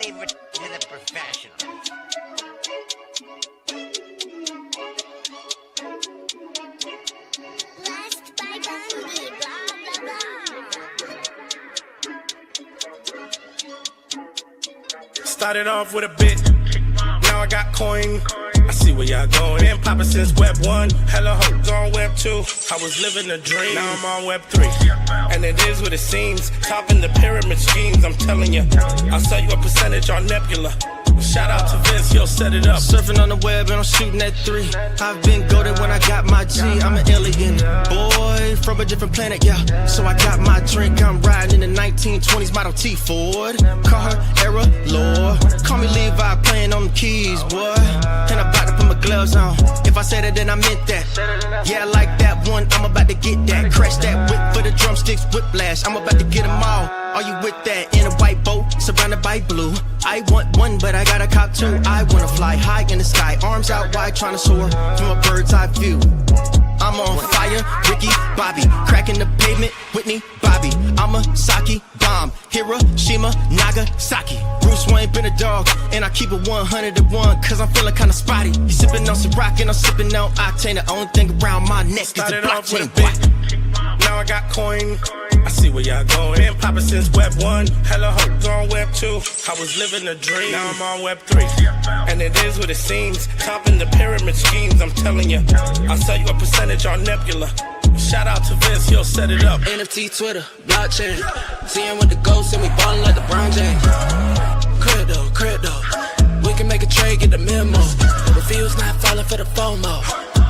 leave it to the professionals. Blessed by Gandhi, blah, blah, blah. Started off with a bit, now I got coin. I see where y'all going. Been poppin' since Web 1, hella hoes on Web 2. I was living a dream, now I'm on Web 3. And it is what it seems, topping the pyramid schemes, I'm telling you. I'll sell you a percentage on Nebula. Shout out to Vince, he'll set it up. Surfing on the web and I'm shooting at 3. I've been goated when I got my G. I'm an alien boy from a different planet, yeah. So I got my drink, I'm riding in the 1920s Model T Ford. Call her era lord. Call me Levi, playing on the keys, boy. And I'm about to put my gloves on. If I said it, then I meant that. Yeah, I like that one, I'm about to get that. Crash that whip for the drumsticks, whiplash. I'm about to get them all. Are you with that? In a white boat, surrounded by blue. I want one, but I got a cop too. I wanna fly high in the sky, arms out wide, trying to soar from a bird's eye view. I'm on fire, Ricky, Bobby, cracking the pavement, Whitney, Bobby. I'm a Saki bomb, Hiroshima, Nagasaki. Bruce Wayne been a dog, and I keep it 101, cause I'm feeling kinda spotty. You sipping on some rock, and I'm sipping on octane. The only thing around my neck is the Started off with a blockchain. bit, now I got coin. I see where y'all going. Been poppin' since Web 1, hella hoes on Web 2. I was living a dream, now I'm on Web 3. And it is what it seems, topping the pyramid schemes, I'm telling you. I'll sell you a percentage on Nebula. Shout out to Vince, he'll set it up. NFT, Twitter, blockchain. Seeing with the ghosts and we ballin' like LeBron James. Crypto. We can make a trade, get the memo. The field's not falling for the FOMO.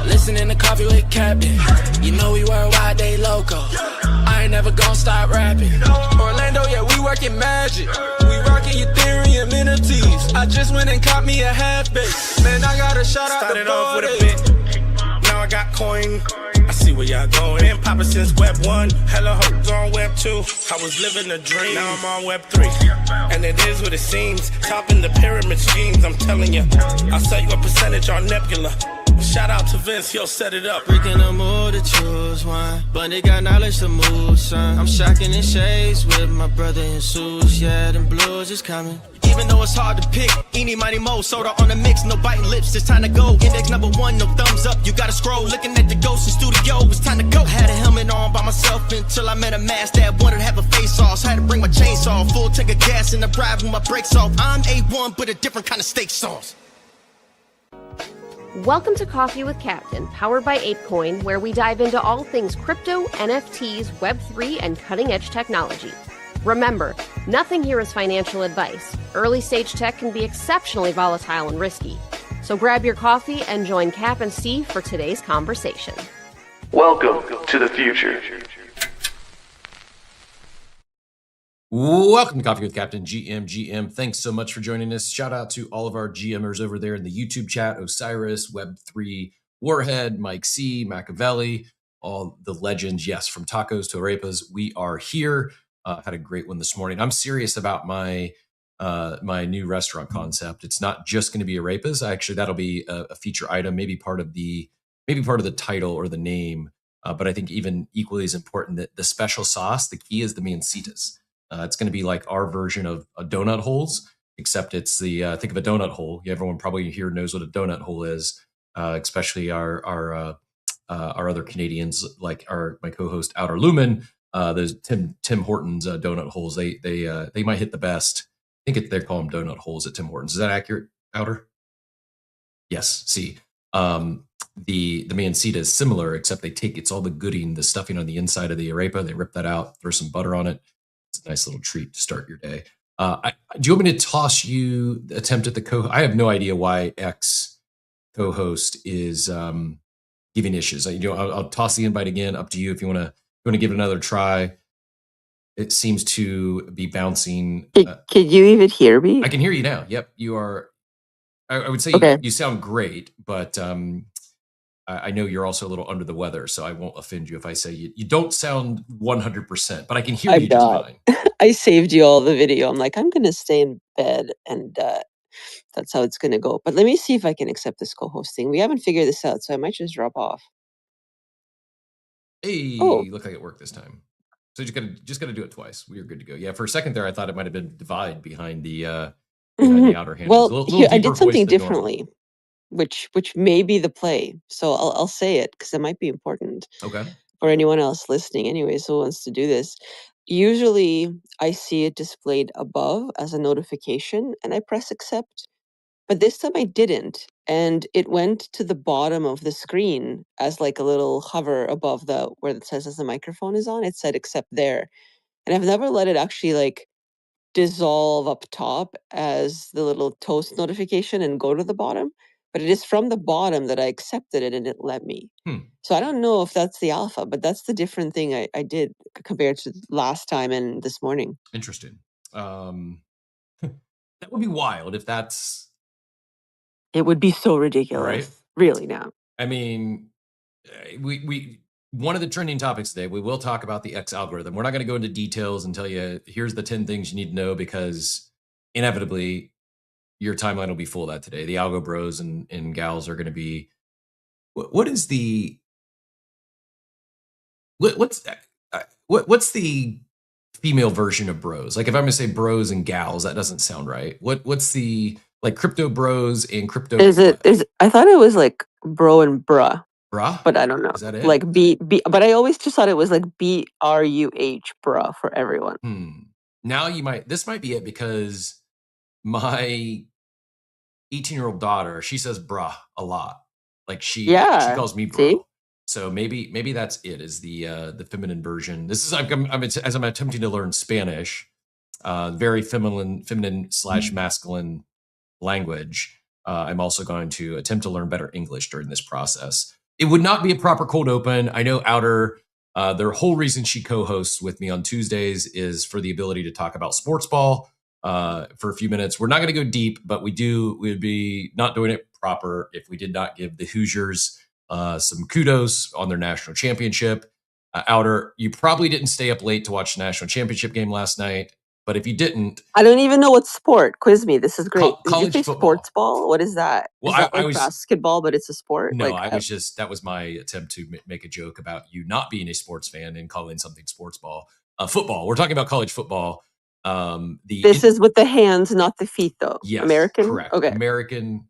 Listening to coffee with Captain. You know we worldwide, they loco. I ain't never gonna stop rapping. Orlando, yeah, we working magic. We rocking Ethereum NFTs. I just went and caught me a half base. Man, I gotta shout out Started the off with a boy. bit, now I got coin. I see where y'all going. Been poppin' since Web 1, hella hoes on Web 2. I was living a dream, now I'm on Web 3. And it is what it seems, topping the pyramid schemes, I'm telling you. I'll sell you a percentage on Nebula. Shout out to Vince, he'll set it up. Freaking the mood to choose one, but they got knowledge to move, son. I'm shocking in shades with my brother in suits. Yeah, them blues is coming. Even though it's hard to pick, eeny, mighty, mo, soda on the mix, no biting lips, it's time to go. Index number 1, no thumbs up, you gotta scroll. Looking at the ghost in studio, it's time to go. Had a helmet on by myself until I met a mask that wanted to have a face off. So I had to bring my chainsaw, full tank of gas in the drive with my brakes off. I'm A1, but a different kind of steak sauce. Welcome to Coffee with Captain, powered by ApeCoin, where we dive into all things crypto, NFTs, Web3, and cutting-edge technology. Remember, nothing here is financial advice. Early-stage tech can be exceptionally volatile and risky. So grab your coffee and join Cap and Steve for today's conversation. Welcome to the future. Welcome to Coffee with Captain, GM. Thanks so much for joining us. Shout out to all of our GMers over there in the YouTube chat, Osiris, Web3, Warhead, Mike C, Machiavelli, all the legends. Yes, from tacos to arepas, we are here. Had a great one this morning. I'm serious about my my new restaurant concept. It's not just going to be arepas. Actually, that'll be a feature item, maybe part of the title or the name. But I think even equally as important that the special sauce, the key is the mancitas. It's going to be like our version of a donut holes, except it's the think of a donut hole. Everyone probably here knows what a donut hole is, especially our other Canadians, like my co-host Outer Lumen. Those Tim Hortons donut holes. They might hit the best. I think they call them donut holes at Tim Hortons. Is that accurate, Outer? Yes. See, the mancita is similar, except it's all the gooding, the stuffing on the inside of the arepa. They rip that out, throw some butter on it. It's a nice little treat to start your day. Do you want me to toss you the attempt at the I have no idea why X co-host is giving issues. I'll toss the invite again. Up to you if you want to give it another try. It seems to be bouncing. Can you even hear me? I can hear you now. Yep, you are. I would say Okay. you sound great, but I know you're also a little under the weather, so I won't offend you if I say you don't sound 100%, but I can hear I'm you just not. fine. I saved you all the video. I'm like, I'm gonna stay in bed, and that's how it's gonna go. But let me see if I can accept this co-hosting. We haven't figured this out, so I might just drop off. Hey, Oh. looked like it worked this time. So just gotta do it twice. We are good to go. Yeah, for a second there, I thought it might have been divide behind the behind the outer handles. Well, A little here, I deeper did something voice than normal. differently, which may be the play. So I'll say it because it might be important Okay. for anyone else listening. Anyways, who wants to do this? Usually, I see it displayed above as a notification, and I press accept. But this time I didn't, and it went to the bottom of the screen as like a little hover above the where it says as the microphone is on. It said accept there, and I've never let it actually like dissolve up top as the little toast notification and go to the bottom. But it is from the bottom that I accepted it and it let me. So I don't know if that's the alpha, but that's the different thing I did compared to last time and this morning. Interesting. That would be wild if that's It would be so ridiculous. Right? Really now. I mean, we one of the trending topics today, we will talk about the X algorithm. We're not going to go into details and tell you here's the 10 things you need to know because inevitably your timeline will be full of that today. The algo bros and gals are going to be what's the female version of bros? Like if I'm going to say bros and gals, that doesn't sound right. What's the like crypto bros and crypto? Is I thought it was like bro and bruh. Bruh? But I don't know. Is that it? Like B, but I always just thought it was like BRUH, bruh, for everyone. Now this might be it because my 18-year-old daughter, she says bruh a lot. Like she calls me bro. See? So maybe that's it, is the feminine version. This is as I'm attempting to learn Spanish, very feminine / masculine language. I'm also going to attempt to learn better English during this process. It would not be a proper cold open. I know Outer, their whole reason she co-hosts with me on Tuesdays is for the ability to talk about sports ball for a few minutes. We're not going to go deep, but we would be not doing it proper if we did not give the Hoosiers some kudos on their national championship. Outer, you probably didn't stay up late to watch the national championship game last night. But if you didn't, I don't even know what sport. Quiz me. This is great. Did you college say football. Sports ball? What is that? Well, is that I like was basketball, but it's a sport. No, like, that was my attempt to make a joke about you not being a sports fan and calling something sports ball. Football. We're talking about college football. This is with the hands, not the feet, though. Yes, American. Correct. Okay. American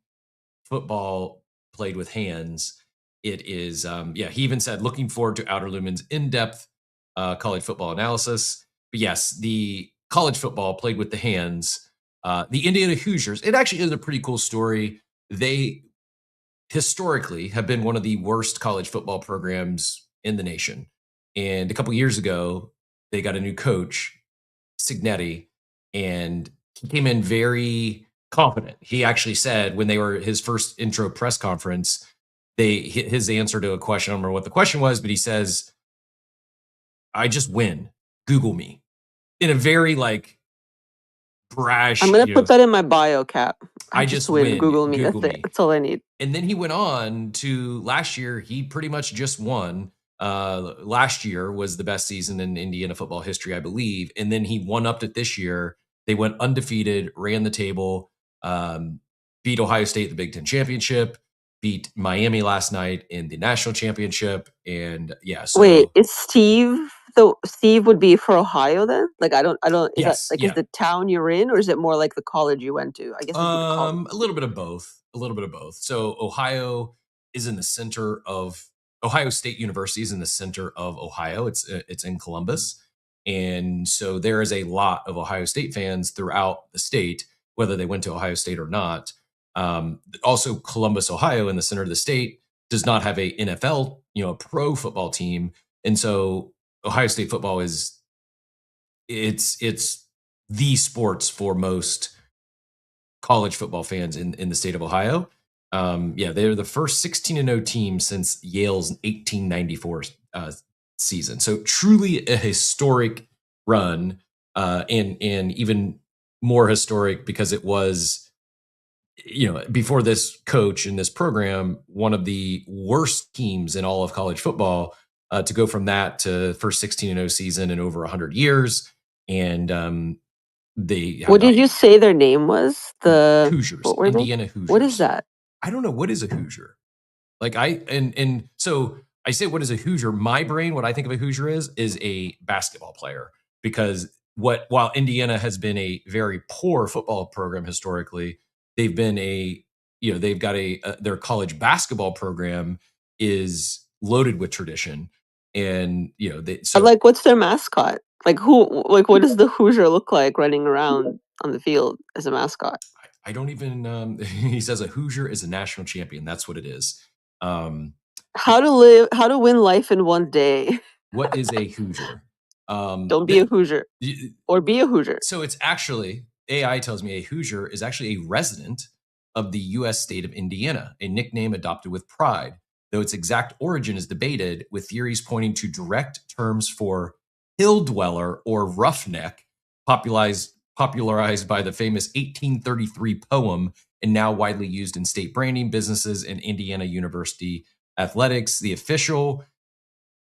football played with hands. It is. He even said looking forward to Outer Lumen's in-depth college football analysis. But yes, the college football played with the hands. The Indiana Hoosiers, it actually is a pretty cool story. They historically have been one of the worst college football programs in the nation. And a couple years ago, they got a new coach, Signetti, and he came in very confident. He actually said when they were his first intro press conference, his answer to a question, I don't remember what the question was, but he says, I just win. Google me. In a very like brash. I'm gonna put that in my bio, Cap. I just win. Google me. That's it. That's all I need. And then he went on to last year. He pretty much just won. Last year was the best season in Indiana football history, I believe. And then he one-upped it this year. They went undefeated, ran the table, beat Ohio State in the Big Ten championship, beat Miami last night in the national championship. And so wait, is Steve Steve would be for Ohio then? Like I don't is that is the town you're in, or is it more like the college you went to? I guess a little bit of both. So Ohio is in the center of Ohio State University is in the center of Ohio. It's in Columbus. And so there is a lot of Ohio State fans throughout the state, whether they went to Ohio State or not. Also, Columbus, Ohio, in the center of the state, does not have a NFL, a pro football team, and so Ohio State football is it's the sports for most college football fans in the state of Ohio. They're the first 16-0 team since Yale's 1894 season. So truly a historic run, and even more historic because it was, before this coach and this program, one of the worst teams in all of college football, to go from that to first 16-0 season in over 100 years. And what did you say their name was? The Hoosiers, Indiana Hoosiers. What is that? I don't know. What is a Hoosier? Like so I say, what is a Hoosier? My brain, what I think of a Hoosier is a basketball player, because while Indiana has been a very poor football program historically, they've been they've got their college basketball program is loaded with tradition. And But like, what's their mascot? Like, what does the Hoosier look like running around on the field as a mascot? I don't even he says a Hoosier is a national champion. That's what it is. How to win life in one day. What is a Hoosier? Don't be a Hoosier. Or be a Hoosier. So it's actually, AI tells me a Hoosier is actually a resident of the U.S. state of Indiana, a nickname adopted with pride, though its exact origin is debated, with theories pointing to direct terms for hill dweller or roughneck, popularized by the famous 1833 poem and now widely used in state branding, businesses, and Indiana University athletics. The official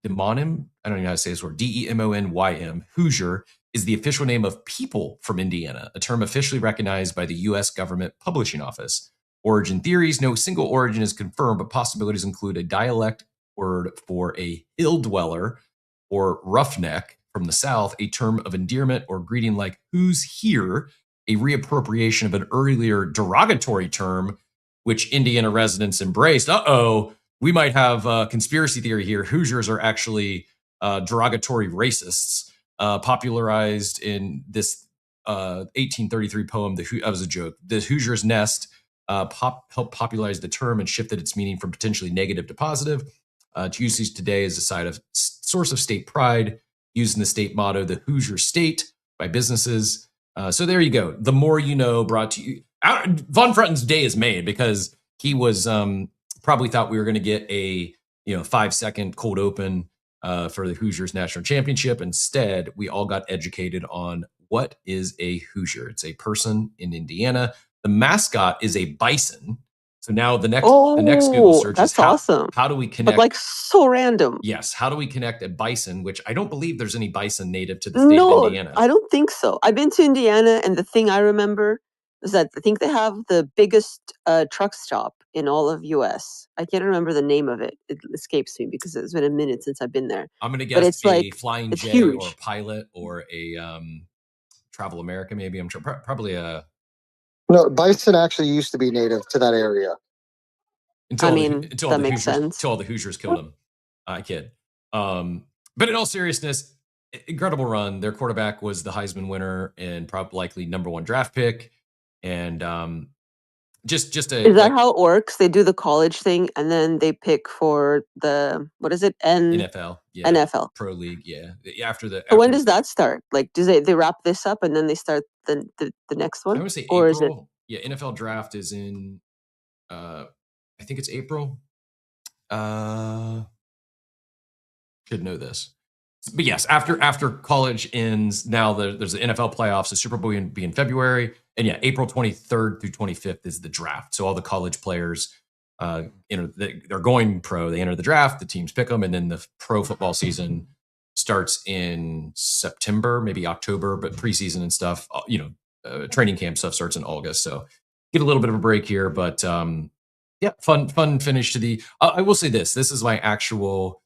demonym, I don't know how to say this word, DEMONYM, Hoosier, is the official name of people from Indiana, a term officially recognized by the U.S. Government Publishing Office. Origin theories, no single origin is confirmed, but possibilities include a dialect word for a hill dweller or roughneck from the South, a term of endearment or greeting like who's here, a reappropriation of an earlier derogatory term, which Indiana residents embraced. We might have a conspiracy theory here. Hoosiers are actually derogatory racists, popularized in this 1833 poem. That was a joke. The Hoosiers' nest helped popularize the term and shifted its meaning from potentially negative to positive. Its usage today is a source of state pride, used in the state motto, the Hoosier State, by businesses. So there you go. The more you know, brought to you. Von Frutten's day is made because he was probably thought we were going to get a 5-second cold open for the Hoosiers national championship. Instead, we all got educated on what is a Hoosier. It's a person in Indiana. The mascot is a bison. So now the next Google search is awesome. How do we connect? But like so random. Yes. How do we connect a bison? Which I don't believe there's any bison native to the state of Indiana. I don't think so. I've been to Indiana, and the thing I remember is that I think they have the biggest truck stop in all of US. I can't remember the name of it. It escapes me because it's been a minute since I've been there. I'm going to guess a Flying J huge. Or a Pilot or a Travel America, maybe. I'm sure probably a. No, bison actually used to be native to that area. Until that makes sense. Until all the Hoosiers killed him. I kid. But in all seriousness, incredible run. Their quarterback was the Heisman winner and probably likely number 1 draft pick. And just is that how it works? They do the college thing and then they pick for the what is it? NFL. Yeah. NFL. Pro League. Yeah. So when does that start? Like, do they wrap this up and then they start the next one? I would say April. Is it? Yeah, NFL draft is in I think it's April. Should know this. But yes, after college ends, now there's the NFL playoffs. The Super Bowl will be in February. And yeah, April 23rd through 25th is the draft. So all the college players, they're going pro. They enter the draft, the teams pick them, and then the pro football season starts in September, maybe October, but preseason and stuff, training camp stuff starts in August. So get a little bit of a break here, but yeah, fun finish to the. I will say this is my actual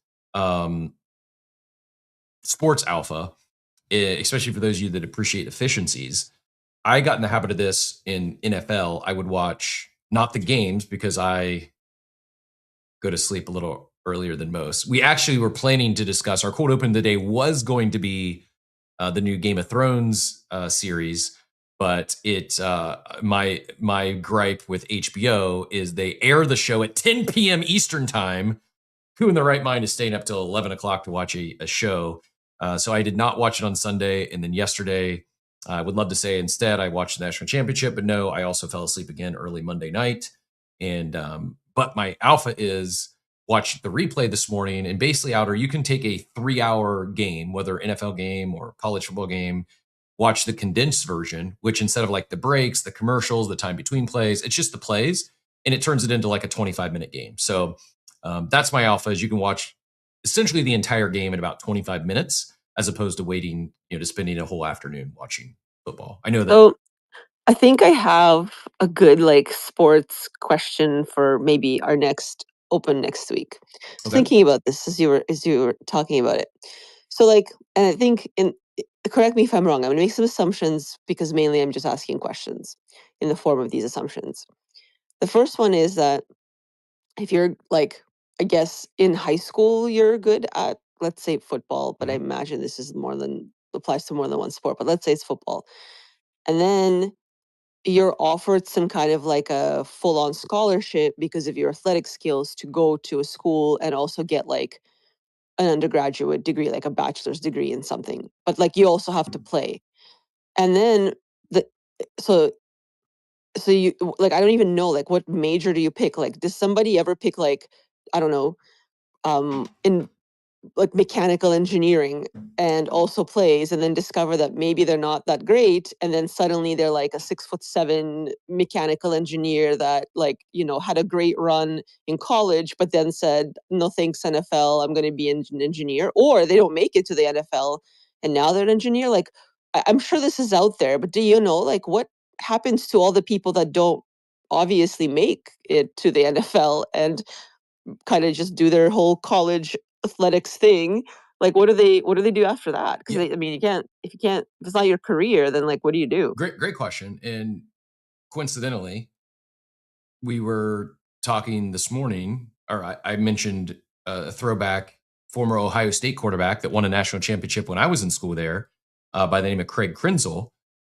sports alpha, especially for those of you that appreciate efficiencies. I got in the habit of this in NFL. I would watch not the games because I go to sleep a little earlier than most. We actually were planning to discuss our cold open today was going to be the new Game of Thrones series, but my gripe with HBO is they air the show at 10 p.m. Eastern time. Who in the right mind is staying up till 11 o'clock to watch a show? So I did not watch it on Sunday. And then yesterday, I would love to say instead I watched the national championship, but no, I also fell asleep again early Monday night. And but my alpha is watch the replay this morning. And basically, Outer, you can take a 3-hour game, whether NFL game or college football game, watch the condensed version, which instead of like the breaks, the commercials, the time between plays, it's just the plays, and it turns it into like a 25-minute game. So that's my alpha, is you can watch essentially the entire game in about 25 minutes, as opposed to waiting, to spending a whole afternoon watching football. I know that. So I think I have a good sports question for maybe our next open next week. Thinking about this as you were talking about it. So and I think in correct me if I'm wrong. I'm going to make some assumptions because mainly I'm just asking questions in the form of these assumptions. The first one is that if you're like, I guess in high school, you're good at, let's say, football, but I imagine this is applies to more than one sport, but let's say it's football. And then you're offered some kind of like a full-on scholarship because of your athletic skills to go to a school and also get like an undergraduate degree, like a bachelor's degree in something. But like you also have to play. And then the so so you like I don't even know like what major do you pick? Like does somebody ever pick like I don't know in like mechanical engineering and also plays and then discover that maybe they're not that great and then suddenly they're like a 6'7" mechanical engineer that like had a great run in college but then said no thanks NFL, I'm going to be an engineer, or they don't make it to the NFL and now they're an engineer. Like I'm sure this is out there, but do you know like what happens to all the people that don't obviously make it to the NFL and kind of just do their whole college athletics thing? Like what do they do after that? Because Yeah. I mean if it's not your career, then like what do you do? Great question. And coincidentally, we were talking this morning, or I mentioned a throwback former Ohio State quarterback that won a national championship when I was in school there, by the name of Craig Krenzel.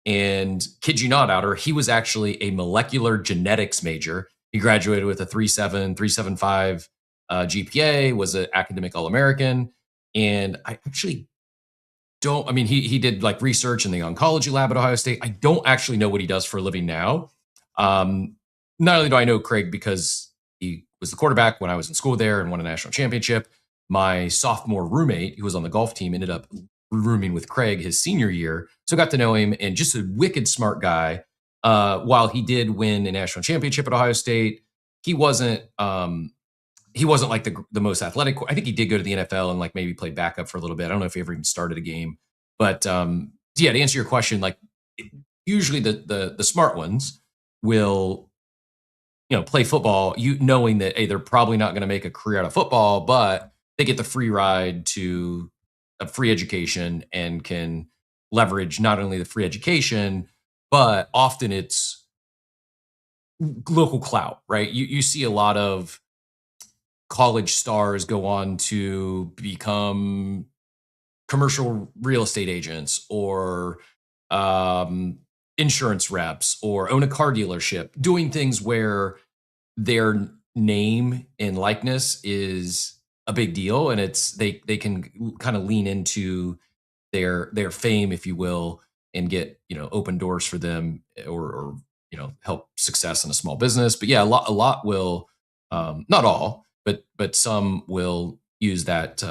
And kid you not, Outer, he was actually a molecular genetics major. He graduated with a 3.7, 3.75 GPA, was an academic All-American. And I actually don't, I mean, he did like research in the oncology lab at Ohio State. I don't actually know what he does for a living now. Not only do I know Craig because he was the quarterback when I was in school there and won a national championship, my sophomore roommate, who was on the golf team, ended up rooming with Craig his senior year. So I got to know him, and just a wicked smart guy. While he did win a national championship at Ohio State, he wasn't like the most athletic. I think he did go to the NFL and like maybe played backup for a little bit. I don't know if he ever even started a game. But yeah, to answer your question, like usually the smart ones will play football, knowing that, hey, they're probably not going to make a career out of football, but they get the free ride to a free education and can leverage not only the free education, but often it's local clout, right? You see a lot of college stars go on to become commercial real estate agents or insurance reps or own a car dealership, doing things where their name and likeness is a big deal, and they can kind of lean into their fame, if you will, and get open doors for them, or help success in a small business. But yeah, a lot will, not all, but some will use that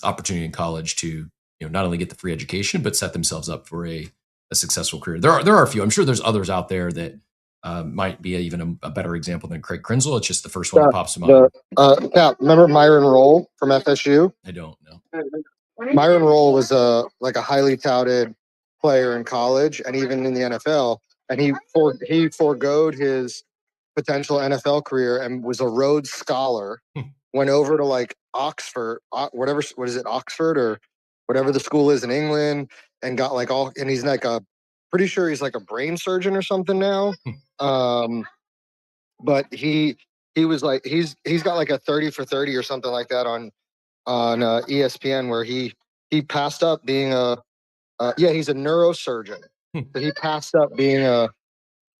opportunity in college to not only get the free education but set themselves up for a successful career. There are a few. I'm sure there's others out there that might be even a better example than Craig Krenzel. It's just the first one that pops to mind. Cap, remember Myron Roll from FSU? I don't know. Myron Roll was a highly touted player in college and even in the NFL, and he foregoed his potential NFL career and was a Rhodes Scholar. Went over to like Oxford, whatever, what is it, Oxford or whatever the school is in England, and got like and he's like pretty sure he's like a brain surgeon or something now. But he was like he's got like a 30 for 30 or something like that on ESPN, where he passed up being he's a neurosurgeon. But he passed up being a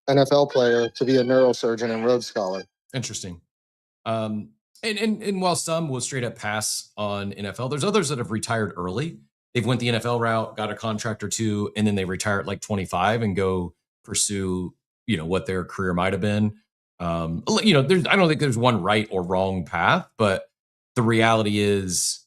NFL player to be a neurosurgeon and Rhodes Scholar. Interesting. And while some will straight up pass on NFL, there's others that have retired early. They've went the NFL route, got a contract or two, and then they retire at like 25 and go pursue, what their career might have been. I don't think there's one right or wrong path, but the reality is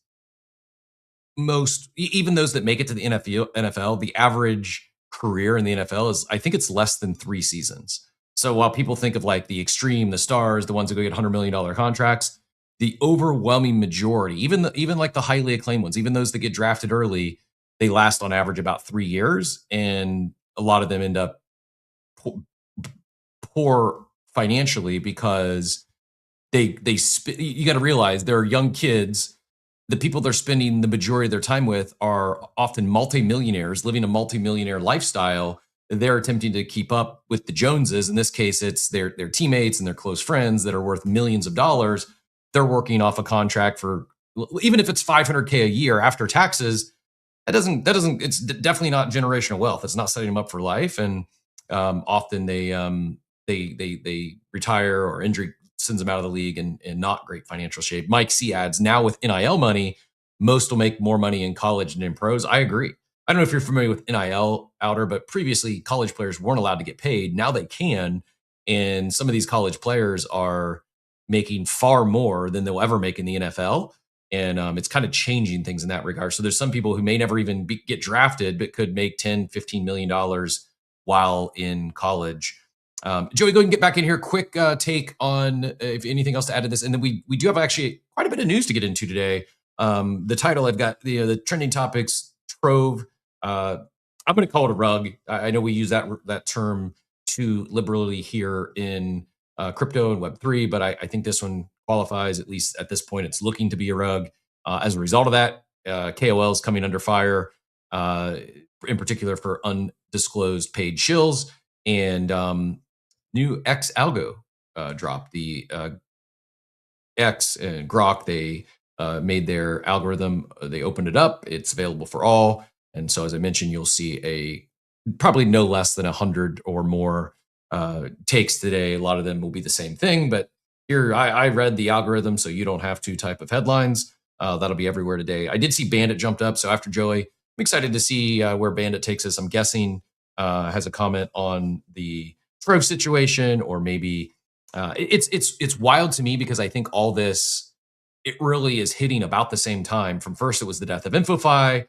even those that make it to the NFL, the average career in the NFL is, I think it's less than 3 seasons. So while people think of like the extreme, the stars, the ones that go get $100 million contracts, the overwhelming majority, even like the highly acclaimed ones, even those that get drafted early, they last on average about 3 years, and a lot of them end up poor financially because you got to realize there are young kids the people they're spending the majority of their time with are often multimillionaires living a multimillionaire lifestyle. They're attempting to keep up with the Joneses. In this case, it's their teammates and their close friends that are worth millions of dollars. They're working off a contract for, even if it's $500K a year after taxes, it's definitely not generational wealth. It's not setting them up for life. And often they retire, or injury sends them out of the league in not great financial shape. Mike C adds, now with NIL money, most will make more money in college than in pros. I agree. I don't know if you're familiar with NIL, Outer, but previously college players weren't allowed to get paid. Now they can. And some of these college players are making far more than they'll ever make in the NFL. And it's kind of changing things in that regard. So there's some people who may never even get drafted, but could make $10-15 million while in college. Joey, go ahead and get back in here. Quick take on if anything else to add to this. And then we do have actually quite a bit of news to get into today. The title, I've got the trending topics, Trove. I'm going to call it a rug. I know we use that term too liberally here in crypto and Web3, but I think this one qualifies, at least at this point. It's looking to be a rug. As a result of that, KOLs coming under fire, in particular for undisclosed paid shills, and new X algo dropped. The X and Grok, they made their algorithm. They opened it up. It's available for all. And so, as I mentioned, you'll see probably no less than 100 or more takes today. A lot of them will be the same thing, but here I read the algorithm, so you don't have to type of headlines. That'll be everywhere today. I did see Bandit jumped up. So after Joey, I'm excited to see where Bandit takes us. I'm guessing has a comment on the Trove situation, or maybe it's wild to me because I think all this, it really is hitting about the same time. From first, it was the death of InfoFi,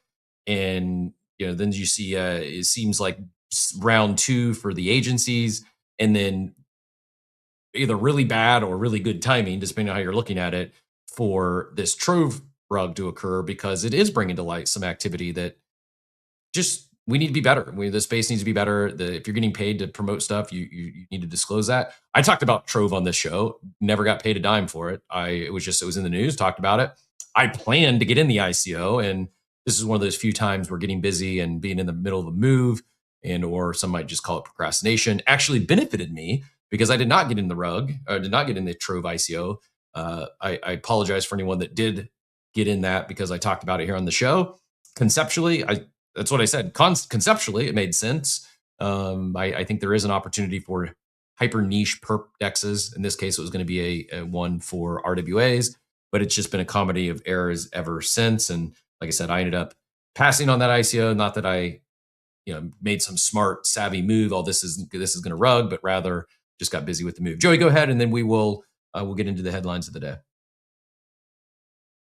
and then you see it seems like round 2 for the agencies, and then either really bad or really good timing, depending on how you're looking at it, for this Trove rug to occur, because it is bringing to light some activity that just we need to be better. The space needs to be better. If you're getting paid to promote stuff, you need to disclose that. I talked about Trove on this show. Never got paid a dime for it. It was in the news. Talked about it. I planned to get in the ICO, and this is one of those few times we're getting busy and being in the middle of a move, or some might just call it procrastination, actually benefited me because I did not get in the rug, or did not get in the Trove ICO. I apologize for anyone that did get in that, because I talked about it here on the show. Conceptually, that's what I said. Conceptually, it made sense. I think there is an opportunity for hyper niche perp dexes. In this case, it was going to be a one for RWAs, but it's just been a comedy of errors ever since. And like I said, I ended up passing on that ICO. Not that I, made some smart, savvy move. This is going to rug, but rather just got busy with the move. Joey, go ahead, and then we'll get into the headlines of the day.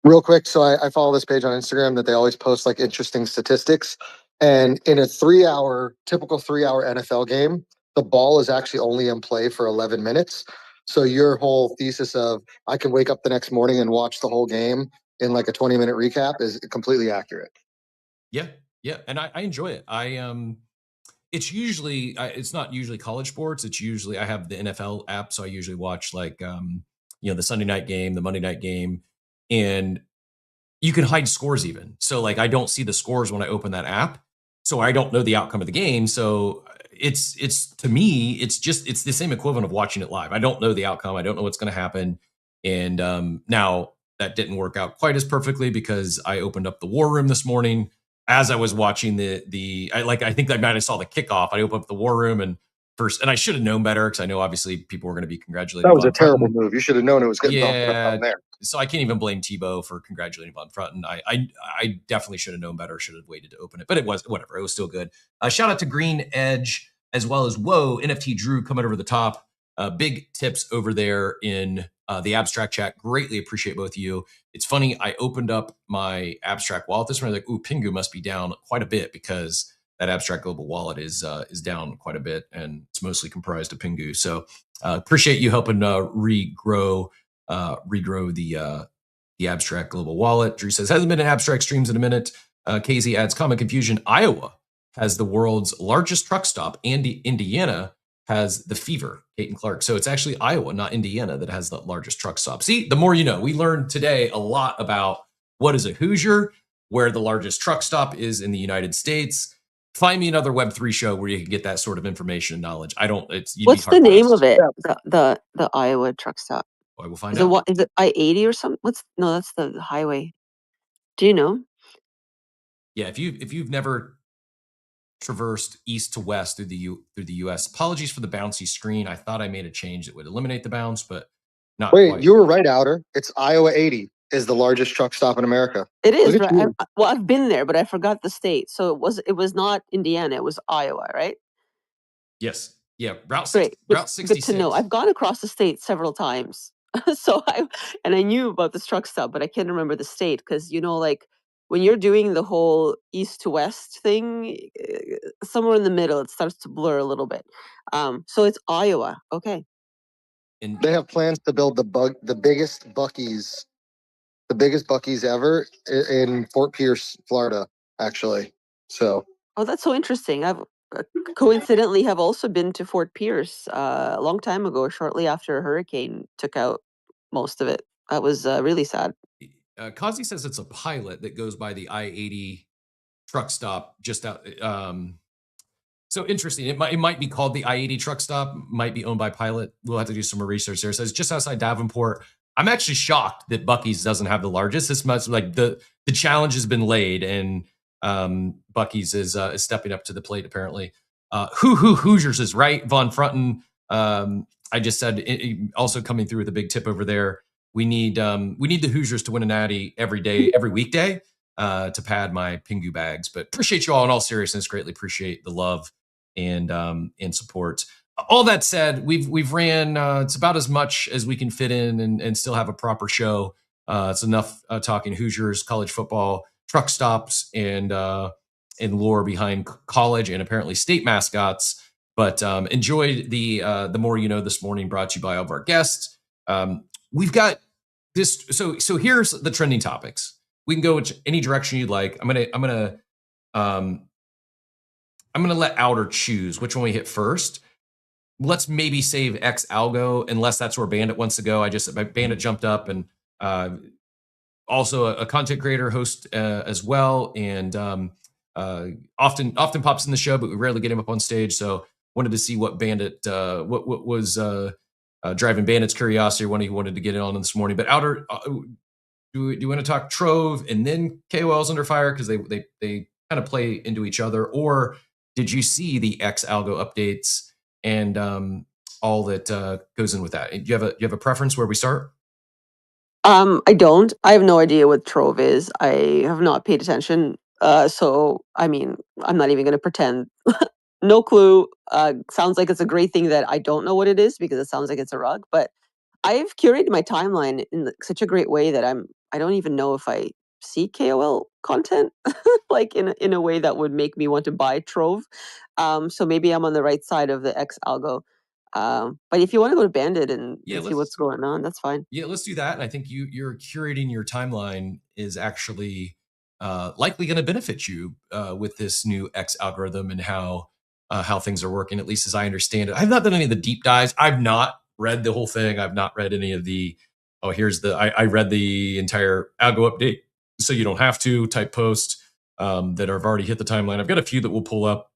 Real quick, so I follow this page on Instagram that they always post like interesting statistics. And in a typical 3-hour NFL game, the ball is actually only in play for 11 minutes. So your whole thesis of I can wake up the next morning and watch the whole game in like a 20-minute recap is completely accurate. Yeah, and I enjoy it. It's usually it's not usually college sports. It's usually, I have the NFL app, so I usually watch like the Sunday night game, the Monday night game, and you can hide scores even. So like I don't see the scores when I open that app, so I don't know the outcome of the game. So it's to me, it's the same equivalent of watching it live. I don't know the outcome. I don't know what's going to happen. And now that didn't work out quite as perfectly, because I opened up the war room this morning as I was watching I think I might have saw the kickoff. I opened up the war room, and I should have known better, because I know obviously people were going to be congratulating. That was a terrible move. You should have known it was getting down there. So I can't even blame Tebow for congratulating Von Front. I definitely should have known better. Should have waited to open it, but it was whatever. It was still good. Shout out to Green Edge, as well as NFT Drew coming over the top. Big tips over there in the abstract chat. Greatly appreciate both of you. It's funny, I opened up my abstract wallet this morning, like, ooh, Pingu must be down quite a bit, because that abstract global wallet is down quite a bit, and it's mostly comprised of Pingu. So appreciate you helping regrow the abstract global wallet. Drew says, hasn't been in abstract streams in a minute. KZ adds, common confusion. Iowa has the world's largest truck stop, and Indiana has the fever. Kate and Clark. So it's actually Iowa, not Indiana, that has the largest truck stop. See, the more you know. We learned today a lot about what is a Hoosier, where the largest truck stop is in the United States. Find me another Web3 show where you can get that sort of information and knowledge. I don't. What's the name of it? The Iowa truck stop. I will find Is out. it what? Is it I-80 or something? That's the highway. Do you know? Yeah, if you've never traversed east to west through the U.S. Apologies for the bouncy screen. I thought I made a change that would eliminate the bounce, but not Wait, quite. you were right, Outer. It's Iowa 80 is the largest truck stop in America. It is, Look at right? you. I've been there, but I forgot the state. So it was not Indiana. It was Iowa, right? Yes. Yeah. Route Great. 66. Good to know. I've gone across the state several times. So I knew about this truck stop, but I can't remember the state because like when you're doing the whole east to west thing, somewhere in the middle, it starts to blur a little bit. So it's Iowa. Okay. And They have plans to build the biggest Buc-ee's ever in Fort Pierce, Florida, actually. So. Oh, that's so interesting. I've coincidentally have also been to Fort Pierce a long time ago, shortly after a hurricane took out most of it. That was really sad. Kazi says it's a pilot that goes by the I-80 truck stop just out. So interesting. It might be called the I-80 truck stop. Might be owned by Pilot. We'll have to do some more research there. It says just outside Davenport. I'm actually shocked that Buc-ee's doesn't have the largest. This much like the challenge has been laid, and Buc-ee's is stepping up to the plate apparently. Hoosiers is right. Von Frunten. I just said also coming through with a big tip over there. We need the Hoosiers to win a natty every day, every weekday, to pad my Pingu bags. But appreciate you all in all seriousness. Greatly appreciate the love and support. All that said, we've ran. It's about as much as we can fit in and still have a proper show. It's enough talking Hoosiers, college football, truck stops, and lore behind college and apparently state mascots. But enjoyed the more you know this morning, brought to you by all of our guests. We've got this. So here's the trending topics. We can go any direction you'd like. I'm gonna let Outer choose which one we hit first. Let's maybe save X Algo unless that's where Bandit wants to go. Bandit jumped up, and also a content creator, host as well, and often pops in the show, but we rarely get him up on stage. So wanted to see what Bandit what was driving Bandit's curiosity, or when he wanted to get it on this morning. But Outer, do you want to talk Trove and then KOLs under fire because they kind of play into each other, or did you see the X Algo updates and all that goes in with that? Do you have a preference where we start? I don't. I have no idea what Trove is. I have not paid attention. So I mean, I'm not even going to pretend. No clue. Sounds like it's a great thing that I don't know what it is because it sounds like it's a rug. But I've curated my timeline in such a great way that I don't even know if I see KOL content like in a way that would make me want to buy Trove. So maybe I'm on the right side of the X Algo. But if you want to go to Bandit and see what's going on, that's fine. Yeah, let's do that. And I think you're curating your timeline is actually likely going to benefit you with this new X algorithm and how things are working, at least as I understand it. I've not done any of the deep dives. I've not read the whole thing. I've not read any of the, I read the entire algo update, so you don't have to type post that have already hit the timeline. I've got a few that we'll pull up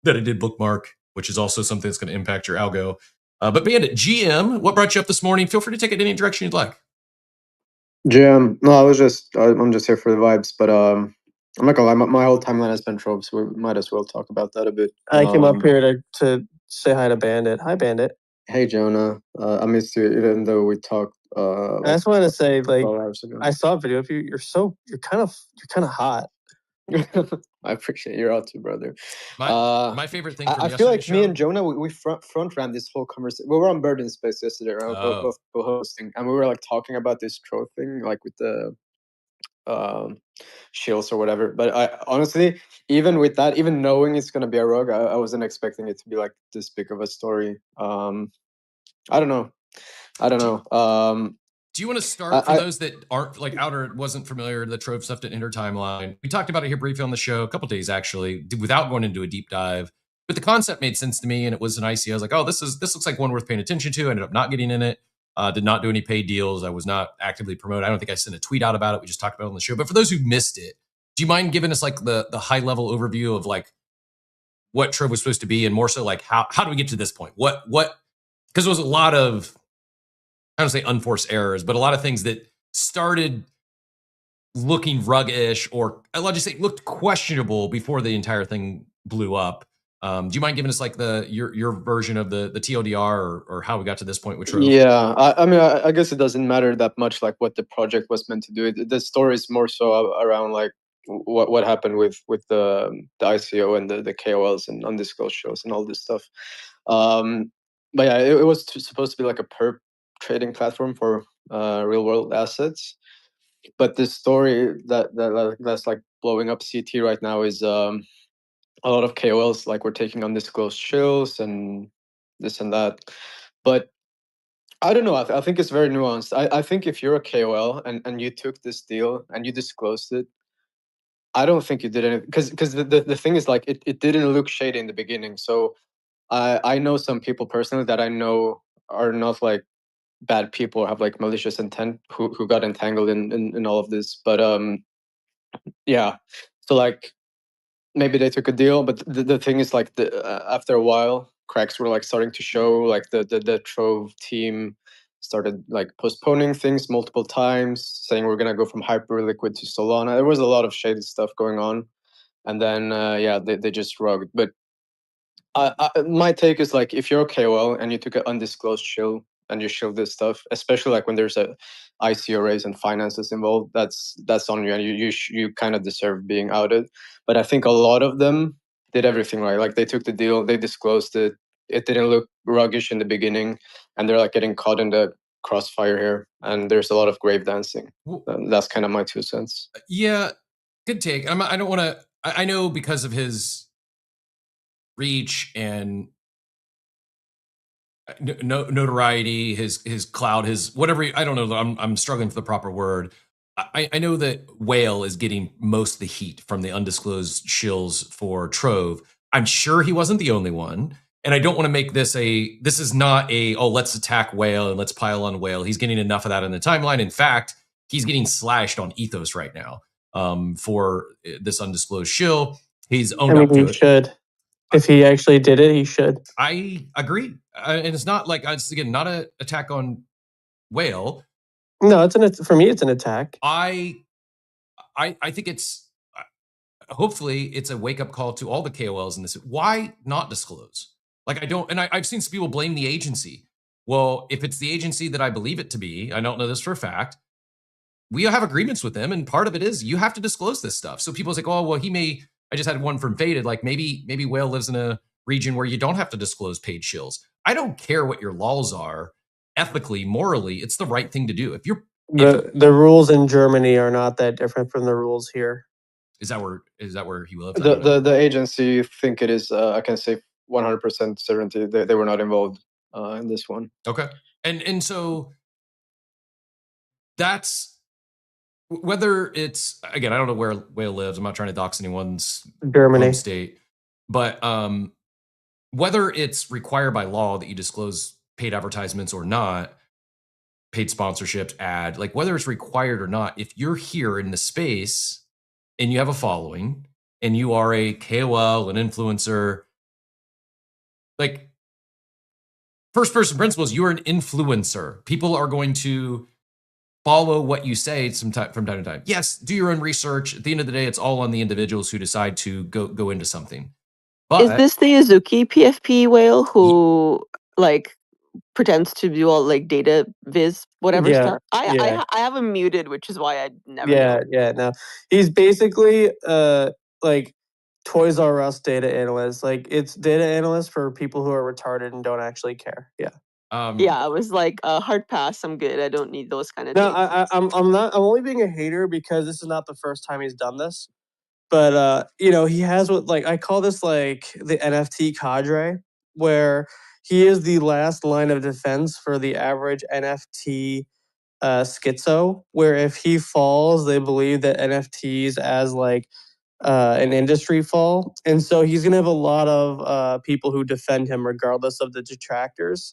that I did bookmark, which is also something that's going to impact your algo. But Bandit, GM, what brought you up this morning? Feel free to take it any direction you'd like. GM, no, I'm just here for the vibes, but I'm not gonna lie, my whole timeline has been Trove, so we might as well talk about that a bit. I came up here to say hi to Bandit. Hi, Bandit. Hey, Jonah. I missed you, even though we talked. I just wanted to say, like, 12 hours ago. I saw a video of you. You're kind of hot. I appreciate your out too, brother. My favorite thing. I feel like me and Jonah, we front ran this whole conversation. We were on Burden Space yesterday, right? Both co-hosting, and we were like talking about this Trove thing, like with the shields or whatever. But I honestly, even with that, even knowing it's gonna be a rug, I wasn't expecting it to be like this big of a story. I don't know. Do you want to start for those that aren't like Outer wasn't familiar? The Trove stuff didn't enter timeline. We talked about it here briefly on the show a couple days actually, without going into a deep dive. But the concept made sense to me, and it was an ICO. I was like, oh, this looks like one worth paying attention to. I ended up not getting in it. Did not do any paid deals. I was not actively promoted. I don't think I sent a tweet out about it. We just talked about it on the show. But for those who missed it, do you mind giving us like the high level overview of like what Trove was supposed to be, and more so like how do we get to this point? What because there was a lot of, I don't say unforced errors, but a lot of things that started looking ruggish, or I'll just say looked questionable before the entire thing blew up. Do you mind giving us like your version of the TLDR or how we got to this point with Trove? Yeah, I mean, I guess it doesn't matter that much like what the project was meant to do. The story is more so around like what happened with the ICO and the KOLs and undisclosed shows and all this stuff. But yeah, it was supposed to be like a perp trading platform for real world assets. But the story that's like blowing up CT right now is a lot of KOLs like we're taking undisclosed shills and this and that. But I don't know. I think it's very nuanced. I think if you're a KOL and you took this deal and you disclosed it, I don't think you did anything, because the thing is like it didn't look shady in the beginning. So I know some people personally that I know are not like bad people or have like malicious intent who got entangled in all of this. But yeah. So like maybe they took a deal, but the thing is like after a while cracks were like starting to show. Like the Trove team started like postponing things multiple times, saying we're gonna go from Hyperliquid to Solana. There was a lot of shady stuff going on, and then yeah, they just rugged. But my take is like if you're a KOL and you took an undisclosed shill and you shill this stuff, especially like when there's a ICO raise and finances involved, that's on you, and you kind of deserve being outed. But I think a lot of them did everything right. Like they took the deal, they disclosed it. It didn't look ruggish in the beginning, and they're like getting caught in the crossfire here. And there's a lot of grave dancing. That's kind of my 2 cents. Yeah, good take. I don't want to. I know because of his reach and notoriety, his cloud, his whatever. I don't know. I'm struggling for the proper word. I know that Whale is getting most of the heat from the undisclosed shills for Trove. I'm sure he wasn't the only one. And I don't want to make this this is not let's attack Whale and let's pile on Whale. He's getting enough of that in the timeline. In fact, he's getting slashed on Ethos right now for this undisclosed shill. He's owned up to it. He should. If he actually did it, he should. I agree. And it's not like, it's again, not an attack on Whale. No, for me, it's an attack. I think it's, hopefully it's a wake up call to all the KOLs in this. Why not disclose? Like I've seen some people blame the agency. Well, if it's the agency that I believe it to be, I don't know this for a fact, we have agreements with them. And part of it is you have to disclose this stuff. So people's like, oh, well, I just had one from Faded. Like maybe Whale lives in a region where you don't have to disclose paid shills. I don't care what your laws are, ethically, morally, it's the right thing to do. If the rules in Germany are not that different from the rules here. Is that where he lives? The agency think it is. I can say 100% certainty they were not involved in this one. Okay, and so that's whether it's, again, I don't know where Whale lives. I'm not trying to dox anyone's Germany home state, but whether it's required by law that you disclose paid advertisements or not, paid sponsorships, ad, like whether it's required or not, if you're here in the space and you have a following and you are a KOL, an influencer, like first person principles, you're an influencer. People are going to follow what you say from time to time. Yes, do your own research. At the end of the day, it's all on the individuals who decide to go into something. But is this the Azuki PFP Whale who like pretends to do all like data viz whatever stuff? I have him muted, which is why I never know. No, he's basically like Toys R Us data analyst. Like it's data analyst for people who are retarded and don't actually care. Yeah. Yeah, I was like, hard pass. I'm good. I don't need those kind of. No, I'm not. I'm only being a hater because this is not the first time he's done this. But he has what, like, I call this like the NFT cadre, where he is the last line of defense for the average NFT schizo, where if he falls, they believe that NFTs as like an industry fall. And so he's going to have a lot of people who defend him regardless of the detractors.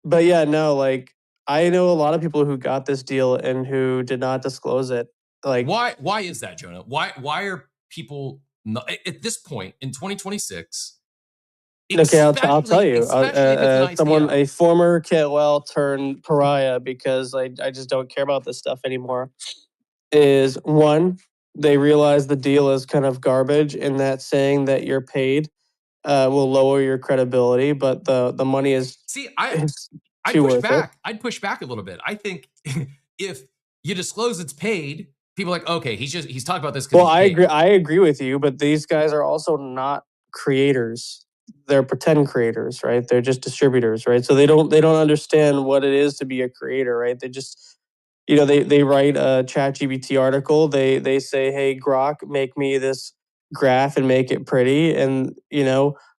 But yeah, no, like I know a lot of people who got this deal and who did not disclose it. Like Why is that, Jonah? Why are people not, at this point in 2026? Okay, I'll tell you. Especially if it's an ICO. A former KOL turned pariah because I just don't care about this stuff anymore. Is one, they realize the deal is kind of garbage, and that saying that you're paid will lower your credibility, but the money is See, is I too push worth it. back. I'd push back a little bit. I think if you disclose it's paid, people are like, okay, he's talking about this because Well, he's I paid. agree. I agree with you, but these guys are also not creators. They're pretend creators, right? They're just distributors, right? So they don't understand what it is to be a creator, right? They just they write a ChatGPT article. They say, hey Grok, make me this graph and make it pretty, and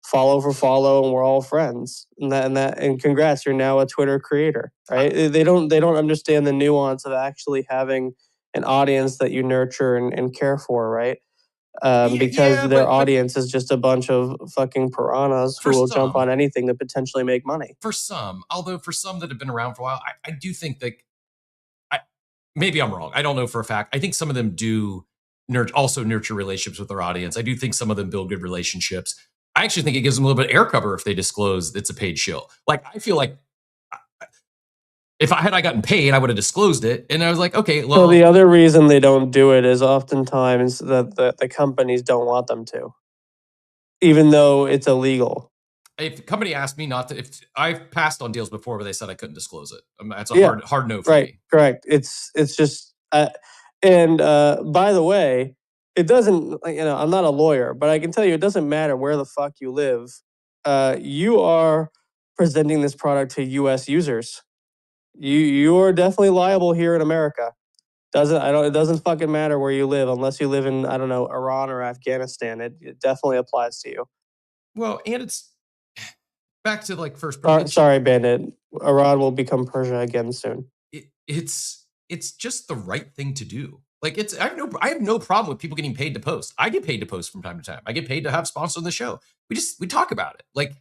follow for follow, and we're all friends. And congrats, you're now a Twitter creator, right? They don't understand the nuance of actually having an audience that you nurture and care for, right? Because Yeah, their but audience is just a bunch of fucking piranhas who for will jump on some, anything to potentially make money. although for some that have been around for a while, I do think that maybe I'm wrong. I don't know for a fact. I think some of them do also nurture relationships with their audience. I do think some of them build good relationships. I actually think it gives them a little bit of air cover if they disclose it's a paid shill. Like I feel like if I gotten paid, I would have disclosed it. And I was like, okay, So the well, other reason they don't do it is oftentimes that the companies don't want them to, even though it's illegal. if a company asked me not to, if I've passed on deals before where they said I couldn't disclose it, that's a Yeah, hard no for right, me. correct. It's just, and by the way, it doesn't. I'm not a lawyer, but I can tell you, it doesn't matter where the fuck you live. You are presenting this product to U.S. users. You are definitely liable here in America. It doesn't fucking matter where you live unless you live in, I don't know, Iran or Afghanistan. It definitely applies to you. Well, and it's back to like first party. Sorry, Bandit. Iran will become Persia again soon. It's just the right thing to do. Like I have no problem with people getting paid to post. I get paid to post from time to time. I get paid to have sponsors on the show. We talk about it. Like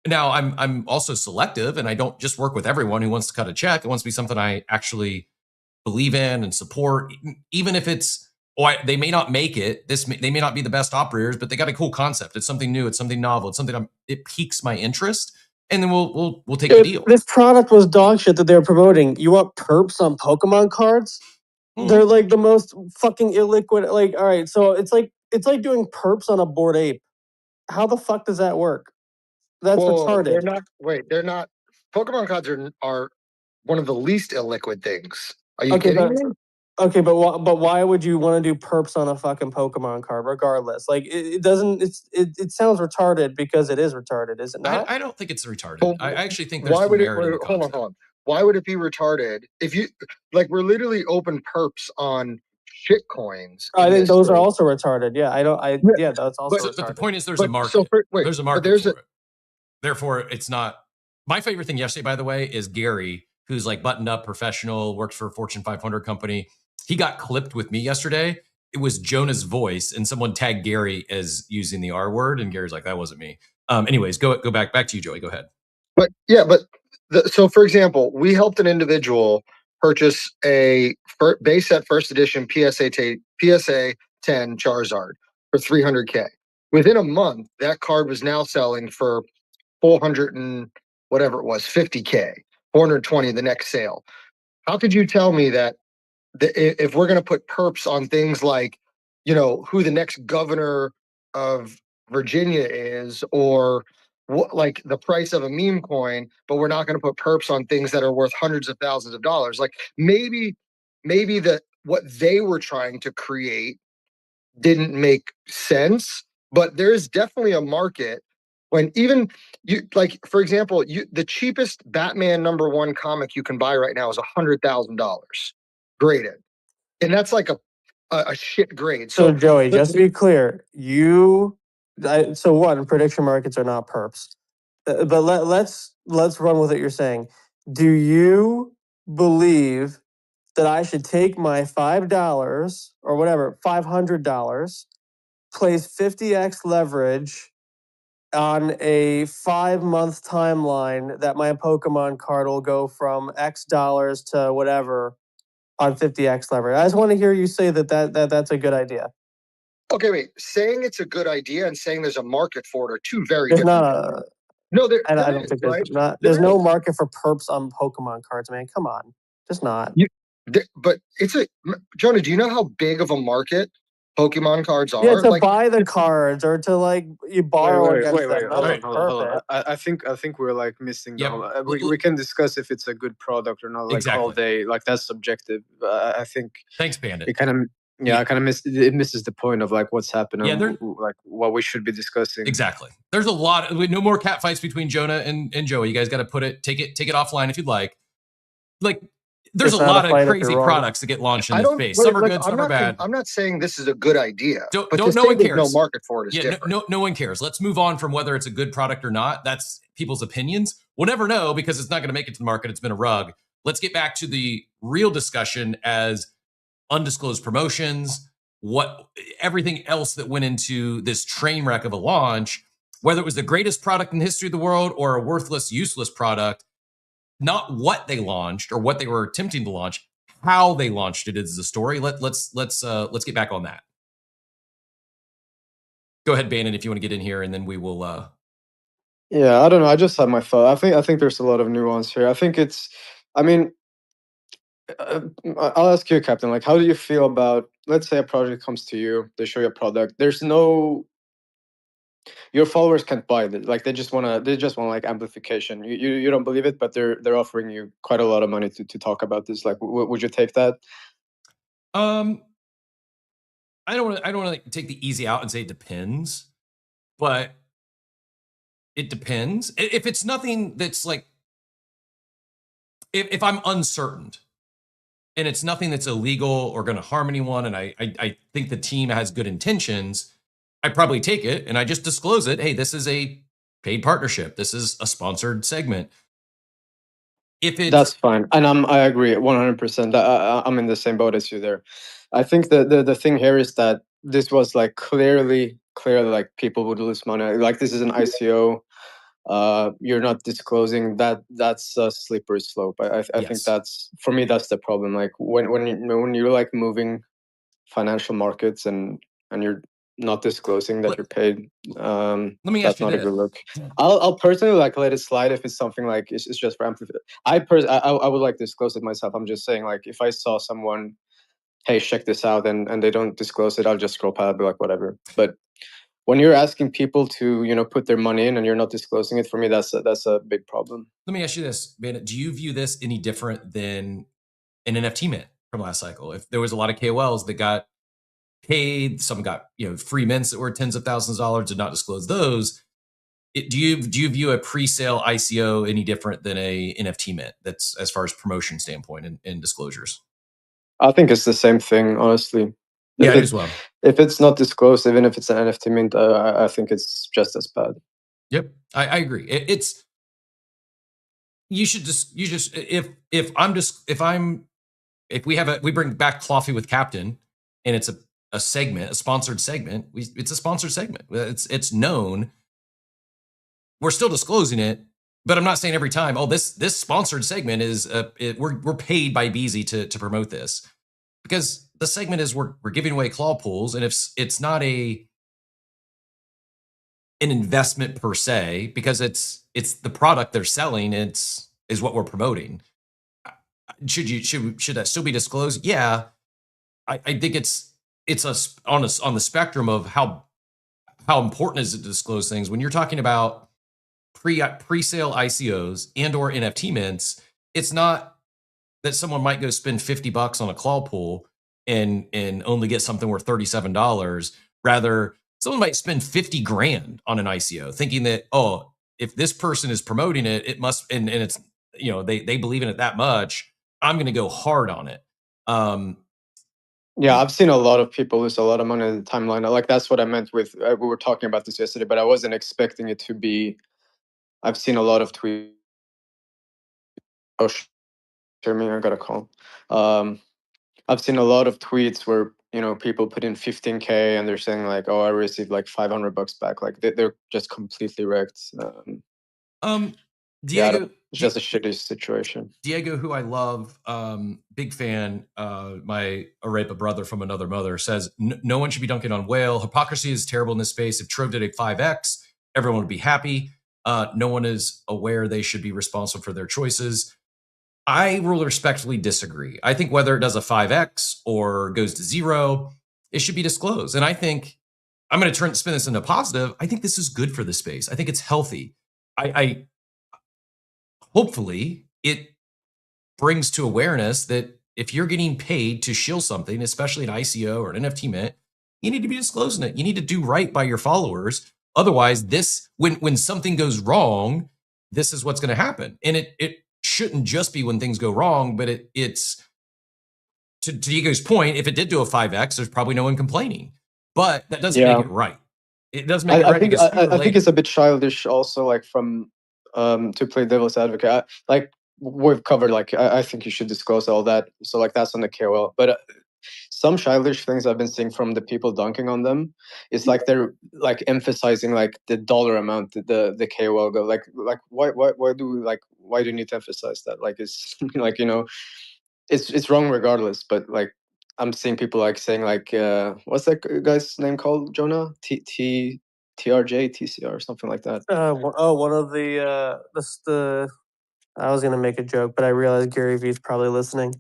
now I'm also selective and I don't just work with everyone who wants to cut a check. It wants to be something I actually believe in and support, even if it's they may not make it. They may not be the best operators, but they got a cool concept. It's something new. It's something novel. It's something it piques my interest, and then we'll take the deal. This product was dog shit that they were promoting. You want perps on Pokemon cards? They're like the most fucking illiquid. Like, all right, so it's like doing perps on a Bored Ape. How the fuck does that work? That's retarded. They're not. Pokemon cards are one of the least illiquid things. Are you Okay, kidding me? Okay, but why would you want to do perps on a fucking Pokemon card? Regardless, like it doesn't. It sounds retarded because it is retarded, is it not? I don't think it's retarded. Well, I actually think there's why some would it? merit in the Hold concept. on. Why would it be retarded if you like? We're literally open perps on shit coins. I in think this those are state. also retarded. Yeah, I don't. Yeah, Yeah, that's also retarded. But the point is, there's a But market. so There's a market for it. Therefore, it's not. My favorite thing yesterday, by the way, is Gary, who's like buttoned up, professional, works for a Fortune 500 company. He got clipped with me yesterday. It was Jonah's voice, and someone tagged Gary as using the R word, and Gary's like, "That wasn't me." Anyways, go back to you, Joey. Go ahead. But yeah, so for example, we helped an individual purchase a base set first edition PSA 10 Charizard for $300K. Within a month, that card was now selling for 400 and whatever it was, 50K, 420 the next sale. How could you tell me that if we're going to put perps on things like, who the next governor of Virginia is, or what, like the price of a meme coin, but we're not going to put perps on things that are worth hundreds of thousands of dollars? Like maybe what they were trying to create didn't make sense, but there is definitely a market when even you, like, for example, the cheapest Batman #1 comic you can buy right now is $100,000 graded, and that's like a shit grade. So Joey, just to be clear, so one, prediction markets are not perps. But let's run with what you're saying. Do you believe that I should take my $5 or whatever, $500, place 50x leverage on a 5-month timeline that my Pokemon card will go from X dollars to whatever on 50x leverage. I just want to hear you say that's a good idea. Okay, wait. Saying it's a good idea and saying there's a market for it are two very There's different not things. a. No, I there don't is, think right? there's There no is. market for perps on Pokemon cards, man. Come on, just not. But Jonah, do you know how big of a market Pokemon cards Yeah, are? to Like, buy the cards or to like you borrow against them, not Hold to on, hold on, perp hold on. it. I think we're like missing the Yep. whole. We can discuss if it's a good product or not, like all Exactly. day. Like that's subjective. I think Thanks, Bandit. it kind of Yeah. kind of it misses the point of like what's happening. Yeah, like what we should be discussing. Exactly. There's a lot. No more cat fights between Jonah and Joey. You guys got to take it offline if you'd like. Like, there's It's a not lot a of fight if crazy you're wrong. products that get launched in I this don't space. wait, Some are like, good, some are bad. I'm not saying this is a good idea, Don't but no to one say there's cares. no market for it is Yeah, different. no one cares. Let's move on from whether it's a good product or not. That's people's opinions. We'll never know because it's not going to make it to the market. It's been a rug. Let's get back to the real discussion as undisclosed promotions, what everything else that went into this train wreck of a launch, whether it was the greatest product in the history of the world or a worthless, useless product, not what they launched or what they were attempting to launch, how they launched it is the story. Let's get back on that. Go ahead, Bannon, if you want to get in here, and then we will. Yeah, I don't know. I just had my thought. I think there's a lot of nuance here. I think it's. I mean, I'll ask you, Captain. Like, how do you feel about? Let's say a project comes to you, they show you a product. There's no. Your followers can't buy it. Like they just wanna like amplification. You don't believe it, but they're offering you quite a lot of money to talk about this. Like, would you take that? I don't want to like take the easy out and say it depends, but it depends. If it's nothing that's like, if I'm uncertain and it's nothing that's illegal or going to harm anyone, and I think the team has good intentions, I probably take it and I just disclose it. Hey, this is a paid partnership. This is a sponsored segment. If it's That's fine, and I agree 100%. I'm in the same boat as you there. I think the thing here is that this was like clearly like people would lose money. Like this is an ICO. You're not disclosing that. That's a slippery slope. I think Yes. that's for me. That's the problem. Like when you're like moving financial markets and you're not disclosing that you're paid. Let me That's ask you not a this. good look. I'll personally like let it slide if it's something like it's just for amplification. I would like disclose it myself. I'm just saying like if I saw someone, hey, check this out, and they don't disclose it, I'll just scroll past, be like whatever. But when you're asking people to put their money in and you're not disclosing it, for me that's a big problem. Let me ask you this, Bandit. Do you view this any different than an NFT mint from last cycle? If there was a lot of KOLs that got paid, some got free mints that were tens of thousands of dollars, did not disclose those. Do you view a pre-sale ICO any different than a NFT mint? That's as far as promotion standpoint and disclosures. I think it's the same thing, honestly. Yeah, as well. If it's not disclosed, even if it's an NFT mint, I think it's just as bad. Yep, I agree. It's you just if we bring back coffee with Captain and it's a segment, a sponsored segment. It's a sponsored segment. It's known. We're still disclosing it, but I'm not saying every time. Oh, this sponsored segment is we're paid by Beezy to promote this, because the segment is we're giving away claw pools, and if it's not an investment per se, because it's the product they're selling, is what we're promoting. Should that still be disclosed? Yeah, I think it's on the spectrum of how important is it to disclose things when you're talking about pre-sale ICOs and or NFT mints. It's not that someone might go spend $50 on a claw pool and only get something worth $37. Rather, someone might spend 50 grand on an ICO thinking that, oh, if this person is promoting it, it must, and it's, they believe in it that much, I'm going to go hard on it. Yeah, I've seen a lot of people lose a lot of money in the timeline. Like that's what I meant with we were talking about this yesterday, but I wasn't expecting it to be. I've seen a lot of tweets. Oh, hear me, I got a call. I've seen a lot of tweets where people put in 15K and they're saying like, oh, I received like $500 back. Like they're just completely wrecked. Diego, it's just a shitty situation. Diego, who I love, big fan, my Arepa brother from another mother, says no one should be dunking on whale. Hypocrisy is terrible in this space. If Trove did a 5X, everyone would be happy. No one is aware they should be responsible for their choices. I will respectfully disagree. I think whether it does a 5X or goes to 0, it should be disclosed. And I think I'm going to spin this into positive. I think this is good for the space. I think it's healthy. I hopefully it brings to awareness that if you're getting paid to shill something, especially an ICO or an NFT mint, you need to be disclosing it. You need to do right by your followers. Otherwise, when something goes wrong, this is what's going to happen. And it shouldn't just be when things go wrong, but it's to Diego's point, if it did do a 5X, there's probably no one complaining. But that doesn't make it right. It doesn't make it right. I think it's a bit childish also, like from to play devil's advocate. Like we've covered, like I think you should disclose all that. So like that's on the KOL. But some childish things I've been seeing from the people dunking on them is like they're like emphasizing like the dollar amount that the KOL go like why do you need to emphasize that? Like it's like it's wrong regardless. But like I'm seeing people like saying like what's that guy's name called, Jonah? TRJ, TCR, or something like that. One of the I was gonna make a joke, but I realized Gary Vee's probably listening.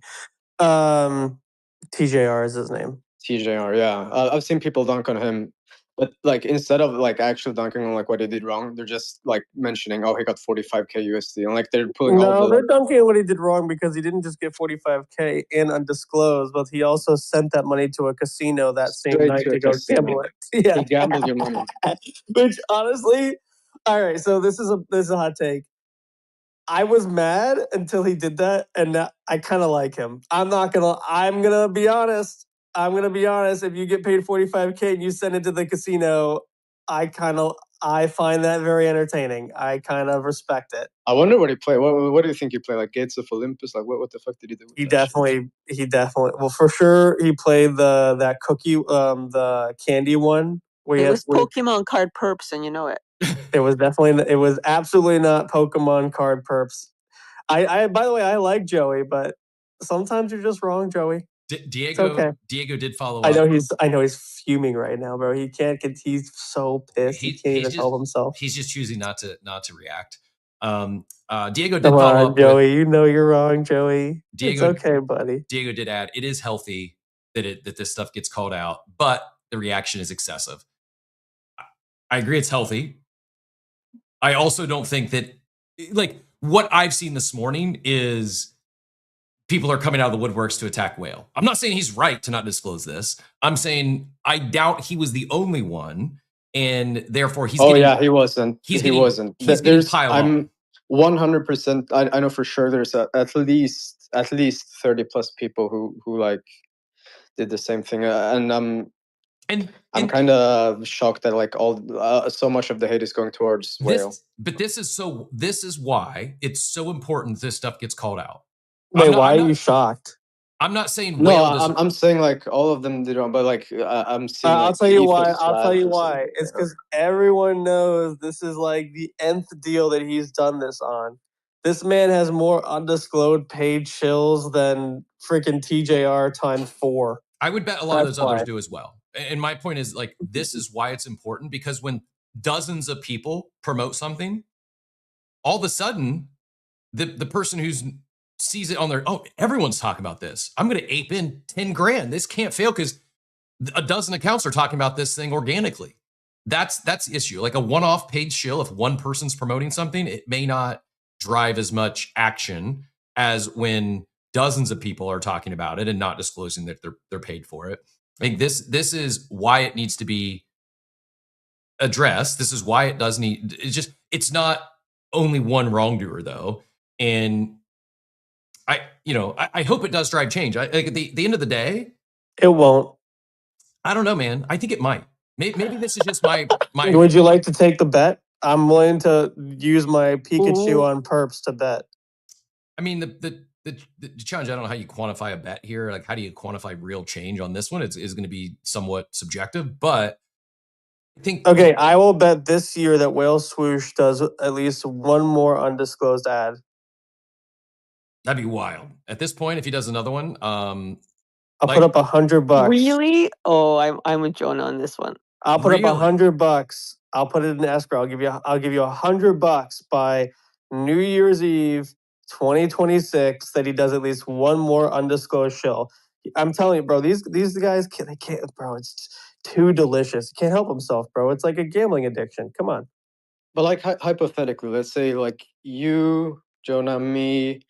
TJR is his name. TJR, yeah. I've seen people dunk on him, but like instead of like actually dunking on like what he did wrong, they're just like mentioning, oh, he got 45K USD, and like they're pulling all the. They're dunking on what he did wrong because he didn't just get 45K in undisclosed, but he also sent that money to a casino that same night to go gamble it. Yeah, he gambled your money. Which honestly, all right. So this is a hot take. I was mad until he did that, and now I kind of like him. I'm gonna be honest. If you get paid 45K and you send it to the casino, I find that very entertaining. I kind of respect it. I wonder what he played. What do you think he played? Like Gates of Olympus? Like what the fuck did he do? He definitely. Well, for sure, he played that cookie, the candy one. It was Pokemon card perps, and you know it. It was absolutely not Pokemon card perps. I by the way, I like Joey, but sometimes you're just wrong, Joey. Diego did follow up. I know he's fuming right now, bro. He's so pissed. He can't even help himself. He's just choosing not to react. Diego did follow up. Joey. You know you're wrong, Joey. Diego, it's okay, buddy. Diego did add, it is healthy that this stuff gets called out, but the reaction is excessive. I agree it's healthy. I also don't think that, like, what I've seen this morning is people are coming out of the woodworks to attack Whale. I'm not saying he's right to not disclose this. I'm saying I doubt he was the only one, and therefore he's. He wasn't. He wasn't. He's getting piled I'm 100%. I know for sure. There's at least 30 plus people who like did the same thing, and I'm kind of shocked that like so much of the hate is going towards Whale. But this is why it's so important this stuff gets called out. Wait, why are you shocked? I'm not saying Whale. I'm saying like all of them did wrong, but like I'm seeing. I'll tell you why. It's because everyone knows this is like the nth deal that he's done this on. This man has more undisclosed paid shills than freaking TJR times 4. I would bet a lot of those others do as well. And my point is, like, this is why it's important, because when dozens of people promote something, all of a sudden, the person who sees it on their, everyone's talking about this. I'm going to ape in 10 grand. This can't fail because a dozen accounts are talking about this thing organically. That's the issue. Like a one-off paid shill, if one person's promoting something, it may not drive as much action as when dozens of people are talking about it and not disclosing that they're paid for it. I think this is why it needs to be addressed. This is why it does need. It's not only one wrongdoer though, and I hope it does drive change. Like at the end of the day, it won't. I don't know, man. I think it might. Maybe this is just my. Would you like to take the bet? I'm willing to use my Pikachu on perps to bet. I mean, the the challenge, I don't know how you quantify a bet here. Like, how do you quantify real change on this one? It's going to be somewhat subjective, but I think Okay, I will bet this year that Whale Swoosh does at least one more undisclosed ad. that'd be wild. At this point, if he does another one, I'll put up $100. Really? Oh, I'm with Jonah on this one. I'll put up Really? $100. I'll put it in escrow. I'll give you $100 by New Year's Eve 2026 that he does at least one more undisclosed show. I'm telling you, bro, these guys they can't, bro. It's too delicious. He can't help himself, bro. It's like a gambling addiction. Come on. But like hypothetically, let's say like you, Jonah, me,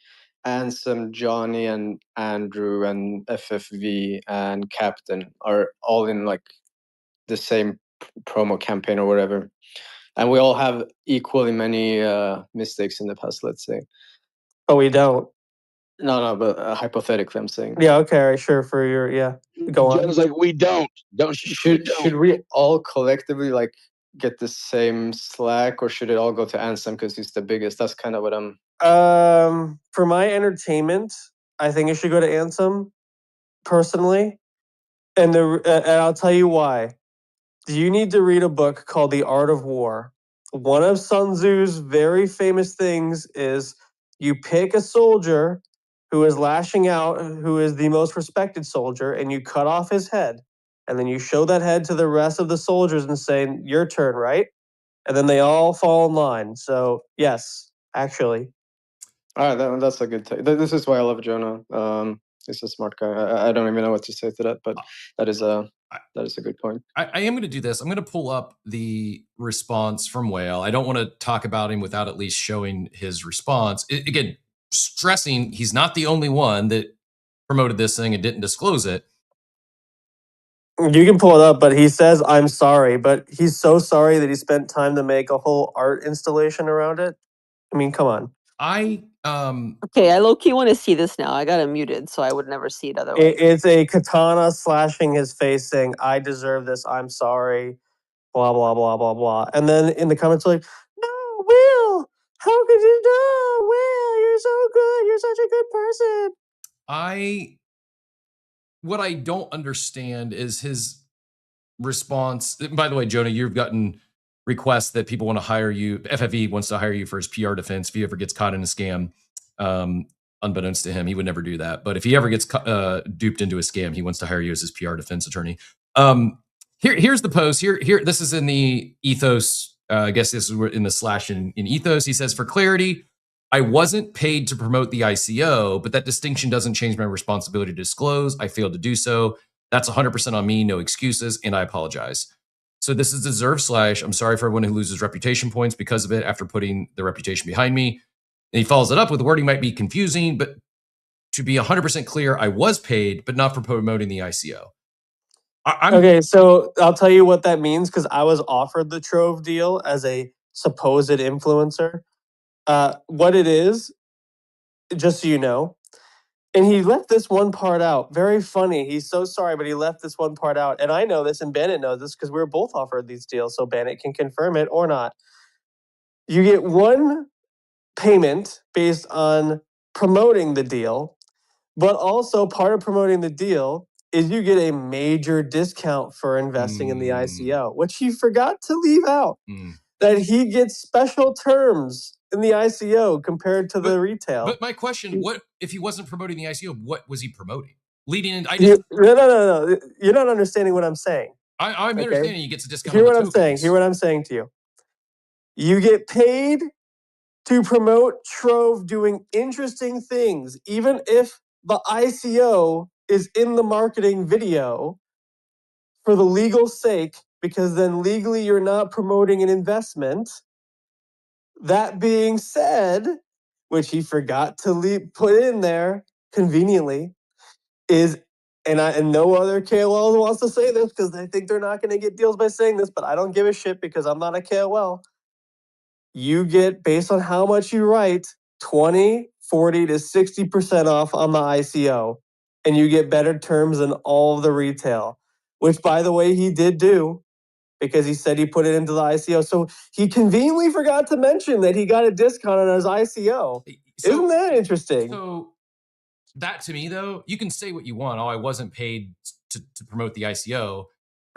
Ansem, Johnny, and Andrew, and FFV and Captain are all in like the same promo campaign or whatever, and we all have equally many mistakes in the past. Let's say. But we don't. No, but hypothetically, I'm saying. Yeah. Okay. All right, sure. For your go on. Jonah's like, we don't. Should we all collectively like get the same slack, or should it all go to Ansem because he's the biggest? That's kind of what I'm. For my entertainment, I think it should go to Ansem, personally, and I'll tell you why. You need to read a book called The Art of War. One of Sun Tzu's very famous things is you pick a soldier who is lashing out, who is the most respected soldier, and you cut off his head. And then you show that head to the rest of the soldiers and say, your turn, right? And then they all fall in line. So, yes, actually. All right, that's a good take. This is why I love Jonah. He's a smart guy. I don't even know what to say to that, but that is a good point. I am going to do this. I'm going to pull up the response from Whale. I don't want to talk about him without at least showing his response. Again, stressing he's not the only one that promoted this thing and didn't disclose it. You can pull it up, but he says, I'm sorry. But he's so sorry that he spent time to make a whole art installation around it. I mean, come on. Okay, I low-key want to see this now. I got it muted, so I would never see it otherwise. It's a katana slashing his face saying, I deserve this, I'm sorry, blah, blah, blah, blah, blah. And then in the comments, like, no, Will, how could you know? Will, you're so good. You're such a good person. What I don't understand is his response. By the way, Jonah, you've gotten requests that people want to hire you. FFE wants to hire you for his PR defense if he ever gets caught in a scam. Unbeknownst to him, he would never do that. But if he ever gets duped into a scam, he wants to hire you as his PR defense attorney. Here's the post. Here. This is in the Ethos. I guess this is in the slash in Ethos. He says, for clarity, I wasn't paid to promote the ICO, but that distinction doesn't change my responsibility to disclose. I failed to do so. That's 100% on me, no excuses, and I apologize. So this is deserved slash, I'm sorry for everyone who loses reputation points because of it after putting the reputation behind me. And he follows it up with the wording might be confusing, but to be 100% clear, I was paid, but not for promoting the ICO. Okay, so I'll tell you what that means because I was offered the Trove deal as a supposed influencer. What it is, just so you know, and he left this one part out. Very funny. He's so sorry, but he left this one part out. And I know this, and Bennett knows this because we were both offered these deals, so Bennett can confirm it or not. You get one payment based on promoting the deal, but also part of promoting the deal is you get a major discount for investing in the ICO, which he forgot to leave out. That he gets special terms in the ICO compared to the retail. But my question, what if he wasn't promoting the ICO, what was he promoting? Leading in, No. You're not understanding what I'm saying. I'm understanding he gets a discount. Hear what I'm saying. Hear what I'm saying to you. You get paid to promote Trove doing interesting things, even if the ICO is in the marketing video for the legal sake, because then legally you're not promoting an investment. That being said, which he forgot to put in there conveniently, is, and no other KOL wants to say this because they think they're not going to get deals by saying this, but I don't give a shit because I'm not a KOL. You get, based on how much you write, 20, 40 to 60% off on the ICO, and you get better terms than all of the retail, which, by the way, he did do because he said he put it into the ICO. So he conveniently forgot to mention that he got a discount on his ICO. Isn't that interesting? So That to me, though, you can say what you want. Oh, I wasn't paid to promote the ICO.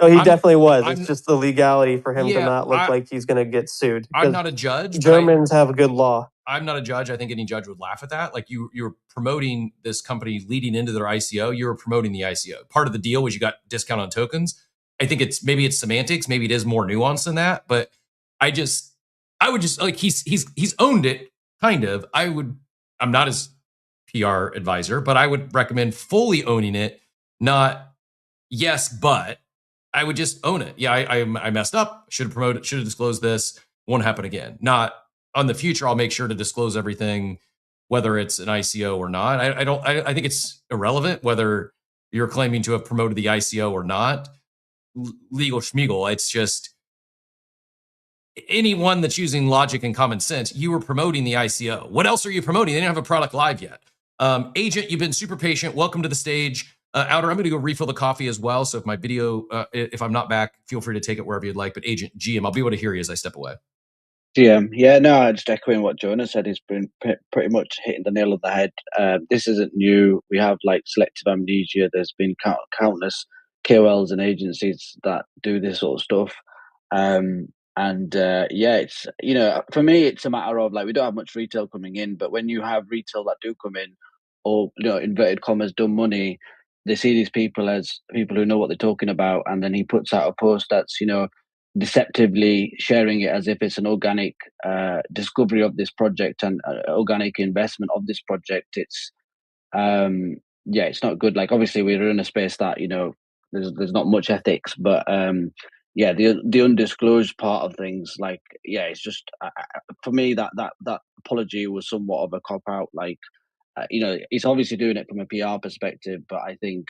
Oh, he I'm- definitely was. I'm- It's just the legality for him to Yeah, not look like he's going to get sued. I'm 'cause not a judge. but Germans have a good law. I'm not a judge. I think any judge would laugh at that. Like you're promoting this company leading into their ICO. You were promoting the ICO. Part of the deal was you got discount on tokens. I think maybe it's semantics. Maybe it is more nuanced than that. But I would just like he's owned it kind of. I'm not his PR advisor, but I would recommend fully owning it. Not yes, but I would just own it. Yeah, I messed up. Should have promoted. Should have disclosed this. Won't happen again. Not on the future. I'll make sure to disclose everything, whether it's an ICO or not. I think it's irrelevant whether you're claiming to have promoted the ICO or not. Legal schmiegel. It's just anyone that's using logic and common sense. You were promoting the ICO. What else are you promoting? They didn't have a product live yet. Agent, you've been super patient. Welcome to the stage. Outer, I'm going to go refill the coffee as well. So if my video, if I'm not back, feel free to take it wherever you'd like. But Agent, GM, I'll be able to hear you as I step away. GM, yeah, no, just echoing what Jonah said. He's been pretty much hitting the nail on the head. This isn't new. We have like selective amnesia. There's been countless KOLs and agencies that do this sort of stuff. Yeah, it's, you know, for me, it's a matter of like, we don't have much retail coming in, but when you have retail that do come in, or, you know, inverted commas, dumb money, they see these people as people who know what they're talking about. And then he puts out a post that's, you know, deceptively sharing it as if it's an organic discovery of this project and organic investment of this project. It's yeah, it's not good. Like, obviously we're in a space that, you know, there's not much ethics, but yeah, the undisclosed part of things, like, yeah, it's just for me that apology was somewhat of a cop out. Like, you know, he's obviously doing it from a PR perspective, but I think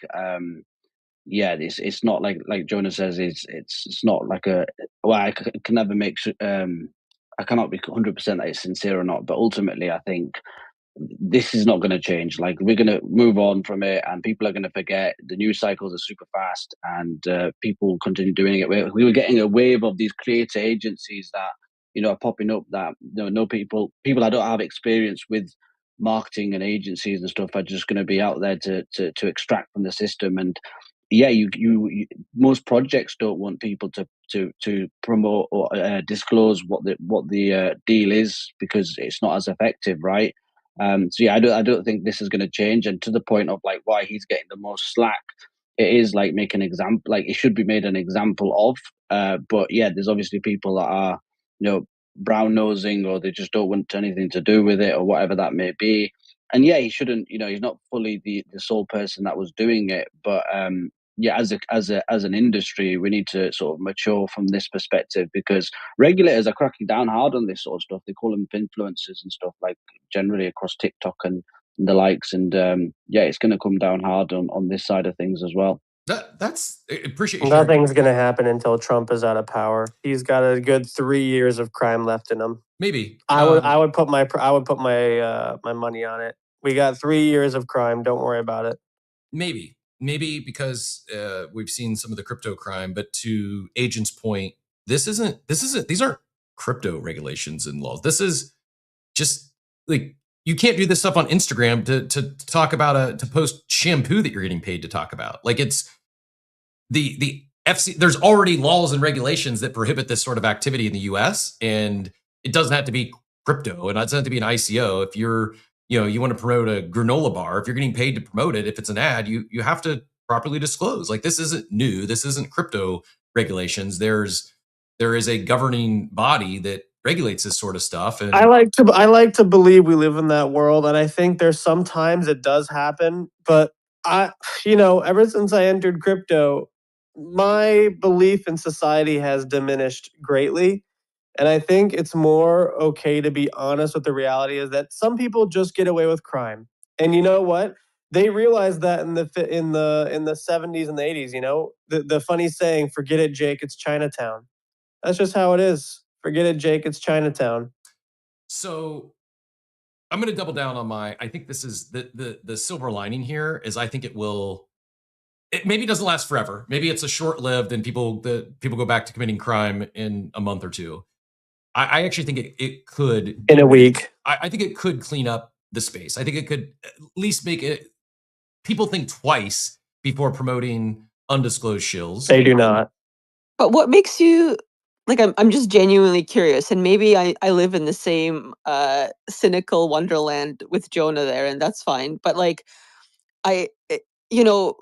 yeah, it's not like Jonah says, it's not like a, well, can never make I cannot be 100% that it's sincere or not, but ultimately I think this is not going to change. Like, we're going to move on from it, and people are going to forget. The news cycles are super fast, and people continue doing it. We were getting a wave of these creator agencies that, you know, are popping up that, you know, no people that don't have experience with marketing and agencies and stuff are just going to be out there to extract from the system. And yeah, you most projects don't want people to promote or disclose what the deal is, because it's not as effective, right? So yeah, I don't think this is going to change. And to the point of like why he's getting the most slack, it is like make an example, like it should be made an example of. But yeah, there's obviously people that are, you know, brown nosing, or they just don't want anything to do with it, or whatever that may be. And yeah, he shouldn't, you know, he's not fully the sole person that was doing it. But yeah, as an industry, we need to sort of mature from this perspective, because regulators are cracking down hard on this sort of stuff. They call them influencers and stuff, like generally across TikTok and the likes. And yeah, it's going to come down hard on this side of things as well. That's appreciate you. Nothing's going to happen until Trump is out of power. He's got a good 3 years of crime left in him. Maybe I would put my my money on it. We got 3 years of crime. Don't worry about it. Maybe because we've seen some of the crypto crime. But to Agent's point, these aren't crypto regulations and laws. This is just like, you can't do this stuff on Instagram to talk about to post shampoo that you're getting paid to talk about. Like, it's the FC. There's already laws and regulations that prohibit this sort of activity in the US, and it doesn't have to be crypto, and it doesn't have to be an ICO. If you're, you know, you want to promote a granola bar, if you're getting paid to promote it, if it's an ad, you have to properly disclose. Like, this isn't new. This isn't crypto regulations. There is a governing body that regulates this sort of stuff. And I like to believe we live in that world, and I think there's sometimes it does happen. But you know, ever since I entered crypto, my belief in society has diminished greatly. And I think it's more okay to be honest with the reality is that some people just get away with crime. And you know what? They realized that in the 70s and the 80s, you know, the funny saying, forget it, Jake, it's Chinatown. That's just how it is. Forget it, Jake, it's Chinatown. So I'm going to double down on I think this is the silver lining here is I think it maybe doesn't last forever. Maybe it's a short-lived and people go back to committing crime in a month or two. I actually think it could in a week. I think it could clean up the space. I think it could at least make it people think twice before promoting undisclosed shills. They do not. But what makes you like I'm just genuinely curious, and maybe I live in the same cynical wonderland with Jonah there, and that's fine. But like you know,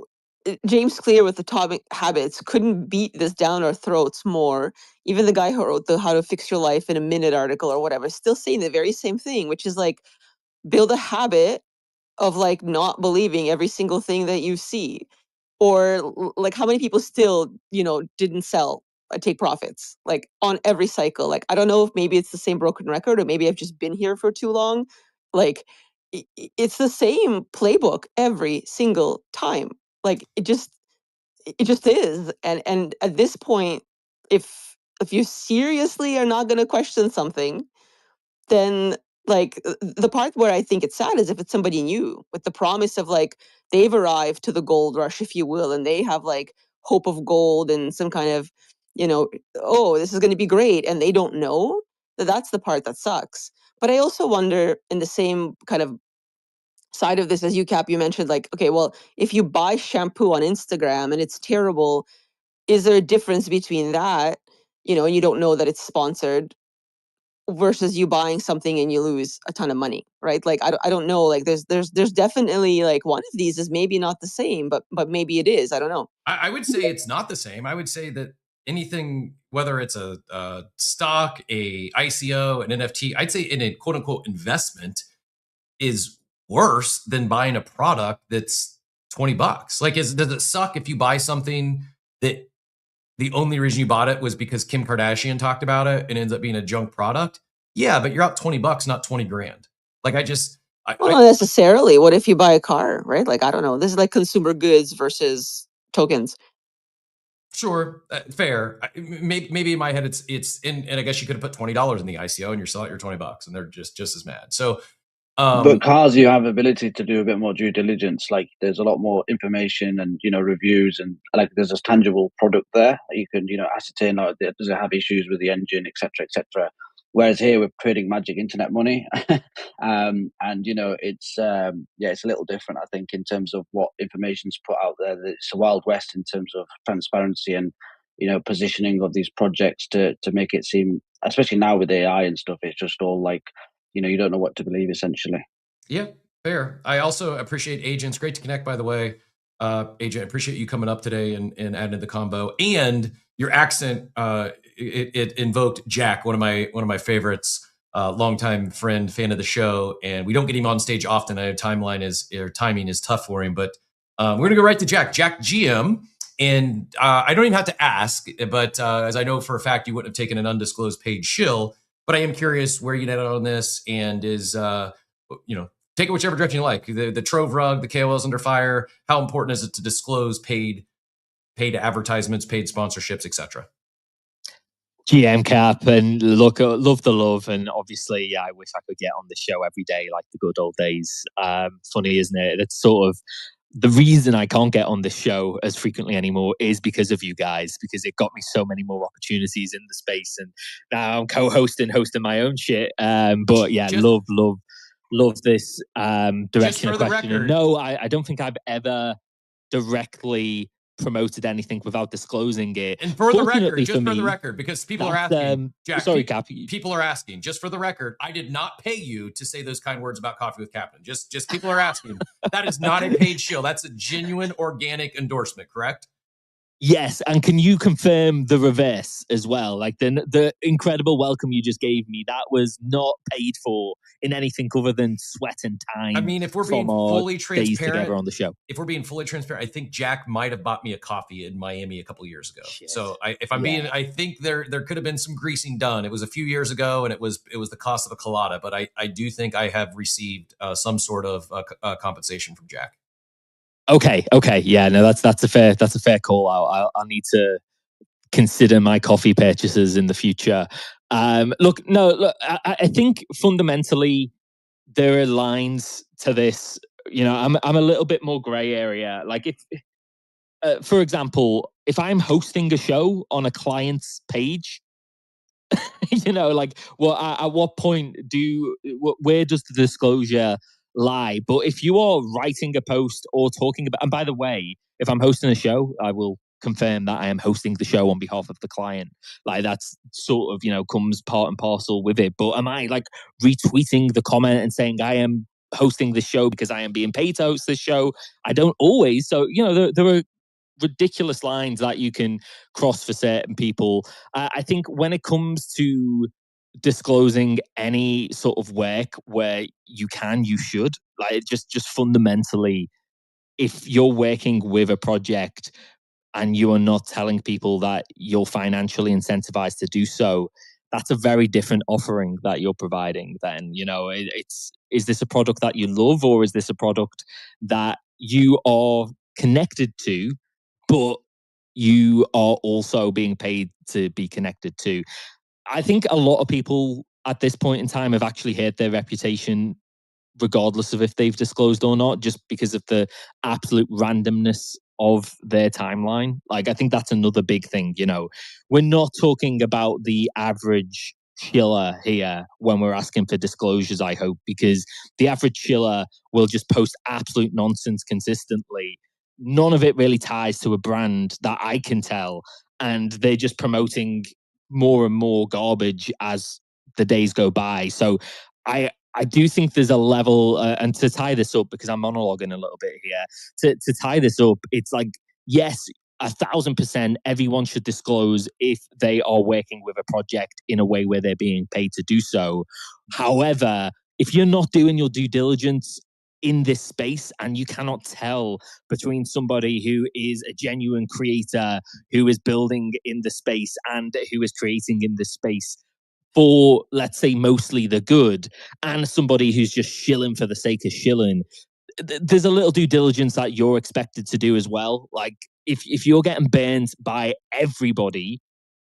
James Clear with Atomic Habits couldn't beat this down our throats more. Even the guy who wrote the How to Fix Your Life in a Minute article or whatever, still saying the very same thing, which is like build a habit of like not believing every single thing that you see. Or like how many people still, didn't sell, take profits like on every cycle. Like I don't know if maybe it's the same broken record or maybe I've just been here for too long. Like it's the same playbook every single time. Like it just is. And at this point, if you seriously are not going to question something, then like the part where I think it's sad is if it's somebody new with the promise of like they've arrived to the gold rush, if you will, and they have like hope of gold and some kind of, oh, this is going to be great, and they don't know. That's the part that sucks. But I also wonder, in the same kind of side of this, as you mentioned, like, okay, well, if you buy shampoo on Instagram and it's terrible, is there a difference between that, and you don't know that it's sponsored, versus you buying something and you lose a ton of money, right? Like I don't know, like there's definitely like one of these is maybe not the same, but maybe it is. I don't know. I would say it's not the same. I would say that anything, whether it's a stock, a ICO, an NFT, I'd say in a quote unquote investment is worse than buying a product that's $20. Like, does it suck if you buy something that the only reason you bought it was because Kim Kardashian talked about it and ends up being a junk product? Yeah, but you're out $20, not 20 grand. Like Well, not necessarily. What if you buy a car, right? Like, I don't know. This is like consumer goods versus tokens. Sure, fair. Maybe in my head it's and I guess you could have put $20 in the ICO and you're selling it your $20 and they're just as mad. So but cars, you have ability to do a bit more due diligence. Like there's a lot more information and reviews, and like there's a tangible product there. You can ascertain like does it have issues with the engine, etc., etc. Whereas here we're trading magic internet money, and it's it's a little different. I think in terms of what information's put out there, it's a wild west in terms of transparency and positioning of these projects to make it seem, especially now with AI and stuff, it's just all like you don't know what to believe, essentially. Yeah, fair. I also appreciate Agents. Great to connect, by the way. Agent, I appreciate you coming up today and adding to the combo. And your accent, it invoked Jack, one of my favorites, longtime friend, fan of the show. And we don't get him on stage often. I know timing is tough for him, but we're gonna go right to Jack. Jack GM. And I don't even have to ask, but as I know for a fact, you wouldn't have taken an undisclosed paid shill. But I am curious where you landed on this, and is take it whichever direction you like. The Trove rug, the KOLs under fire. How important is it to disclose paid advertisements, paid sponsorships, etc.? GM Cap, and look, love the love, and obviously, I wish I could get on the show every day like the good old days. Funny, isn't it? It's sort of the reason I can't get on the show as frequently anymore is because of you guys, because it got me so many more opportunities in the space, and now I'm hosting my own shit. But yeah, love this direction of question. And no, I don't think I've ever directly promoted anything without disclosing it. And for the record, because people are asking, Jack, sorry, Cap. People are asking, just for the record, I did not pay you to say those kind words about Coffee with Captain. Just people are asking. That is not a paid shill. That's a genuine organic endorsement, correct? Yes, and can you confirm the reverse as well? Like the incredible welcome you just gave me, that was not paid for in anything other than sweat and time. I mean, if we're being fully transparent together on the show, I think Jack might have bought me a coffee in Miami a couple of years ago. Shit. So I think there could have been some greasing done. It was a few years ago, and it was the cost of a colada. But I do think I have received some sort of compensation from Jack. Okay, yeah, no, that's a fair call out. I'll need to consider my coffee purchases in the future. I think fundamentally there are lines to this. I'm a little bit more gray area. Like if, for example, if I'm hosting a show on a client's page, at what point where does the disclosure lie. But if you are writing a post or talking about, and by the way, if I'm hosting a show, I will confirm that I am hosting the show on behalf of the client. Like that's sort of, comes part and parcel with it. But am I like retweeting the comment and saying I am hosting this show because I am being paid to host this show? I don't always. So, there are ridiculous lines that you can cross for certain people. I think when it comes to disclosing any sort of work where you should, like just fundamentally, if you're working with a project and you are not telling people that you're financially incentivized to do so, that's a very different offering that you're providing. Then, is this a product that you love, or is this a product that you are connected to, but you are also being paid to be connected to? I think a lot of people at this point in time have actually hurt their reputation regardless of if they've disclosed or not, just because of the absolute randomness of their timeline. Like, I think that's another big thing. We're not talking about the average chiller here when we're asking for disclosures, I hope, because the average chiller will just post absolute nonsense consistently. None of it really ties to a brand that I can tell. And they're just promoting more and more garbage as the days go by. So I do think there's a level, and to tie this up, because I'm monologuing a little bit here, to tie this up, it's like, yes, 1,000%, everyone should disclose if they are working with a project in a way where they're being paid to do so. However, if you're not doing your due diligence in this space and you cannot tell between somebody who is a genuine creator, who is building in the space and who is creating in this space for, let's say, mostly the good, and somebody who's just shilling for the sake of shilling, there's a little due diligence that you're expected to do as well. Like, if you're getting burned by everybody,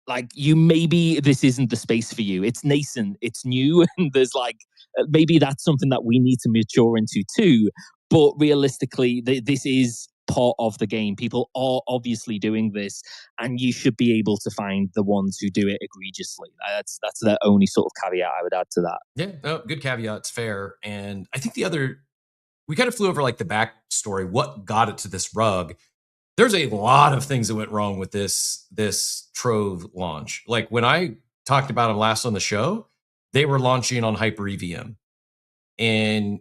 like, maybe this isn't the space for you. It's nascent, it's new, and there's like, maybe that's something that we need to mature into too. But realistically, this is part of the game. People are obviously doing this, and you should be able to find the ones who do it egregiously. That's the only sort of caveat I would add to that. Yeah, no, good caveat. It's fair. And I think we kind of flew over like the backstory, what got it to this rug. There's a lot of things that went wrong with this Trove launch. Like when I talked about them last on the show, they were launching on Hyper EVM. And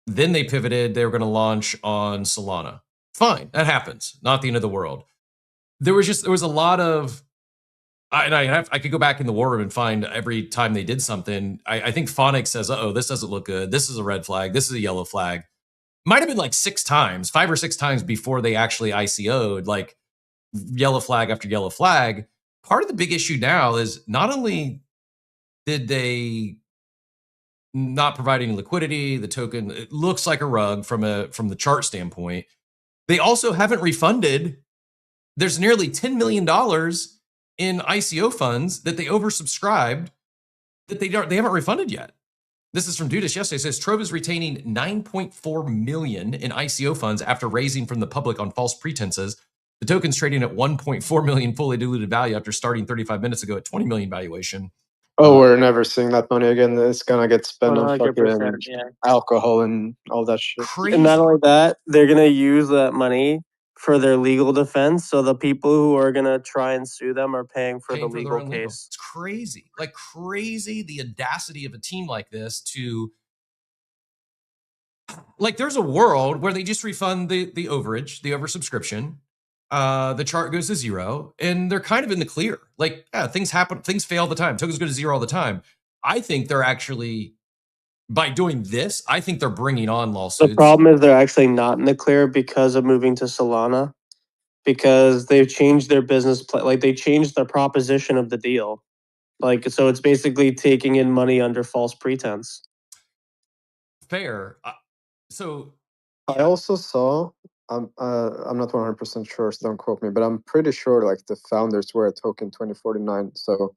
then they pivoted. They were going to launch on Solana. Fine, that happens. Not the end of the world. There was a lot of, I could go back in the war room and find every time they did something. I think Phonics says, "Uh-oh, this doesn't look good. This is a red flag. This is a yellow flag." Might have been like 5 or 6 times before they actually ICO'd, like yellow flag after yellow flag. Part of the big issue now is not only did they not provide any liquidity, the token, it looks like a rug from the chart standpoint. They also haven't refunded. There's nearly $10 million in ICO funds that they oversubscribed that they haven't refunded yet. This is from Dudas yesterday. It says Trove is retaining $9.4 million in ICO funds after raising from the public on false pretenses. The token's trading at $1.4 million fully diluted value after starting 35 minutes ago at $20 million valuation. Oh, we're never seeing that money again. It's gonna get spent on 100%, fucking yeah. alcohol and all that shit. And not only that, they're gonna use that money for their legal defense. So the people who are gonna try and sue them are paying for the legal case. It's crazy, like crazy. The audacity of a team like this to, like, there's a world where they just refund the overage, the oversubscription. The chart goes to zero, and they're kind of in the clear. Like, yeah, things happen, things fail all the time. Tokens go to zero all the time. I think they're actually, by doing this, I think they're bringing on lawsuits. The problem is they're actually not in the clear because of moving to Solana, because they've changed their business plan. Like, they changed the proposition of the deal. Like, so it's basically taking in money under false pretense. Fair. So I also saw, I'm not 100% sure, so don't quote me, but I'm pretty sure like the founders were at Token 2049. So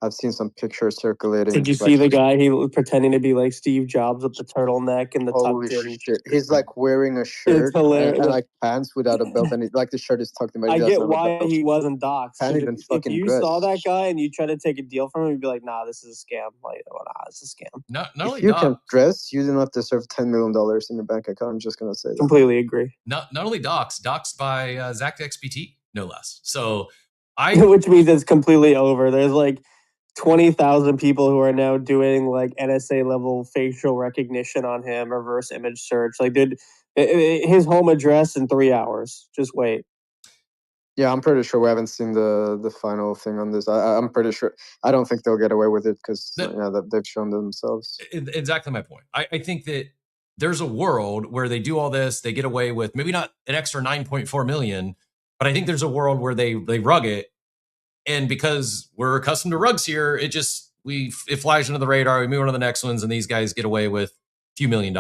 I've seen some pictures circulating. Did you see the guy? He was pretending to be like Steve Jobs with the turtleneck and the holy tucked in. shit! He's like wearing a shirt hilarious. and like pants without a belt, and like the shirt is tucked in. But I he doesn't get have a why belt. he wasn't doxxed. Can't 'cause even if fucking you dress. saw that guy and you try to take a deal from him, you'd be like, "Nah, this is a scam." Like, oh, nah, it's a scam. Not If only you can doc, dress, you do not deserve $10 million in your bank account. I'm just gonna say that. Completely agree. not only doxed by Zach XPT, no less. So Which means it's completely over. There's like 20,000 people who are now doing like NSA level facial recognition on him, reverse image search. Like, dude, his home address in 3 hours. Just wait. Yeah, I'm pretty sure we haven't seen the final thing on this. I'm pretty sure. I don't think they'll get away with it because they've shown themselves. Exactly my point. I think that there's a world where they do all this, they get away with maybe not an extra 9.4 million, but I think there's a world where they rug it, and because we're accustomed to rugs here, it flies under the radar. We move on to the next ones, and these guys get away with a few $1 million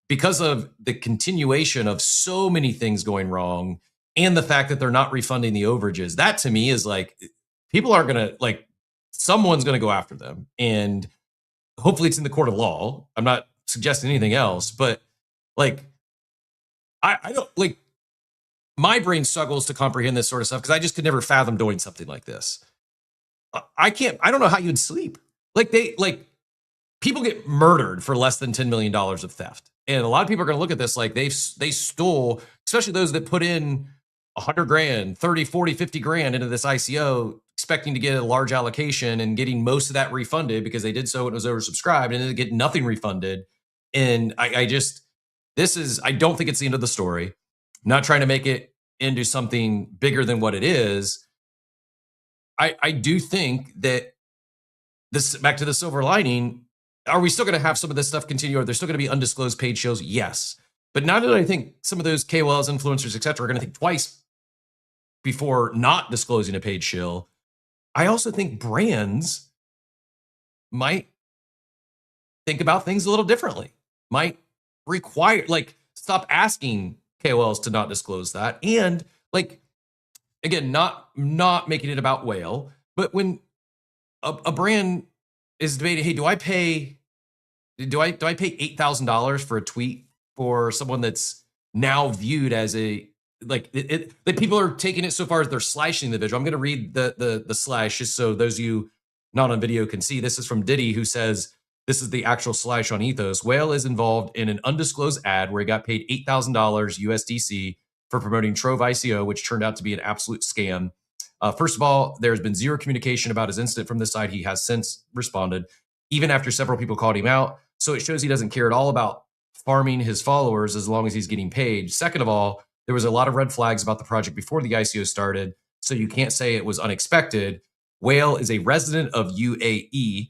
because of the continuation of so many things going wrong. And the fact that they're not refunding the overages, that to me is like, people aren't going to, like, someone's going to go after them. And hopefully it's in the court of law. I'm not suggesting anything else, but like, I don't, like, my brain struggles to comprehend this sort of stuff because I just could never fathom doing something like this. I don't know how you'd sleep. People get murdered for less than $10 million of theft. And a lot of people are going to look at this like they stole, especially those that put in 100 grand, 30, 40, 50 grand into this ICO, expecting to get a large allocation and getting most of that refunded because they did so when it was oversubscribed, and then they get nothing refunded. And I don't think it's the end of the story. I'm not trying to make it into something bigger than what it is. I do think that this, back to the silver lining, are we still going to have some of this stuff continue? Are there still going to be undisclosed paid shows? Yes. But now that I think some of those KOLs, influencers, et cetera, are going to think twice before not disclosing a paid shill, I also think brands might think about things a little differently, might require, like, stop asking KOLs to not disclose that. And like, again, not making it about whale, but when a brand is debating, hey, do I pay $8,000 for a tweet for someone that's now viewed as a, like, that people are taking it so far as they're slashing the visual. I'm going to read the slash just so those of you not on video can see. This is from Diddy, who says, this is the actual slash on Ethos. Whale is involved in an undisclosed ad where he got paid $8,000 USDC for promoting Trove ICO, which turned out to be an absolute scam. First of all, there's been zero communication about his incident from this side. He has since responded, even after several people called him out. So it shows he doesn't care at all about farming his followers as long as he's getting paid. Second of all, there was a lot of red flags about the project before the ICO started, so you can't say it was unexpected. Whale is a resident of UAE,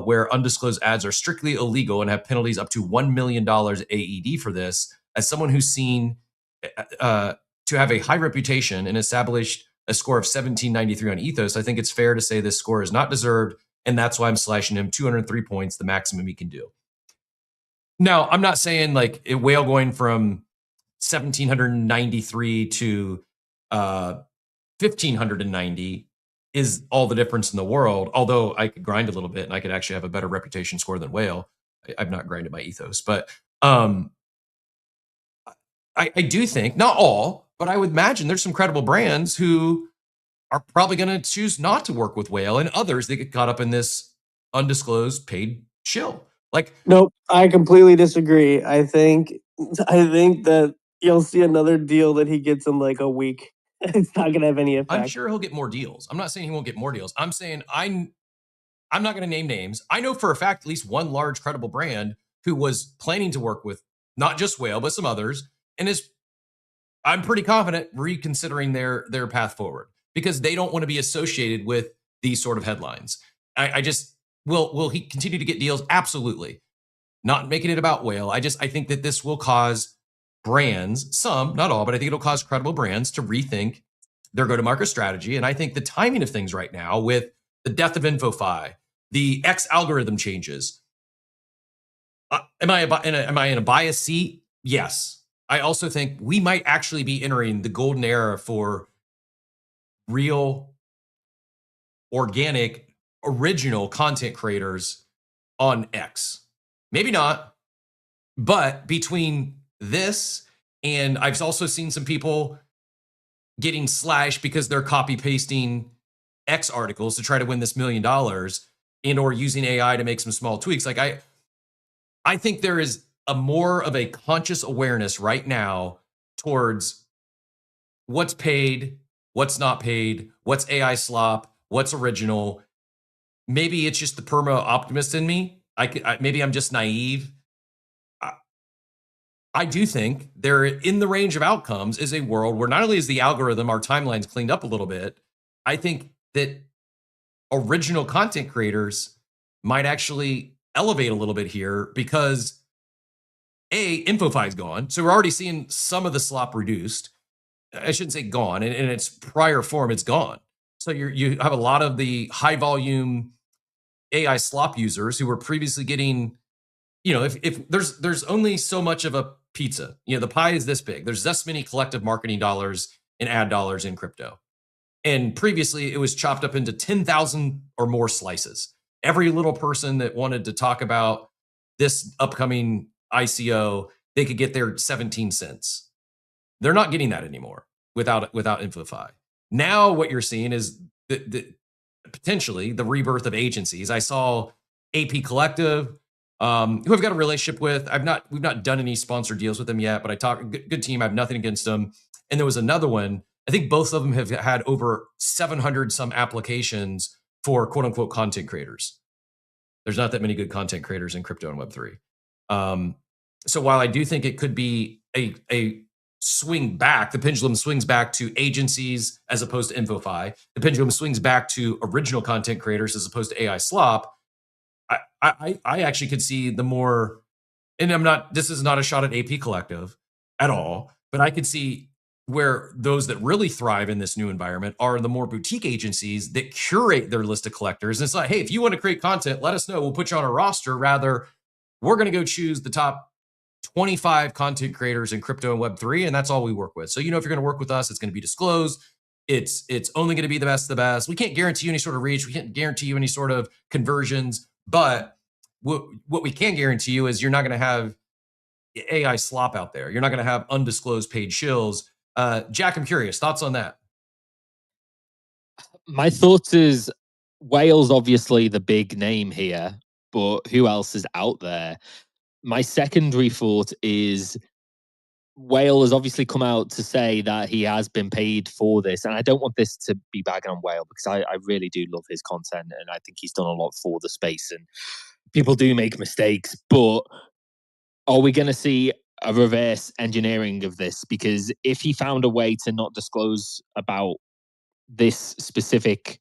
where undisclosed ads are strictly illegal and have penalties up to $1 million AED for this. As someone who's seen to have a high reputation and established a score of 1793 on Ethos, I think it's fair to say this score is not deserved, and that's why I'm slashing him 203 points, the maximum he can do. Now, I'm not saying like a Whale going from 1,793 to 1,590 is all the difference in the world, although I could grind a little bit and I could actually have a better reputation score than Whale. I've not grinded my Ethos, but I do think, not all, but I would imagine there's some credible brands who are probably going to choose not to work with Whale, and others that get caught up in this undisclosed paid shill. Like, nope, I completely disagree. I think that you'll see another deal that he gets in like a week. It's not going to have any effect. I'm sure he'll get more deals. I'm not saying he won't get more deals. I'm saying I'm not going to name names. I know for a fact at least one large credible brand who was planning to work with not just Whale, but some others, and is, I'm pretty confident, reconsidering their path forward because they don't want to be associated with these sort of headlines. I just, will he continue to get deals? Absolutely. Not making it about Whale. I think that this will cause brands, some, not all, but I think it'll cause credible brands to rethink their go-to-market strategy. And I think the timing of things right now with the death of InfoFi, the X algorithm changes. Am I in a biased seat? Yes. I also think we might actually be entering the golden era for real organic, original content creators on X. Maybe not, but between this and I've also seen some people getting slashed because they're copy pasting X articles to try to win this $1 million and or using AI to make some small tweaks. Like I think there is a more of a conscious awareness right now towards what's paid, what's not paid, what's AI slop, what's original. Maybe it's just the perma optimist in me. Maybe I'm just naive. I do think there, in the range of outcomes, is a world where not only is the algorithm, our timeline's cleaned up a little bit, I think that original content creators might actually elevate a little bit here because InfoFi is gone. So we're already seeing some of the slop reduced. I shouldn't say gone. In its prior form, it's gone. So you have a lot of the high volume AI slop users who were previously getting, if there's only so much of a pizza, the pie is this big. There's this many collective marketing dollars and ad dollars in crypto. And previously it was chopped up into 10,000 or more slices. Every little person that wanted to talk about this upcoming ICO, they could get their 17 cents. They're not getting that anymore without InfoFi. Now what you're seeing is potentially the rebirth of agencies. I saw AP Collective, who I've got a relationship with. We've not done any sponsored deals with them yet, but good team. I have nothing against them. And there was another one. I think both of them have had over 700 some applications for quote unquote content creators. There's not that many good content creators in crypto and Web3. So while I do think it could be a swing back, the pendulum swings back to agencies as opposed to InfoFi. The pendulum swings back to original content creators as opposed to AI slop. I actually could see the more, and this is not a shot at AP Collective at all, but I could see where those that really thrive in this new environment are the more boutique agencies that curate their list of collectors. And it's like, hey, if you want to create content, let us know. We'll put you on a roster. Rather, we're going to go choose the top 25 content creators in crypto and Web3, and that's all we work with. So, if you're going to work with us, it's going to be disclosed. It's only going to be the best of the best. We can't guarantee you any sort of reach. We can't guarantee you any sort of conversions. But what we can guarantee you is you're not going to have AI slop out there. You're not going to have undisclosed paid shills. Jack, I'm curious. Thoughts on that? My thoughts is Whale's obviously the big name here, but who else is out there? My secondary thought is Whale has obviously come out to say that he has been paid for this. And I don't want this to be bagging on Whale because I really do love his content and I think he's done a lot for the space. And people do make mistakes, but are we going to see a reverse engineering of this? Because if he found a way to not disclose about this specific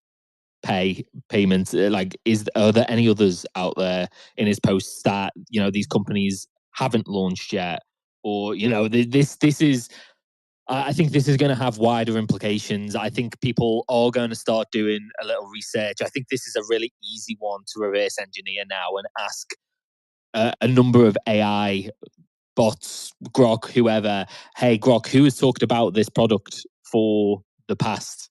payment, are there any others out there in his posts that these companies haven't launched yet, or this is, I think this is going to have wider implications. I think people are going to start doing a little research. I think this is a really easy one to reverse engineer now and ask a number of AI bots, Grok, whoever, hey Grok, who has talked about this product for the past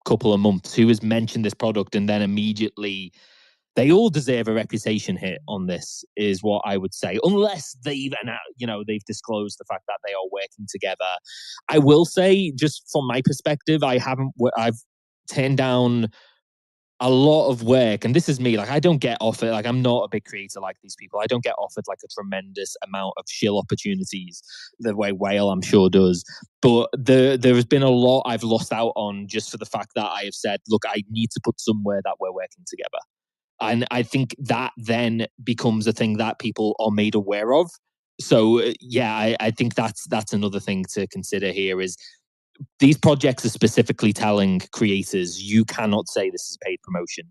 couple of months, who has mentioned this product, and then immediately they all deserve a reputation hit on this, is what I would say, unless they've disclosed the fact that they are working together. I will say, just from my perspective, I've turned down a lot of work, and this is me, I don't get offered, I'm not a big creator like these people. I don't get offered a tremendous amount of shill opportunities the way Whale I'm sure does, but there has been a lot I've lost out on just for the fact that I have said, look, I need to put somewhere that we're working together. And I think that then becomes a thing that people are made aware of. So yeah, I think that's another thing to consider here is these projects are specifically telling creators, you cannot say this is paid promotion.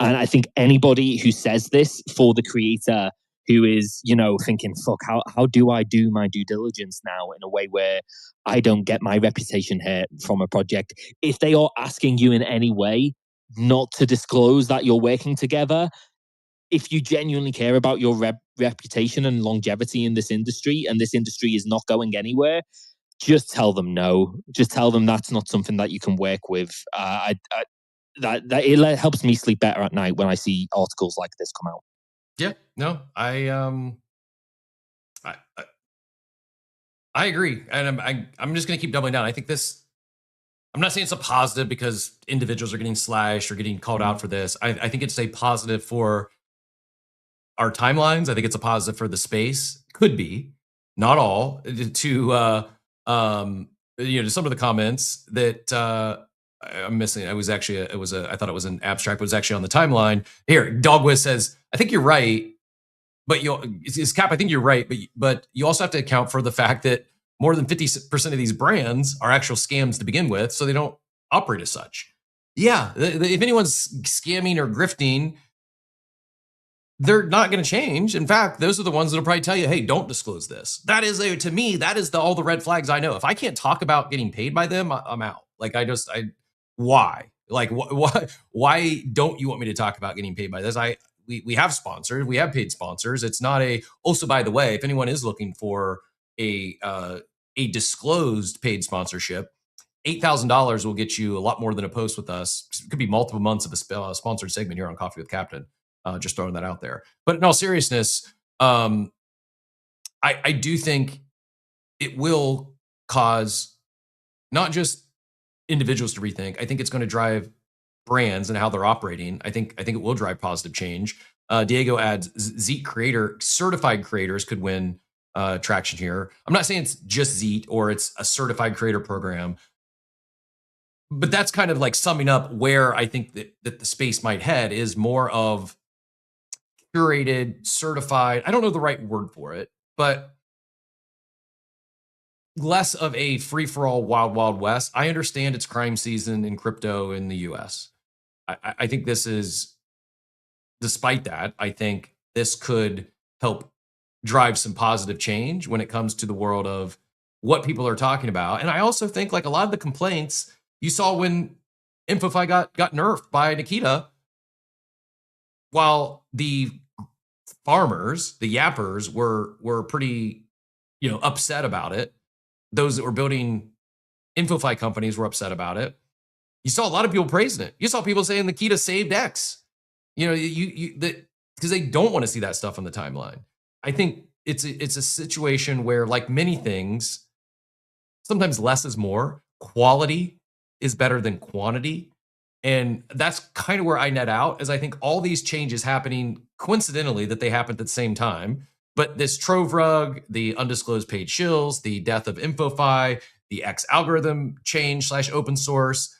And I think anybody who says this for the creator who is, thinking, fuck, how do I do my due diligence now in a way where I don't get my reputation hurt from a project? If they are asking you in any way not to disclose that you're working together, if you genuinely care about your reputation and longevity in this industry, and this industry is not going anywhere, just tell them no. Just tell them that's not something that you can work with. that it helps me sleep better at night when I see articles like this come out. Yeah, no, I agree, and I'm just going to keep doubling down. I think this. I'm not saying it's a positive because individuals are getting slashed or getting called out for this. I think it's a positive for our timelines. I think it's a positive for the space. Could be, not all. To to some of the comments that I'm missing. I thought it was an abstract, but it was actually on the timeline. Here, Dogwiz says, I think you're right, but it's Cap. I think you're right, but you also have to account for the fact that more than 50% of these brands are actual scams to begin with, so they don't operate as such. Yeah, if anyone's scamming or grifting, they're not going to change. In fact, those are the ones that'll probably tell you, hey, don't disclose this. That is, to me, that is all the red flags I know. If I can't talk about getting paid by them, I'm out. Like, why? Like, why don't you want me to talk about getting paid by this? We have sponsors, we have paid sponsors. It's not also, by the way, if anyone is looking for a disclosed paid sponsorship, $8,000 will get you a lot more than a post with us. It could be multiple months of a sponsored segment here on Coffee with Captain. Just throwing that out there. But in all seriousness, I do think it will cause not just individuals to rethink. I think it's going to drive brands and how they're operating. I think it will drive positive change. Diego adds Zeet certified creators could win traction here. I'm not saying it's just Zeet or it's a certified creator program, but that's kind of like summing up where I think that the space might head is more of curated, certified. I don't know the right word for it, but less of a free-for-all wild, wild west. I understand it's crime season in crypto in the US. I think this is, despite that, I think this could help drive some positive change when it comes to the world of what people are talking about. And I also think like a lot of the complaints you saw when InfoFi got nerfed by Nikita, while the farmers, the yappers were pretty, upset about it. Those that were building InfoFi companies were upset about it. You saw a lot of people praising it. You saw people saying Nikita saved X. Because they don't want to see that stuff on the timeline. I think it's a situation where, like many things, sometimes less is more. Quality is better than quantity. And that's kind of where I net out, as I think all these changes happening coincidentally that they happened at the same time. But this Trove rug, the undisclosed paid shills, the death of InfoFi, the X algorithm change / open source,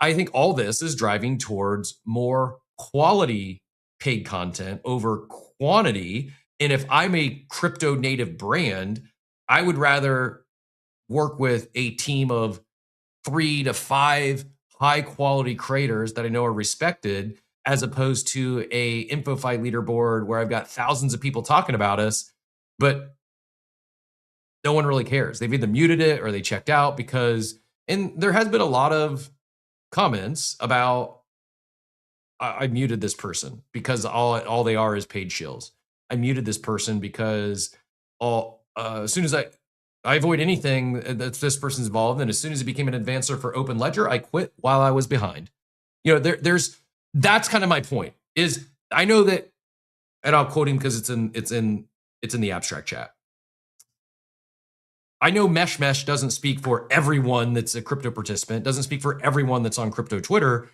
I think all this is driving towards more quality paid content over quantity. And if I'm a crypto native brand, I would rather work with a team of 3 to 5 high quality creators that I know are respected, as opposed to a InfoFi leaderboard where I've got thousands of people talking about us, but no one really cares. They've either muted it or they checked out and there has been a lot of comments about, I muted this person because all they are is paid shills. I muted this person because as soon as I avoid anything that this person's involved, and as soon as it became an advancer for Open Ledger, I quit while I was behind. That's kind of my point. Is I know that, and I'll quote him because it's in the abstract chat. I know Mesh doesn't speak for everyone that's a crypto participant, doesn't speak for everyone that's on crypto Twitter.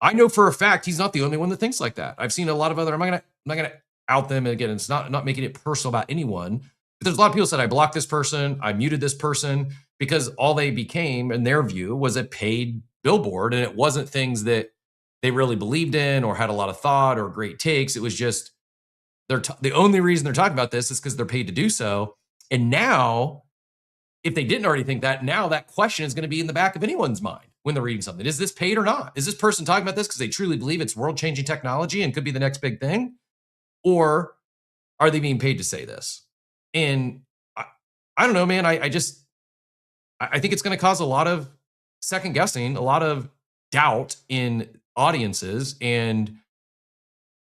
I know for a fact he's not the only one that thinks like that. I've seen a lot of other. I'm not gonna out them. And again, it's not making it personal about anyone. But there's a lot of people said I blocked this person, I muted this person, because all they became, in their view, was a paid billboard, and it wasn't things that they really believed in or had a lot of thought or great takes. It was just the only reason they're talking about this is because they're paid to do so. And now, if they didn't already think that, now that question is going to be in the back of anyone's mind when they're reading something. Is this paid or not? Is this person talking about this because they truly believe it's world-changing technology and could be the next big thing? Or are they being paid to say this? And I don't know, man. I think it's going to cause a lot of second guessing, a lot of doubt in audiences. And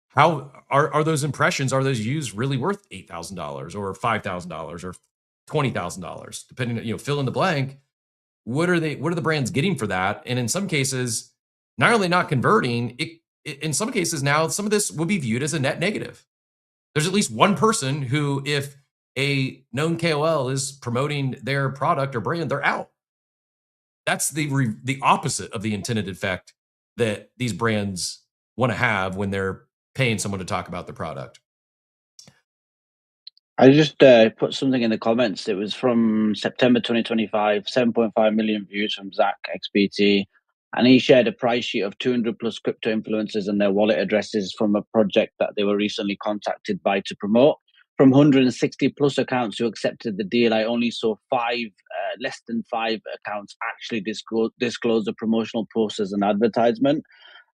how are those impressions, are those views really worth $8,000 or $5,000 or $20,000, depending, fill in the blank. What are the brands getting for that? And in some cases, not only not converting, in some cases now, some of this will be viewed as a net negative. There's at least one person who, if a known KOL is promoting their product or brand, they're out. That's the opposite of the intended effect that these brands want to have when they're paying someone to talk about the product. I just put something in the comments. It was from September 2025, 7.5 million views from Zach XBT. And he shared a price sheet of 200 plus crypto influencers and their wallet addresses from a project that they were recently contacted by to promote. From 160 plus accounts who accepted the deal, I only saw less than five accounts actually disclose the promotional post as an advertisement.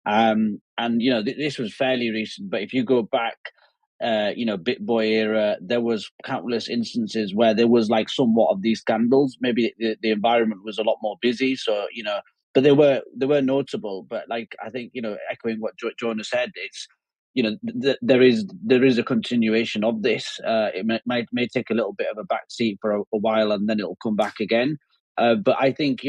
And this was fairly recent, but if you go back, BitBoy era, there was countless instances where there was like somewhat of these scandals. Maybe the environment was a lot more busy, so but they were notable. But like I think echoing what Jonah said, it's there is a continuation of this. It may take a little bit of a backseat for a while, and then it'll come back again. But I think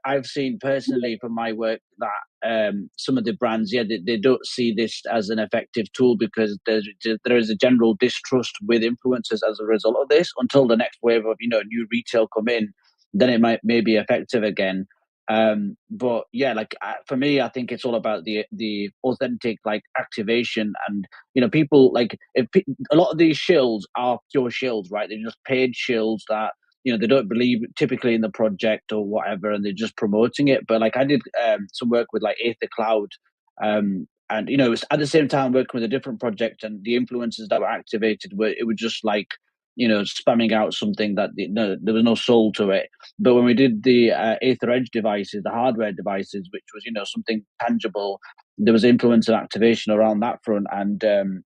I've seen personally from my work that some of the brands, they don't see this as an effective tool because there is a general distrust with influencers as a result of this. Until the next wave of new retail come in, then it may be effective again. But yeah, for me, I think it's all about the authentic activation, and people a lot of these shills are pure shills, right? They're just paid shills that they don't believe typically in the project or whatever, and they're just promoting it. But I did some work with Aether Cloud, and it was at the same time working with a different project, and the influencers that were activated were just spamming out something that there was no soul to it. But when we did the Aether Edge devices, the hardware devices, which was something tangible, there was influencer activation around that front, and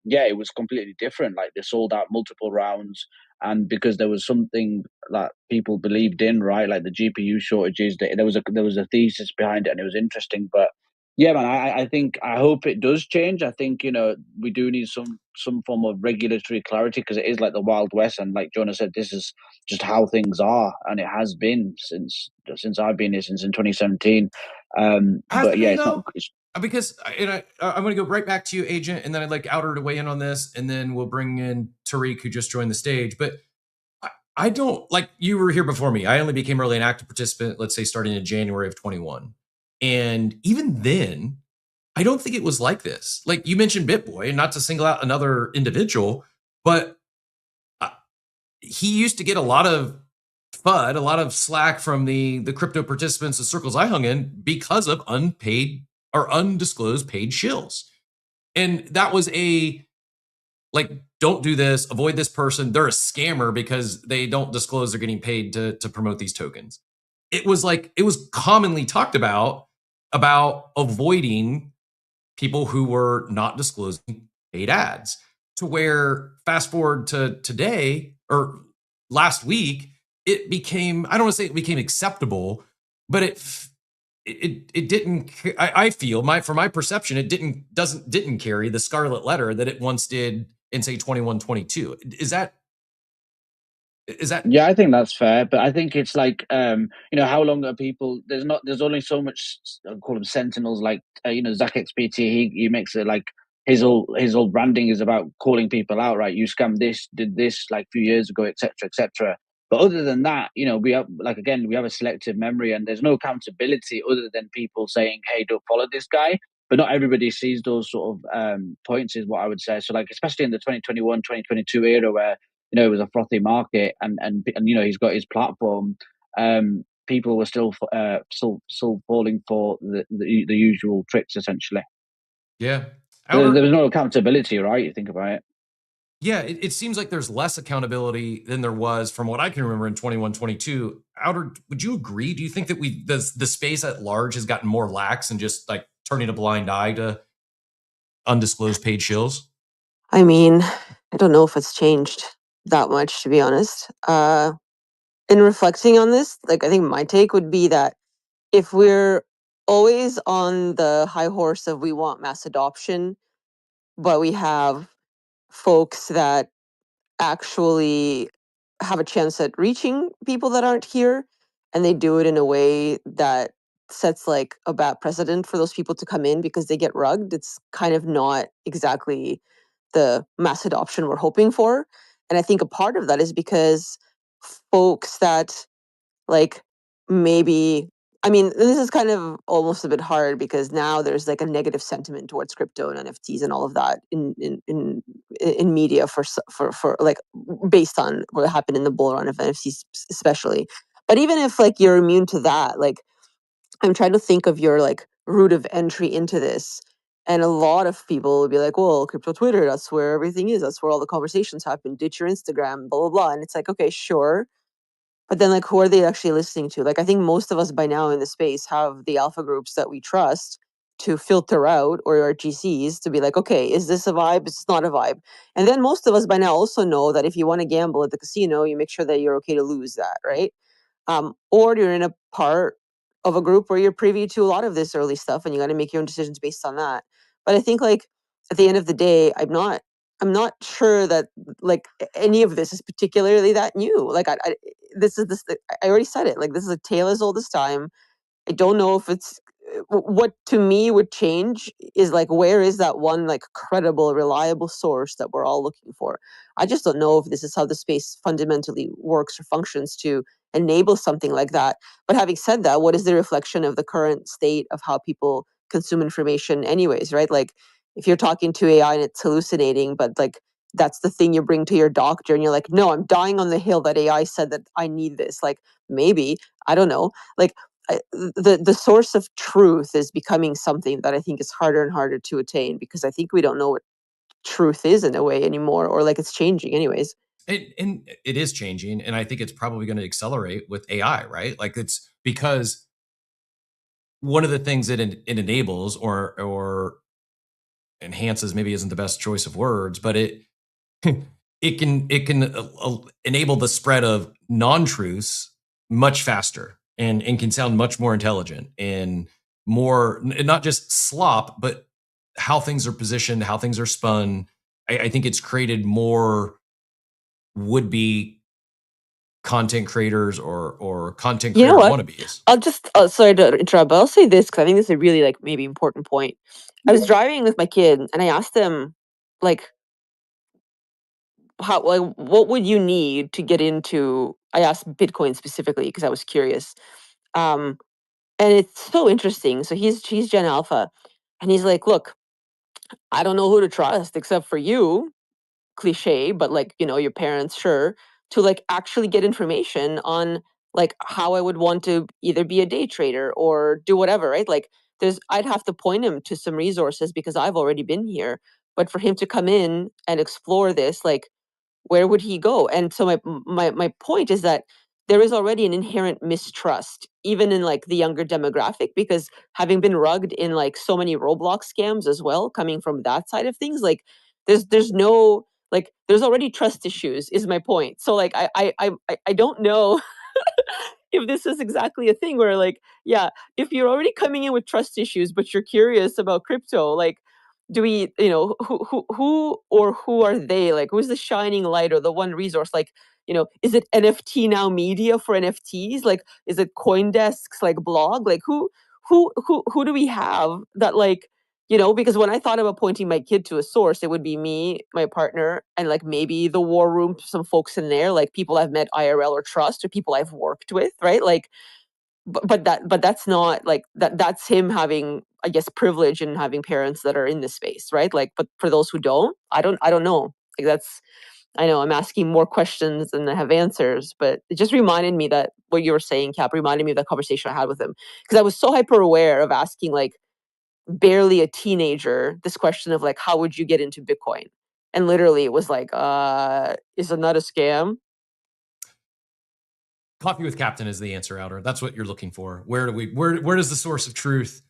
it was completely different. They sold out multiple rounds, and because there was something that people believed in, right? Like the GPU shortages, there was a thesis behind it, and it was interesting. But yeah, man, I hope it does change. I think we do need some form of regulatory clarity, because it is like the Wild West, and like Jonah said, this is just how things are, and it has been since I've been here since in 2017. But yeah, it's not. Because I'm going to go right back to you, Agent, and then I'd like Outer to weigh in on this, and then we'll bring in Tariq, who just joined the stage. But I don't, like, you were here before me. I only became really an active participant, let's say, starting in January of 21. And even then, I don't think it was like this. Like you mentioned BitBoy, and not to single out another individual, but he used to get a lot of FUD, a lot of slack from the crypto participants, the circles I hung in, because of unpaid or undisclosed paid shills. And that was don't do this, avoid this person. They're a scammer because they don't disclose they're getting paid to promote these tokens. It was commonly talked about avoiding people who were not disclosing paid ads, to where fast forward to today or last week, it became, I don't want to say it became acceptable, but it didn't, I feel from my perception, it didn't carry the scarlet letter that it once did in say 21, 22. Is that? Yeah, I think that's fair, but I think it's how long are people? There's only so much. I call them sentinels, Zach XBT. He makes it like his whole branding is about calling people out, right? You scammed this, did this a few years ago, etc., etc. But other than that, we have we have a selective memory, and there's no accountability other than people saying, "Hey, don't follow this guy." But not everybody sees those sort of points, is what I would say. So, especially in the 2021, 2022 era, where it was a frothy market, and he's got his platform. People were still falling for the usual tricks, essentially. Yeah, there was no accountability, right? You think about it. Yeah, it seems like there's less accountability than there was from what I can remember in 21, 22. Outer, would you agree? Do you think that the space at large has gotten more lax and just turning a blind eye to undisclosed paid shills? I mean, I don't know if it's changed that much, to be honest. In reflecting on this, I think my take would be that if we're always on the high horse of we want mass adoption, but we have folks that actually have a chance at reaching people that aren't here, and they do it in a way that sets like a bad precedent for those people to come in because they get rugged. It's kind of not exactly the mass adoption we're hoping for. And I think a part of that is because folks that like maybe, I mean, this is kind of almost a bit hard because now there's like a negative sentiment towards crypto and NFTs and all of that in media for like based on what happened in the bull run of NFTs especially. But even if like you're immune to that, like I'm trying to think of your like route of entry into this. And a lot of people will be like, well, crypto Twitter, that's where everything is. That's where all the conversations happen. Ditch your Instagram, blah, blah, blah. And it's like, okay, sure. But then like who are they actually listening to? Like I think most of us by now in the space have the alpha groups that we trust to filter out, or our GCs to be like, okay, is this a vibe? It's not a vibe. And then most of us by now also know that if you want to gamble at the casino, you make sure that you're okay to lose that, right? Or you're in a part of a group where you're privy to a lot of this early stuff and you got to make your own decisions based on that. But I think like at the end of the day, I'm not sure that like any of this is particularly that new. Like I already said it. Like this is a tale as old as time. I don't know if it's what to me would change is like where is that one like credible, reliable source that we're all looking for. I just don't know if this is how the space fundamentally works or functions to enable something like that. But having said that, what is the reflection of the current state of how people consume information anyways, right? Like if you're talking to AI and it's hallucinating, but like that's the thing you bring to your doctor and you're like, no, I'm dying on the hill that AI said that I need this. Like maybe, I don't know. Like the source of truth is becoming something that I think is harder and harder to attain because I think we don't know what truth is in a way anymore, or like it's changing anyways. And it is changing, and I think it's probably going to accelerate with AI, right? Like it's because one of the things that it enables or enhances, maybe isn't the best choice of words, but it it can enable the spread of non-truths much faster and can sound much more intelligent and more not just slop, but how things are positioned, how things are spun. I think it's created more would-be content creators or content You know creator what? wannabes. I'll just sorry to interrupt, but I'll say this because I think this is a really like maybe important point. I was driving with my kid and I asked him like how like what would you need to get into, I asked Bitcoin specifically because I was curious. Um and it's so interesting. So he's Gen Alpha and he's like, look, I don't know who to trust except for you, cliche, but like, you know, your parents, sure, to like actually get information on like how I would want to either be a day trader or do whatever, right? Like I'd have to point him to some resources because I've already been here. But for him to come in and explore this, like where would he go? And so my point is that there is already an inherent mistrust, even in like the younger demographic, because having been rugged in like so many Roblox scams as well, coming from that side of things, like there's no like there's already trust issues, is my point. So like I don't know if this is exactly a thing where like, yeah, if you're already coming in with trust issues, but you're curious about crypto, like, do we, you know, who are they? Like, who's the shining light or the one resource? Like, you know, is it NFT Now Media for NFTs? Like, is it CoinDesk's like blog? Like, who do we have that like, you know, because when I thought about pointing my kid to a source, it would be me, my partner, and like maybe the war room, some folks in there, like people I've met IRL or trust, or people I've worked with, right? Like, but that's not like that's him having, I guess, privilege and having parents that are in this space, right? Like, but for those who don't, I don't know. Like that's, I know I'm asking more questions than I have answers, but it just reminded me that what you were saying, Cap, reminded me of that conversation I had with him because I was so hyper aware of asking like barely a teenager this question of like, how would you get into Bitcoin? And literally it was like, is it not a scam? Coffee with Captain is the answer, Outer. That's what you're looking for. Where does the source of truth?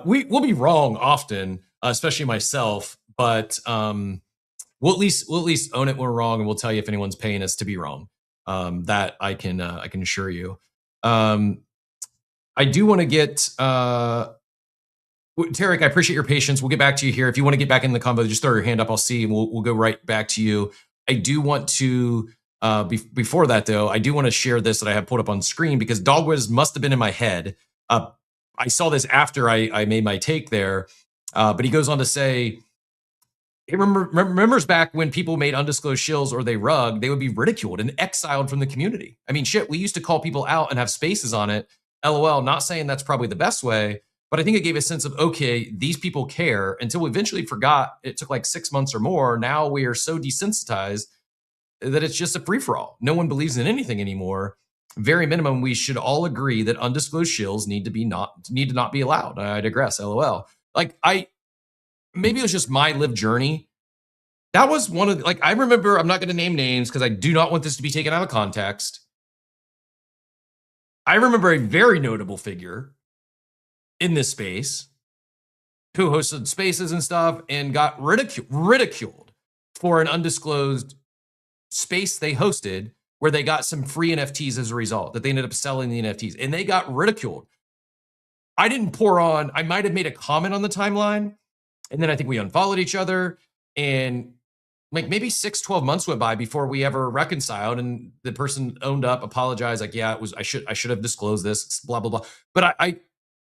We'll be wrong often, especially myself, but we'll at least own it when we're wrong, and we'll tell you if anyone's paying us to be wrong. That I can assure you. I do want to get Tarek, I appreciate your patience. We'll get back to you here. If you want to get back in the convo, just throw your hand up. I'll see, and we'll go right back to you. I do want to, before that though, I do want to share this that I have pulled up on screen because Dogwiz must have been in my head. I saw this after I made my take there, but he goes on to say, he remembers back when people made undisclosed shills or they rug, they would be ridiculed and exiled from the community. I mean, shit, we used to call people out and have spaces on it. LOL, not saying that's probably the best way, but I think it gave a sense of, okay, these people care, until we eventually forgot. It took like 6 months or more. Now we are so desensitized that it's just a free-for-all. No one believes in anything anymore. Very minimum, we should all agree that undisclosed shills need to not be allowed. I digress, LOL. Like, maybe it was just my lived journey. That was one of I remember, I'm not going to name names because I do not want this to be taken out of context. I remember a very notable figure in this space who hosted spaces and stuff and got ridiculed for an undisclosed space they hosted where they got some free NFTs as a result, that they ended up selling the NFTs, and they got ridiculed. I didn't pour on. I might have made a comment on the timeline, and then I think we unfollowed each other, and like maybe 6-12 months went by before we ever reconciled, and the person owned up, apologized, like, yeah, it was, I should have disclosed this, blah blah blah. But I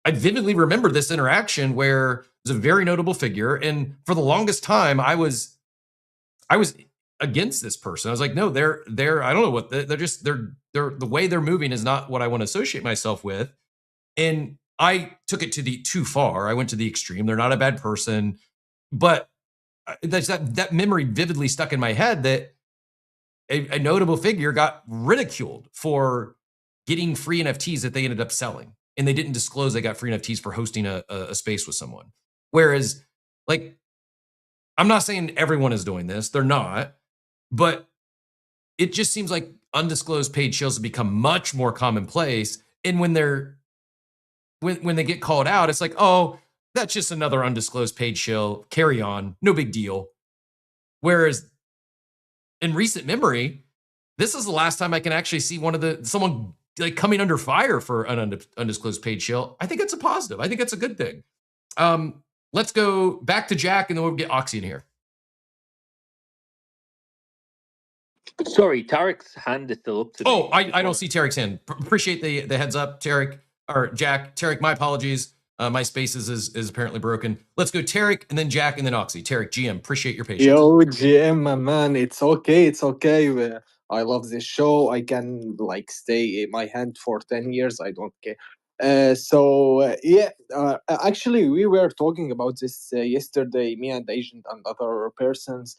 vividly remember this interaction where it was a very notable figure, and for the longest time I was against this person. I was like, no, they're I don't know what they're the way they're moving is not what I want to associate myself with. And I took it too far. I went to the extreme. They're not a bad person, but that memory vividly stuck in my head that a notable figure got ridiculed for getting free NFTs that they ended up selling, and they didn't disclose they got free NFTs for hosting a space with someone. Whereas, like, I'm not saying everyone is doing this; they're not, but it just seems like undisclosed paid shills have become much more commonplace. And when they get called out, it's like, oh, that's just another undisclosed paid shill. Carry on, no big deal. Whereas in recent memory, this is the last time I can actually see someone like coming under fire for an undisclosed paid shill. I think it's a positive. I think it's a good thing. Let's go back to Jack, and then we'll get Oxy in here. Sorry, Tarek's hand is still up to me. Oh, I don't see Tarek's hand. Appreciate the heads up, Tarek, or Jack. Tarek, my apologies. My spaces is apparently broken. Let's go Tarek, and then Jack, and then Oxy. Tarek, GM, appreciate your patience. Yo, GM, my man, it's okay, it's okay. I love this show. I can like stay in my hand for 10 years. I don't care. Actually, we were talking about this yesterday, me and Agent and other persons.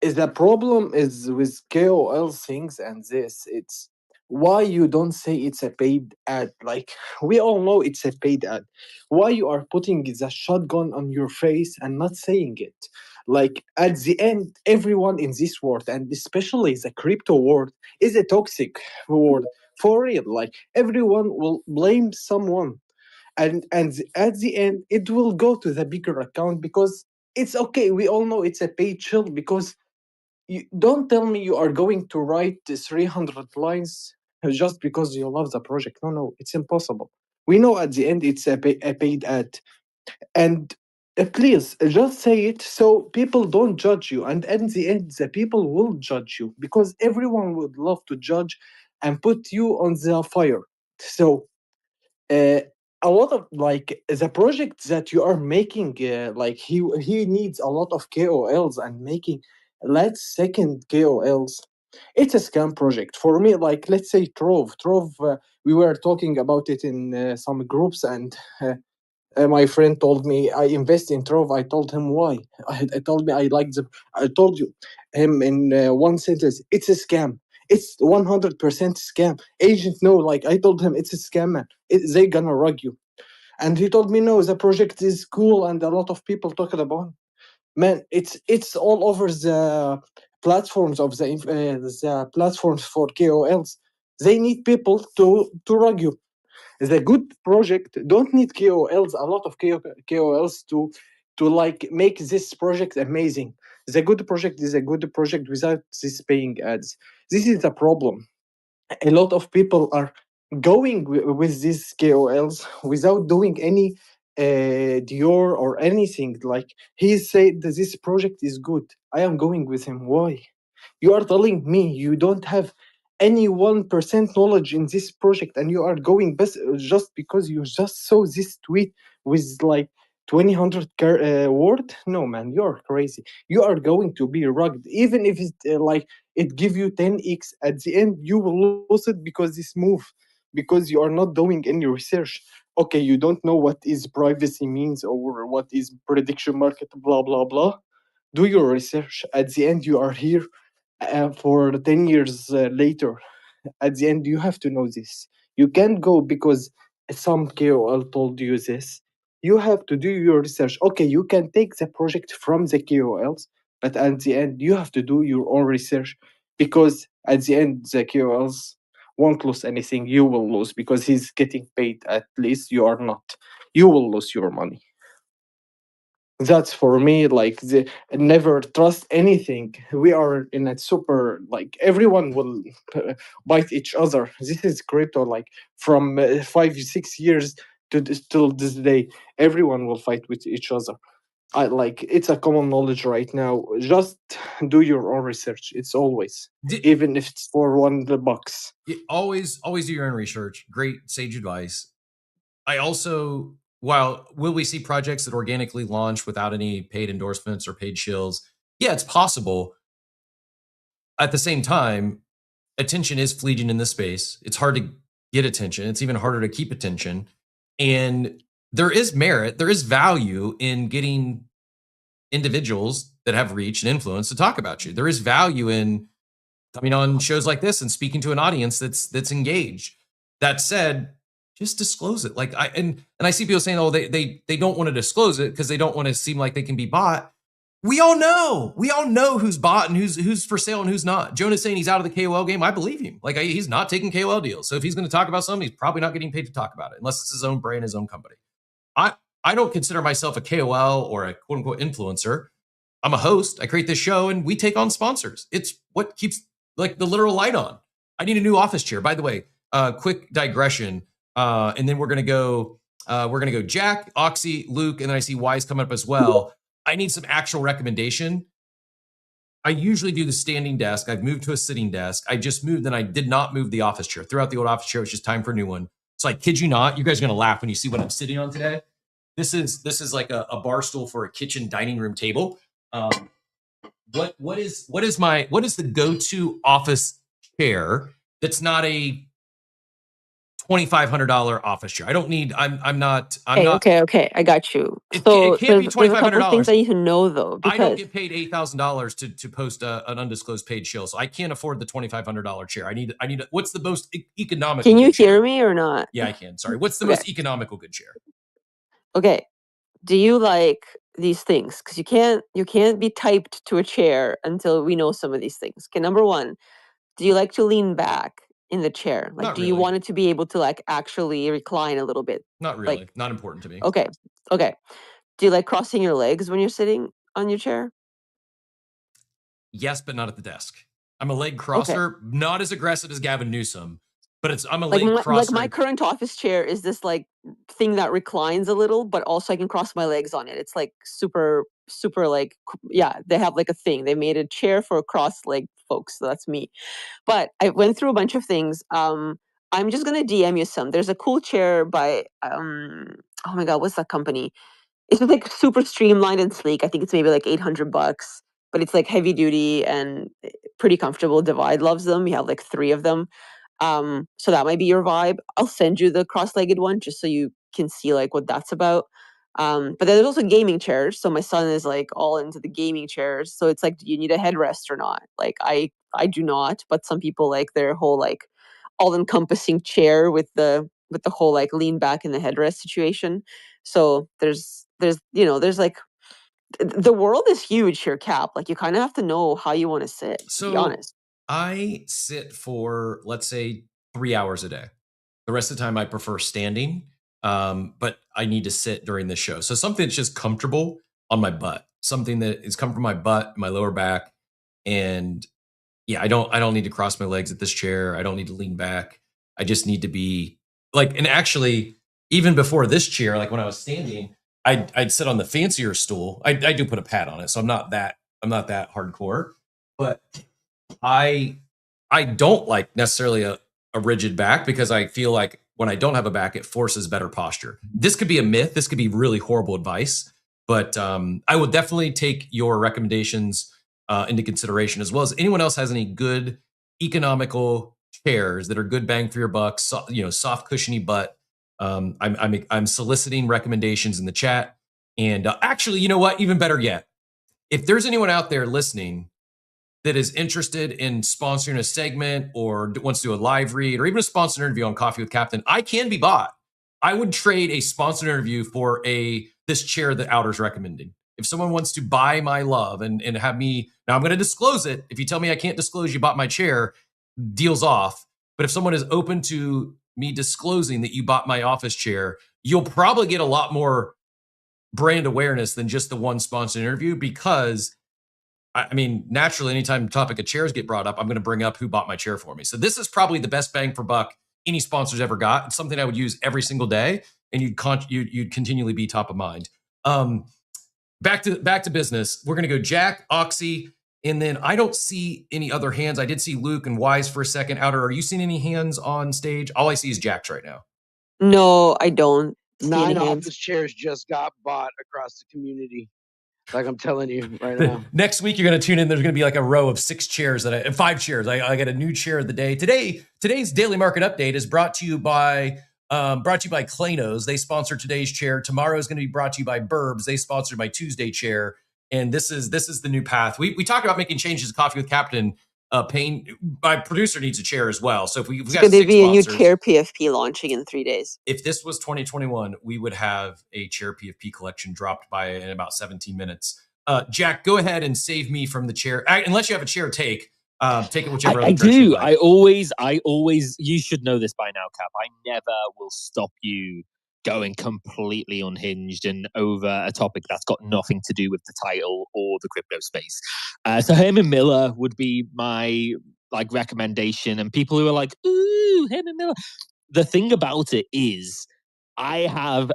Is the problem is with KOL things and this? It's why you don't say it's a paid ad. Like, we all know it's a paid ad. Why you are putting the shotgun on your face and not saying it? Like, at the end, everyone in this world, and especially the crypto world, is a toxic world for real. Like, everyone will blame someone, and at the end it will go to the bigger account, because it's okay. We all know it's a paid shill, because you don't tell me you are going to write 300 lines just because you love the project. No, it's impossible. We know at the end it's a paid ad. And please just say it so people don't judge you. And at the end, the people will judge you, because everyone would love to judge and put you on the fire. So a lot of like the project that you are making, like he needs a lot of KOLs, and making let's second KOLs. It's a scam project for me. Like, let's say Trove. We were talking about it in some groups, and my friend told me I invest in Trove. I told him why. I told me I like the. I told you him in one sentence. It's a scam. It's 100% scam. Agent, no. Like, I told him it's a scam, man. They gonna rug you. And he told me no. The project is cool, and a lot of people talking about. Man, it's all over the platforms of the platforms for KOLs. They need people to rug you. The good project don't need KOLs, a lot of KOLs to like make this project amazing. The good project is a good project without this paying ads. This is the problem. A lot of people are going with these KOLs without doing any Dior or anything. Like, he said that this project is good, I am going with him. Why? You are telling me you don't have any 1% knowledge in this project, and you are going best just because you just saw this tweet with like 200 word. No man, you're crazy. You are going to be rugged, even if it's like it give you 10x. At the end you will lose it because this move, because you are not doing any research. Okay, you don't know what is privacy means or what is prediction market, blah blah blah. Do your research. At the end you are here for 10 years later. At the end you have to know this. You can't go because some KOL told you this. You have to do your research. Okay, you can take the project from the KOLs, but at the end you have to do your own research, because at the end the KOLs won't lose anything. You will lose because he's getting paid. At least you are not. You will lose your money. That's for me, like, the never trust anything. We are in a super, like, everyone will bite each other. This is crypto, like, from 5 6 years to till this day, everyone will fight with each other. I like, it's a common knowledge right now. Just do your own research. It's always, even if it's for $1. Always do your own research. Great sage advice. I also, while will we see projects that organically launch without any paid endorsements or paid shills? Yeah, it's possible. At the same time, attention is fleeting in this space. It's hard to get attention. It's even harder to keep attention. And there is merit, there is value in getting individuals that have reach and influence to talk about you. There is value in coming on shows like this and speaking to an audience that's engaged. That said, just disclose it. Like I see people saying, oh, they don't want to disclose it because they don't want to seem like they can be bought. We all know who's bought and who's for sale and who's not. Jonah's saying he's out of the KOL game. I believe him. Like, he's not taking KOL deals. So if he's going to talk about something, he's probably not getting paid to talk about it unless it's his own brand, his own company. I don't consider myself a KOL or a quote unquote influencer. I'm a host. I create this show and we take on sponsors. It's what keeps like the literal light on. I need a new office chair. By the way, quick digression. And then we're gonna go Jack, Oxy, Luke, and then I see Wise coming up as well. I need some actual recommendation. I usually do the standing desk. I've moved to a sitting desk. I just moved and I did not move the office chair. Threw out the old office chair. It's just time for a new one. So I kid you not, you guys are gonna laugh when you see what I'm sitting on today. This is like a bar stool for a kitchen dining room table. What is the go-to office chair that's not a $2,500 office chair? I don't need. I'm not. Okay. I got you. It can't be there's a couple of things $2,500. I need to know though. I don't Because get paid $8,000 to post an undisclosed paid shill, so I can't afford the $2,500 chair. I need. What's the most economical? can you good chair? hear me or not? Yeah, I can. Sorry. What's the Okay. most economical good chair? Okay. Do you like these things? Because you can't be typed to a chair until we know some of these things. Okay, number one, do you like to lean back in the chair? Like, Not do you really. want it to be able to like actually recline a little bit? Not really. Like, Not important to me. okay. Do you like crossing your legs when you're sitting on your chair? Yes, but not at the desk. I'm a leg crosser, not as aggressive as Gavin Newsom, but I'm a Like leg crosser. my current office chair is this like thing that reclines a little, but also I can cross my legs on it. It's like super like yeah, they have like a thing. They made a chair for cross-legged folks, so that's me. But I went through a bunch of things. I'm just gonna DM you some. There's a cool chair by oh my god, what's that company? It's just like super streamlined and sleek. I think it's maybe like $800, but it's like heavy duty and pretty comfortable. Divide loves them. We have like 3 of them. So that might be your vibe. I'll send you the cross-legged one just so you can see like what that's about. But then there's also gaming chairs. So my son is like all into the gaming chairs. So it's like, do you need a headrest or not? Like I do not, but some people like their whole like all-encompassing chair with the whole like lean back in the headrest situation. So there's like the world is huge here, Cap. Like you kind of have to know how you want to sit, to be honest. I sit for, let's say, 3 hours a day. The rest of the time I prefer standing, but I need to sit during the show. So something that's just comfortable on my butt, something that is coming from my butt, my lower back. And yeah, I don't need to cross my legs at this chair. I don't need to lean back. I just need to be like, and actually, even before this chair, like when I was standing, I'd sit on the fancier stool. I do put a pad on it, so I'm not that hardcore. But I I don't like necessarily a rigid back because I feel like when I don't have a back, it forces better posture. This could be a myth. This could be really horrible advice, but I will definitely take your recommendations into consideration, as well as anyone else has any good economical chairs that are good bang for your buck, soft cushiony butt. I'm soliciting recommendations in the chat. And actually, you know what? Even better yet, if there's anyone out there listening that is interested in sponsoring a segment or wants to do a live read or even a sponsored interview on Coffee with Captain, I can be bought. I would trade a sponsored interview for this chair that Outer's recommending. If someone wants to buy my love and have me, now I'm going to disclose it. If you tell me I can't disclose you bought my chair, deal's off. But if someone is open to me disclosing that you bought my office chair, you'll probably get a lot more brand awareness than just the one sponsored interview, because I mean, naturally, anytime the topic of chairs get brought up, I'm going to bring up who bought my chair for me. So this is probably the best bang for buck any sponsor's ever got. It's something I would use every single day, and you'd continually be top of mind. Back to business. We're going to go Jack, Oxy, and then I don't see any other hands. I did see Luke and Wise for a second. Outer, are you seeing any hands on stage? All I see is Jack's right now. No, I don't. see 9 any hands. office chairs just got bought across the community. Like I'm telling you right now. Next week, you're going to tune in. There's going to be like a row of 6 chairs and 5 chairs. I got a new chair of the day. Today's daily market update is brought to you by Klanos. They sponsor today's chair. Tomorrow is going to be brought to you by Burbs. They sponsored my Tuesday chair. And this is the new path. We talked about making changes to Coffee with Captain. My producer needs a chair as well. So if we've got 6 There'd be a new sponsors, chair PFP launching in 3 days. if this was 2021, we would have a chair PFP collection dropped by in about 17 minutes. Jack, go ahead and save me from the chair. Unless you have a chair take it whichever I direction you do. like. I always, you should know this by now, Cap. I never will stop you going completely unhinged and over a topic that's got nothing to do with the title or the crypto space. So Herman Miller would be my recommendation, and people who are like, ooh, Herman Miller. The thing about it is, I have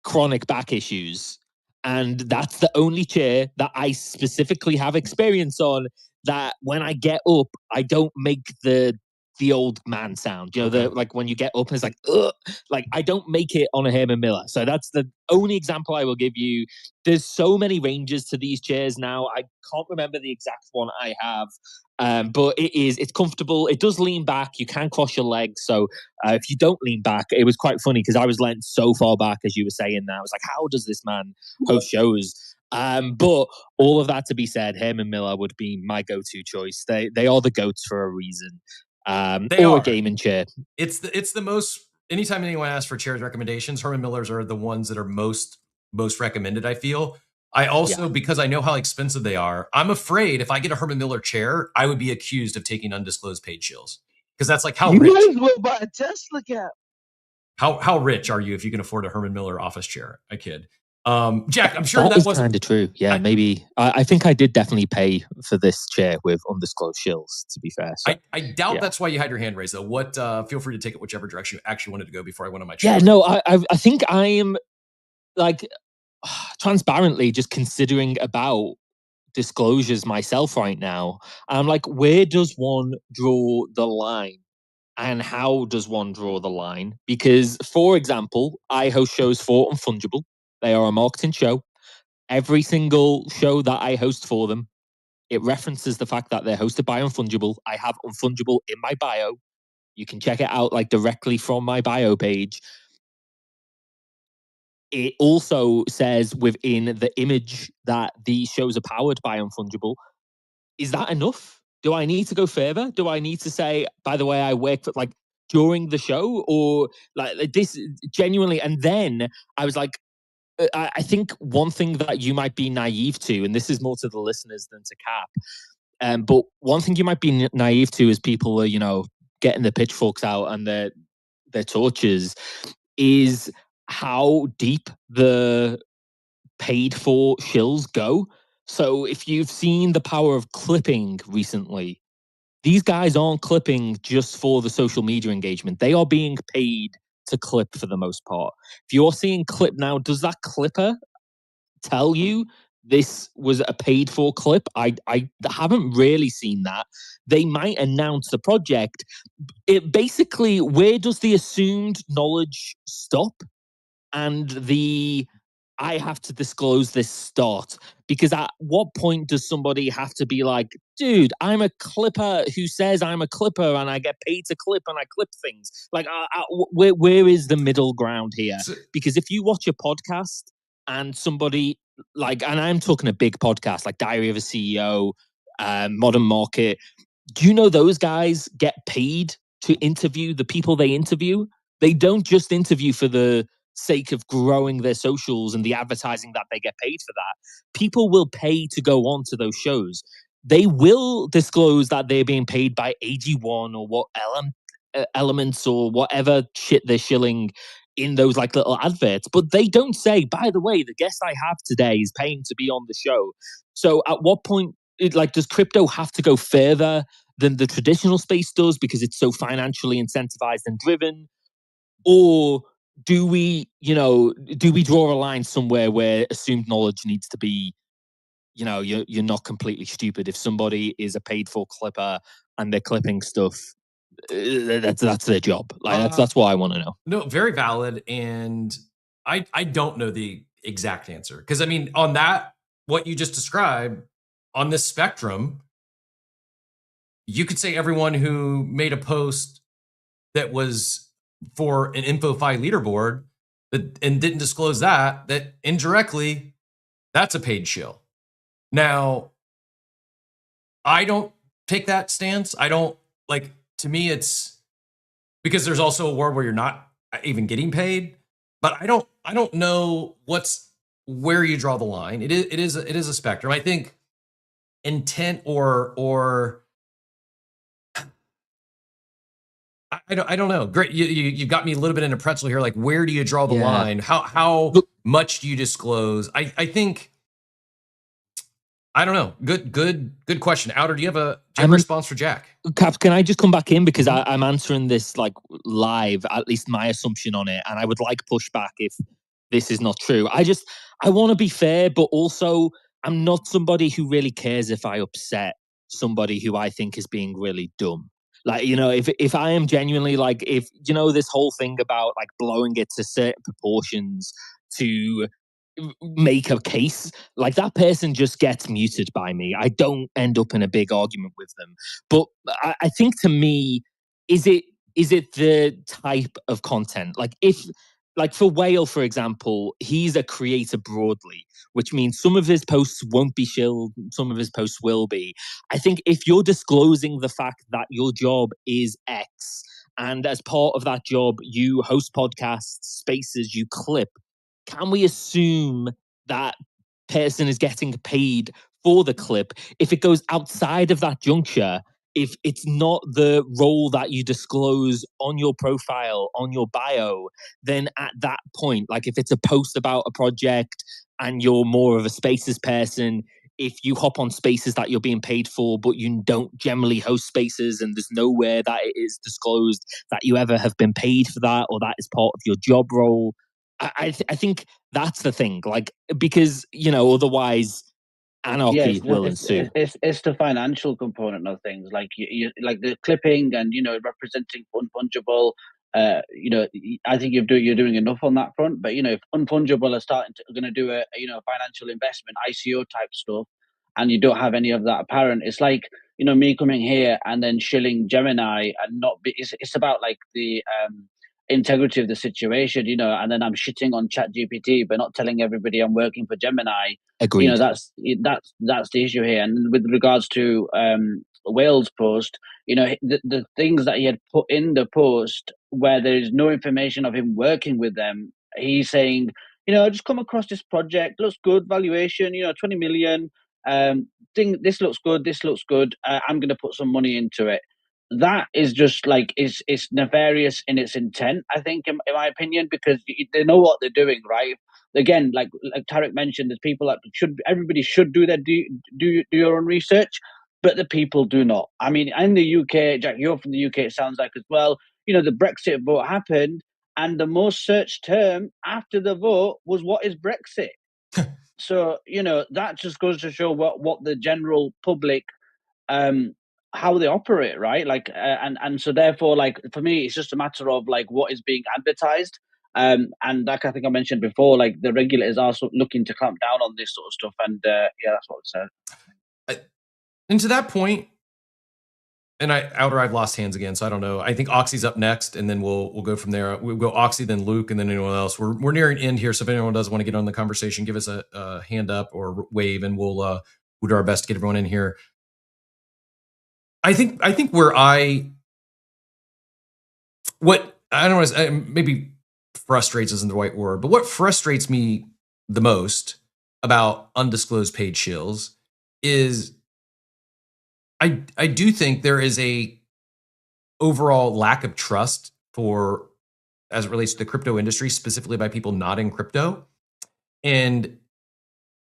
chronic back issues, and that's the only chair that I specifically have experience on, that when I get up, I don't make the old man sound. You know, like when you get up and it's like, ugh, like I don't make it on a Herman Miller. So that's the only example I will give you. There's so many ranges to these chairs now. I can't remember the exact one I have. But it's comfortable. It does lean back. You can cross your legs. So if you don't lean back, it was quite funny because I was leaning so far back, as you were saying that. I was like, how does this man host shows? But all of that to be said, Herman Miller would be my go-to choice. They are the goats for a reason. A gaming chair. It's the most. Anytime anyone asks for chairs recommendations, Herman Millers are the ones that are most recommended, I feel. I also, because I know how expensive they are, I'm afraid if I get a Herman Miller chair, I would be accused of taking undisclosed paid shills. Because that's like, how you rich? might as well buy a Tesla cap. How rich are you if you can afford a Herman Miller office chair? I kid. Jack, I'm sure that that was kind of true. Yeah, maybe. I think I did definitely pay for this chair with undisclosed shills, to be fair. So, I doubt that's why you had your hand raised, though. What? Feel free to take it whichever direction you actually wanted to go before I went on my chair. Yeah, no, I think I am like transparently just considering about disclosures myself right now. I'm like, where does one draw the line? And how does one draw the line? Because, for example, I host shows for Unfungible. They are a marketing show. Every single show that I host for them, it references the fact that they're hosted by Unfungible. I have Unfungible in my bio. You can check it out directly from my bio page. It also says within the image that these shows are powered by Unfungible. Is that enough? Do I need to go further? Do I need to say, by the way, I work for during the show, or like this genuinely? And then I was like, I think one thing that you might be naive to, and this is more to the listeners than to Cap, but one thing you might be naive to is people are, getting the pitchforks out and their torches, is how deep the paid for shills go. So if you've seen the power of clipping recently, these guys aren't clipping just for the social media engagement. They are being paid to clip for the most part. If you're seeing clip now, does that clipper tell you this was a paid for clip. I haven't really seen that. They might announce the project. It basically, where does the assumed knowledge stop and the I have to disclose this start? Because at what point does somebody have to be like, dude, I'm a clipper who says I'm a clipper and I get paid to clip and I clip things? Like, where is the middle ground here? Because if you watch a podcast and somebody like, and I'm talking a big podcast like Diary of a CEO, Modern Market, do you know those guys get paid to interview the people they interview? They don't just interview for the sake of growing their socials and the advertising that they get paid for that. People will pay to go on to those shows. They will disclose that they're being paid by AG1 or what elements or whatever shit they're shilling in those like little adverts, but they don't say, by the way, the guest I have today is paying to be on the show. So at what point, does crypto have to go further than the traditional space does because it's so financially incentivized and driven? Or do we draw a line somewhere where assumed knowledge needs to be, you're not completely stupid if somebody is a paid for clipper and they're clipping stuff? That's their job. Like that's what I want to know. No, very valid, and I don't know the exact answer because I mean on that what you just described on this spectrum, you could say everyone who made a post that was for an InfoFi leaderboard and didn't disclose that indirectly, that's a paid shill. Now, I don't take that stance. I don't like, to me, it's because there's also a world where you're not even getting paid, but I don't know where you draw the line. It is a spectrum. I think intent or I don't know. Great. You got me a little bit in a pretzel here. Like, where do you draw the line? How much do you disclose? I think, I don't know. Good question. Outer, do you have a response for Jack? Caps, can I just come back in because I'm answering this like live, at least my assumption on it, and I would like pushback if this is not true. I want to be fair, but also I'm not somebody who really cares if I upset somebody who I think is being really dumb. Like, if I am genuinely like, if, this whole thing about like blowing it to certain proportions to make a case, like that person just gets muted by me. I don't end up in a big argument with them. But I think to me, is it the type of content? Like like for Whale, for example, he's a creator broadly, which means some of his posts won't be shilled, some of his posts will be. I think if you're disclosing the fact that your job is X, and as part of that job, you host podcasts, spaces, you clip, can we assume that person is getting paid for the clip? If it goes outside of that juncture, if it's not the role that you disclose on your profile, on your bio, then at that point, like if it's a post about a project and you're more of a spaces person, if you hop on spaces that you're being paid for, but you don't generally host spaces and there's nowhere that it is disclosed that you ever have been paid for that or that is part of your job role, I think that's the thing. Like, because, otherwise anarchy will ensue. It's the financial component of things, like you like the clipping and representing unfungible. I think you're doing enough on that front. But if unfungible are going to do a financial investment ICO type stuff, and you don't have any of that apparent, it's like me coming here and then shilling Gemini and not be. It's about like the integrity of the situation, and then I'm shitting on ChatGPT but not telling everybody I'm working for Gemini. Agreed. That's the issue here. And with regards to Wales post, the things that he had put in the post where there is no information of him working with them, he's saying, I just come across this project, looks good, valuation, 20 million, this looks good, I'm going to put some money into it. That is just like it's nefarious in its intent, I think, in my opinion, because they know what they're doing, right? Again, like Tarek mentioned, there's people that everybody should do your own research, but the people do not. I mean, in the UK, Jack, you're from the UK, it sounds like as well. The Brexit vote happened, and the most searched term after the vote was "What is Brexit?" So that just goes to show what the general public how they operate, right? Like, and so therefore, like for me, it's just a matter of like what is being advertised. And like I think I mentioned before, like the regulators are looking to clamp down on this sort of stuff, and yeah, that's what it said. And to that point, and I've lost hands again, so I don't know. I think Oxy's up next, and then we'll go from there. We'll go Oxy, then Luke, and then anyone else. We're nearing end here, so if anyone does want to get on the conversation, give us a hand up or wave, and we'll do our best to get everyone in here. I think where what I don't know, maybe frustrates isn't the right word, but what frustrates me the most about undisclosed paid shills is I do think there is a overall lack of trust for as it relates to the crypto industry, specifically by people not in crypto. And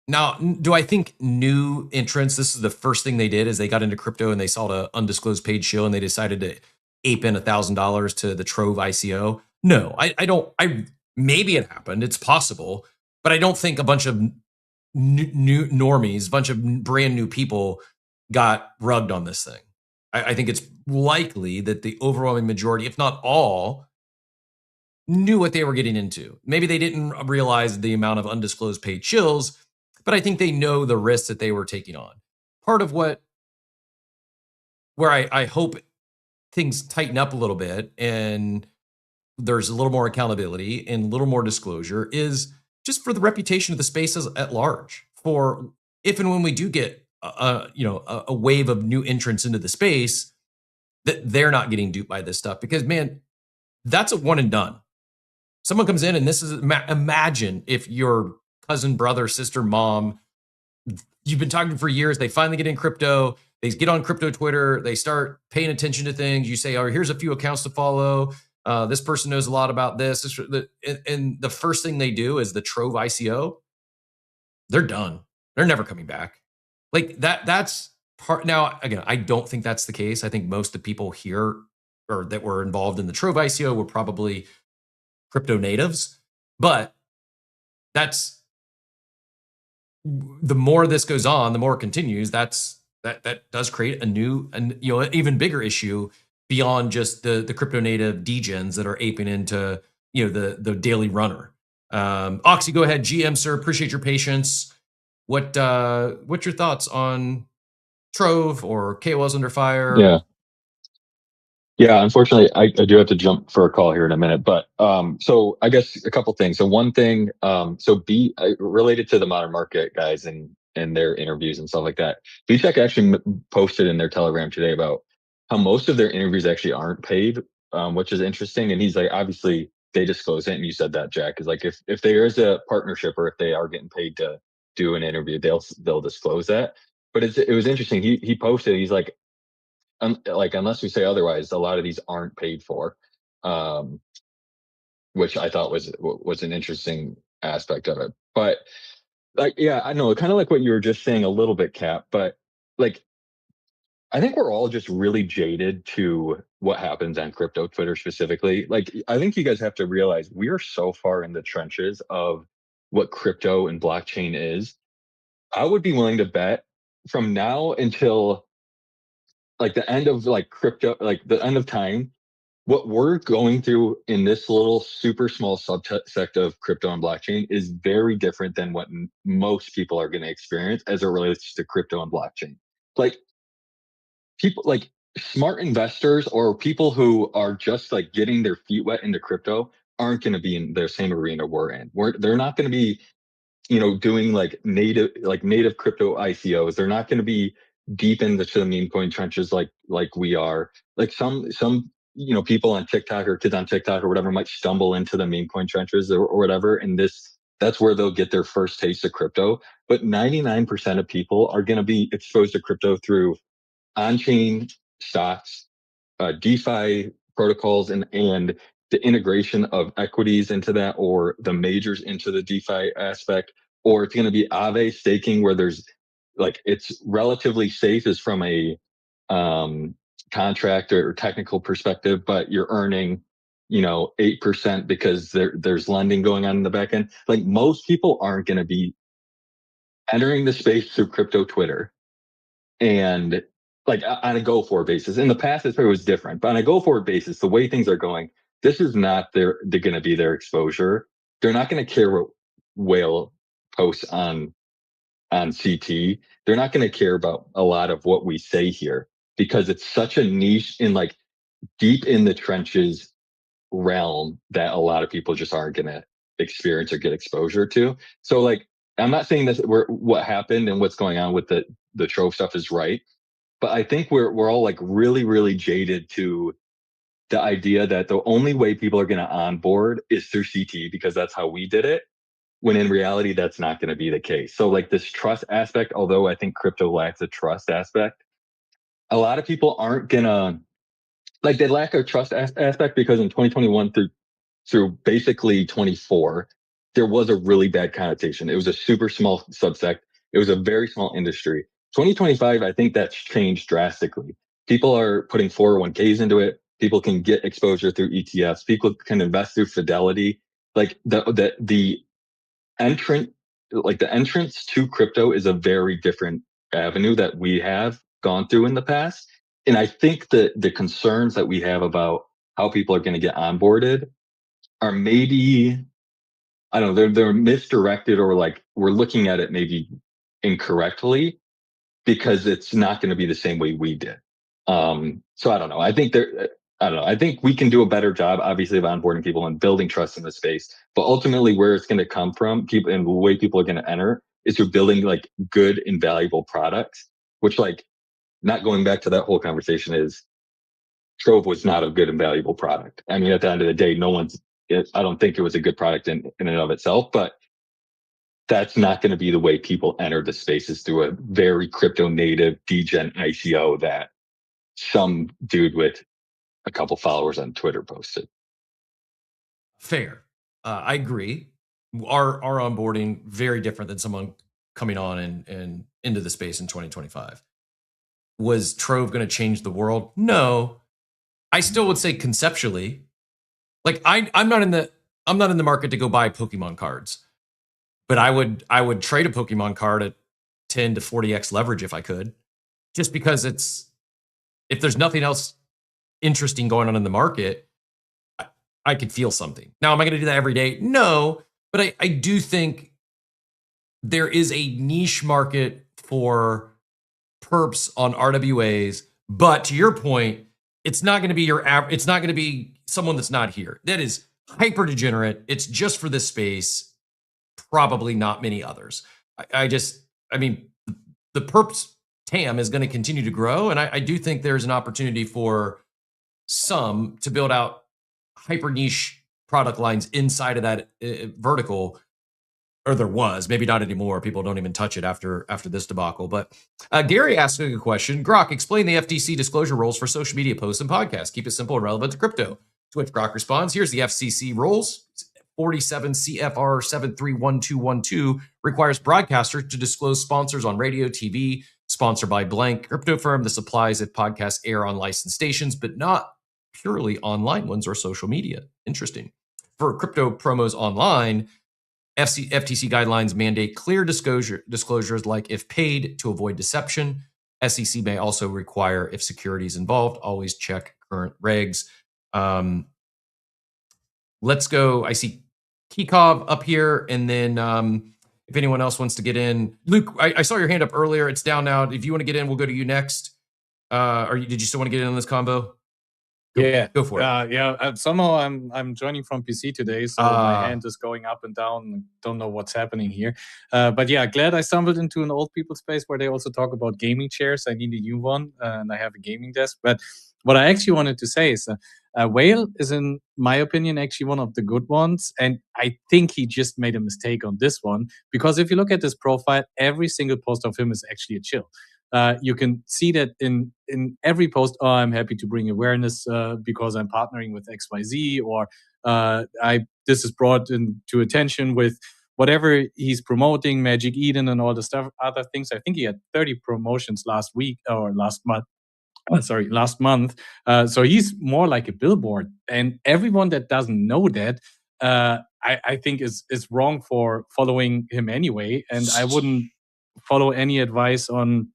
now, do I think new entrants, this is the first thing they did is they got into crypto and they saw the undisclosed paid shill and they decided to ape in $1,000 to the Trove ICO? No, I don't. Maybe it happened. It's possible, but I don't think a bunch of new normies, a bunch of brand new people got rugged on this thing. I think it's likely that the overwhelming majority, if not all, knew what they were getting into. Maybe they didn't realize the amount of undisclosed paid chills, but I think they know the risks that they were taking on. Part of where I hope things tighten up a little bit and there's a little more accountability and a little more disclosure is just for the reputation of the space at large. For if and when we do get a wave of new entrants into the space, that they're not getting duped by this stuff. Because man, that's a one and done. Someone comes in and this is imagine if your cousin, brother, sister, mom, you've been talking for years, they finally get in crypto, they get on crypto Twitter, they start paying attention to things. You say, oh, here's a few accounts to follow. This person knows a lot about this. And the first thing they do is the Trove ICO. They're done. They're never coming back. Like that's part. Now, again, I don't think that's the case. I think most of the people here or that were involved in the Trove ICO were probably crypto natives, but that's the more this goes on, the more it continues. That does create a new and even bigger issue beyond just the crypto native degens that are aping into the daily runner. Oxy, go ahead. GM, sir, appreciate your patience. What's your thoughts on Trove or KOLs under fire? Yeah, unfortunately, I do have to jump for a call here in a minute. But so I guess a couple things. So one thing, related to the modern market guys and their interviews and stuff like that. BTech actually posted in their Telegram today about how most of their interviews actually aren't paid, which is interesting. And he's like, obviously they disclose it, and you said that, Jack, is like if there is a partnership or if they are getting paid to do an interview, they'll disclose that. But it was interesting. He posted. He's like, unless we say otherwise, a lot of these aren't paid for, which I thought was an interesting aspect of it. But like, yeah, I know, kind of like what you were just saying a little bit, Cap. But like, I think we're all just really jaded to what happens on crypto Twitter specifically. Like, I think you guys have to realize we are so far in the trenches of what crypto and blockchain is. I would be willing to bet from now until like the end of like crypto, like the end of time, what we're going through in this little super small subsect of crypto and blockchain is very different than what most people are going to experience as it relates to crypto and blockchain. Like people, like smart investors or people who are just like getting their feet wet into crypto aren't going to be in the same arena we're in. They're not going to be doing like native crypto ICOs. They're not going to be deep into the meme coin trenches like we are. Like some people on TikTok or kids on TikTok or whatever might stumble into the meme coin trenches or whatever, and that's where they'll get their first taste of crypto. But 99% of people are going to be exposed to crypto through on-chain stocks, DeFi protocols, and the integration of equities into that, or the majors into the DeFi aspect, or it's going to be Aave staking where there's like it's relatively safe is from a contract or technical perspective, but you're earning 8% because there's lending going on in the back end. Like most people aren't going to be entering the space through crypto Twitter and like on a go forward basis. In the past, it was different, but on a go forward basis, the way things are going, this is not they're going to be their exposure. They're not going to care what Whale posts on CT. They're not going to care about a lot of what we say here because it's such a niche in like deep in the trenches realm that a lot of people just aren't going to experience or get exposure to. So like, I'm not saying that what happened and what's going on with the Trove stuff is right, but I think we're all like really, really jaded to the idea that the only way people are going to onboard is through CT because that's how we did it. When in reality, that's not going to be the case. So like this trust aspect, although I think crypto lacks a trust aspect, a lot of people aren't gonna like they lack a trust aspect because in 2021 through basically 24, there was a really bad connotation. It was a super small subsect. It was a very small industry. 2025, I think that's changed drastically. People are putting 401ks into it. People can get exposure through ETFs. People can invest through Fidelity. Like the entrance to crypto is a very different avenue that we have gone through in the past. And I think that the concerns that we have about how people are going to get onboarded are maybe, I don't know, they're misdirected or like we're looking at it maybe incorrectly because it's not going to be the same way we did. So I don't know. I don't know. I think we can do a better job, obviously, of onboarding people and building trust in the space. But ultimately, where it's going to come from, people and the way people are going to enter is through building like good and valuable products. Which, like, not going back to that whole conversation, is Trove was not a good and valuable product. I mean, at the end of the day, I don't think it was a good product in and of itself, but that's not going to be the way people enter the spaces through a very crypto native degen ICO that some dude with a couple followers on Twitter posted. Fair. I agree. Our onboarding very different than someone coming on and into the space in 2025. Was Trove going to change the world? No. I still would say conceptually, like I'm not in the market to go buy Pokemon cards, but I would trade a Pokemon card at 10 to 40x leverage if I could, just because if there's nothing else interesting going on in the market, I could feel something. Now, am I going to do that every day? No, but I do think there is a niche market for perps on RWAs. But to your point, it's not going to be it's not going to be someone that's not here. That is hyper degenerate. It's just for this space. Probably not many others. I mean, the perps TAM is going to continue to grow, and I do think there's an opportunity for some to build out hyper niche product lines inside of that vertical, or there was, maybe not anymore. People don't even touch it after this debacle. But Gary asking a question. Grok, explain the FTC disclosure rules for social media posts and podcasts. Keep it simple and relevant to crypto. To which Grok responds, here's the FCC rules. 47 CFR 731212 requires broadcasters to disclose sponsors on radio, TV, sponsored by blank crypto firm. This applies if podcasts air on licensed stations, but not purely online ones or social media. Interesting. For crypto promos online, FTC guidelines mandate clear disclosures like if paid to avoid deception. SEC may also require if security is involved, always check current regs. Let's go. I see Kikov up here, and then if anyone else wants to get in, Luke, I saw your hand up earlier. It's down now. If you want to get in, we'll go to you next. Did you still want to get in on this combo? Go for it. Somehow I'm joining from PC today, so my hand is going up and down. Don't know what's happening here. But yeah, glad I stumbled into an old people space where they also talk about gaming chairs. I need a new one, and I have a gaming desk. But what I actually wanted to say is Whale is, in my opinion, actually one of the good ones. And I think he just made a mistake on this one, because if you look at his profile, every single post of him is actually a chill. You can see that in every post. Oh, I'm happy to bring awareness because I'm partnering with XYZ, or this is brought into attention with whatever he's promoting, Magic Eden and all the stuff, other things. I think he had 30 promotions last month. So he's more like a billboard, and everyone that doesn't know that, I think is wrong for following him anyway. And I wouldn't follow any advice on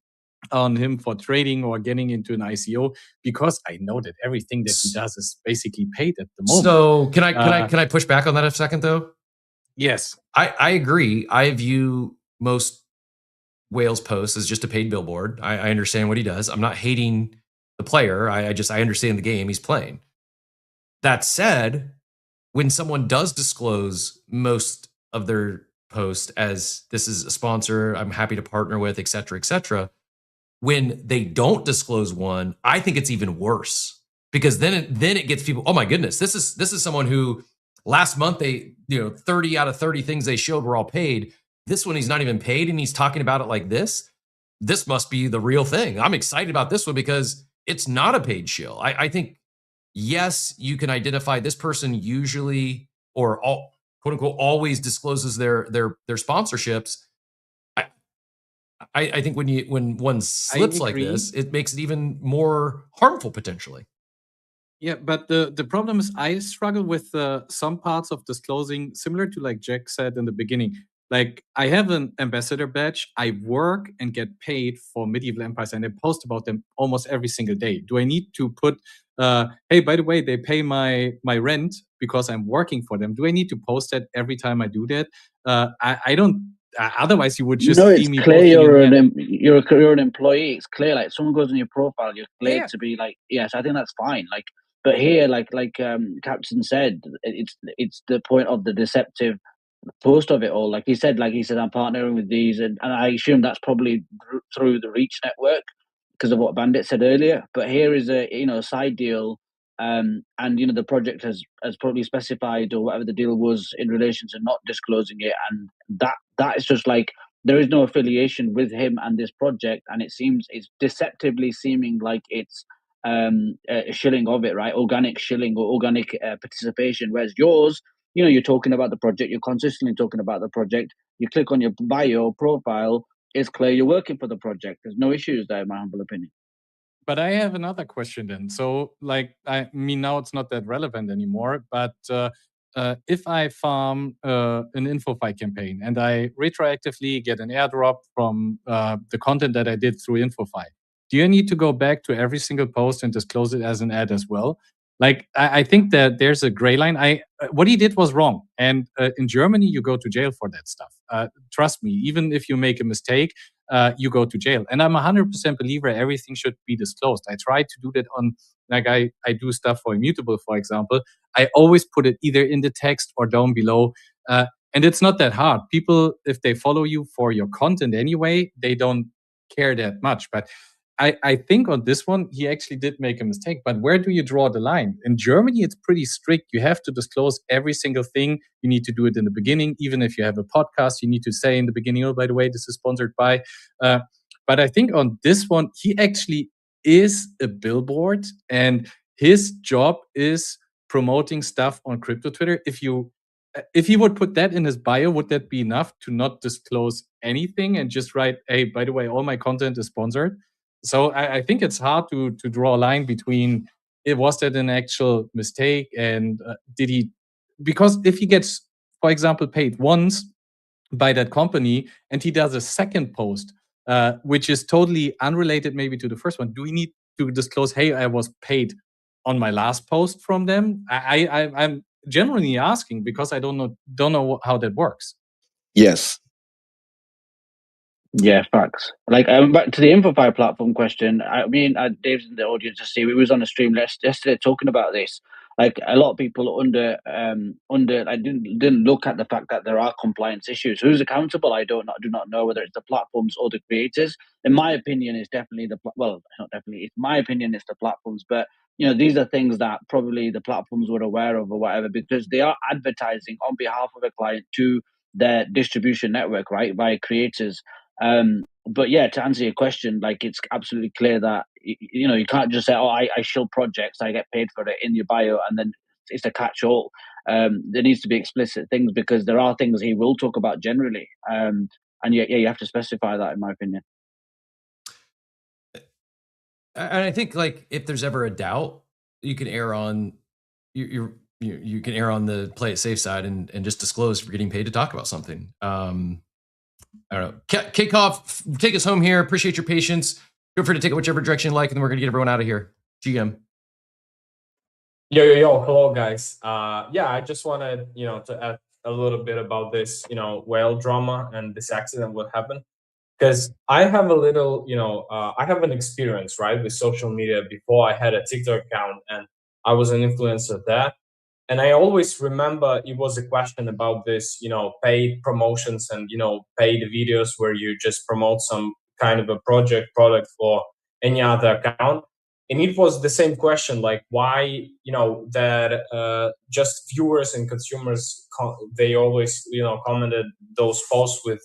him for trading or getting into an ICO, because I know that everything that he does is basically paid at the moment. So can I push back on that a second though? Yes, I agree. I view most Whales posts as just a paid billboard. I understand what he does. I'm not hating the player. I understand the game he's playing. That said, when someone does disclose most of their post as this is a sponsor I'm happy to partner with, et cetera, when they don't disclose one, I think it's even worse, because then it gets people, oh my goodness, this is someone who last month they 30 out of 30 things they showed were all paid. This one he's not even paid and he's talking about it like this. This must be the real thing. I'm excited about this one because it's not a paid shill. I think, yes, you can identify this person usually or all, quote unquote, always discloses their sponsorships. I think when one slips like this, it makes it even more harmful potentially. Yeah, but the problem is I struggle with some parts of disclosing, similar to like Jack said in the beginning. Like, I have an ambassador badge. I work and get paid for Medieval Empires, and I post about them almost every single day. Do I need to put, hey, by the way, they pay my rent because I'm working for them? Do I need to post that every time I do that? I don't. Otherwise, you would just see it's me clear posting you're an employee. It's clear, like someone goes on your profile, you're clear Yeah. to be like, yes, I think that's fine. Like, but here, like Captain said, it's the point of the deceptive post of it all. Like he said, I'm partnering with these, and I assume that's probably through the Reach network because of what Bandit said earlier. But here is a side deal, and the project has probably specified or whatever the deal was in relation to not disclosing it, and that is just like there is no affiliation with him and this project, and it's deceptively seeming like it's a shilling of it, right? Organic shilling or organic participation, whereas yours, you're talking about the project, you're consistently talking about the project. You click on your bio profile, it's clear you're working for the project. There's no issues there, in my humble opinion. But I have another question then. So, like, I mean, now it's not that relevant anymore. But if I farm an InfoFi campaign and I retroactively get an airdrop from the content that I did through InfoFi, do you need to go back to every single post and disclose it as an ad as well? Like, I think that there's a gray line. What he did was wrong, and in Germany you go to jail for that stuff. Trust me, even if you make a mistake, you go to jail. And I'm 100% believer everything should be disclosed. I try to do that on, like, I do stuff for Immutable, for example. I always put it either in the text or down below. And it's not that hard. People, if they follow you for your content anyway, they don't care that much. But I think on this one, he actually did make a mistake. But where do you draw the line? In Germany, it's pretty strict. You have to disclose every single thing. You need to do it in the beginning. Even if you have a podcast, you need to say in the beginning, oh, by the way, this is sponsored by. But I think on this one, he actually is a billboard, and his job is promoting stuff on crypto Twitter. If he would put that in his bio, would that be enough to not disclose anything and just write, hey, by the way, all my content is sponsored? So I think it's hard to draw a line between, was that an actual mistake, and did he, because if he gets, for example, paid once by that company and he does a second post, which is totally unrelated maybe to the first one, do we need to disclose, hey, I was paid on my last post from them? I'm genuinely asking because I don't know how that works. Yes. Yeah, facts. Like, back to the InfoFi platform question. I mean, Dave's in the audience to see. We was on a stream yesterday talking about this. Like, a lot of people I didn't look at the fact that there are compliance issues. Who's accountable? I do not know, whether it's the platforms or the creators. In my opinion, it's definitely not definitely. It's my opinion, it's the platforms. But these are things that probably the platforms were aware of or whatever, because they are advertising on behalf of a client to their distribution network, right, via creators. But yeah, to answer your question, like, it's absolutely clear that you can't just say, oh, I shill projects, I get paid for it in your bio, and then it's a catch-all. There needs to be explicit things, because there are things he will talk about generally, and you have to specify that, in my opinion. And I think, like, if there's ever a doubt, you can err on you can err on the play it safe side and just disclose if you're getting paid to talk about something. I don't know. Kick off, take us home here. Appreciate your patience. Feel free to take it whichever direction you like, and then we're gonna get everyone out of here. GM. Yo, hello guys. Yeah, I just wanted, to add a little bit about this, whale drama and this accident, what happened. Because I have a little, I have an experience, right, with social media. Before I had a TikTok account and I was an influencer there. And I always remember it was a question about this, paid promotions and, paid videos where you just promote some kind of a product for any other account. And it was the same question, like why, that just viewers and consumers, they always, commented those posts with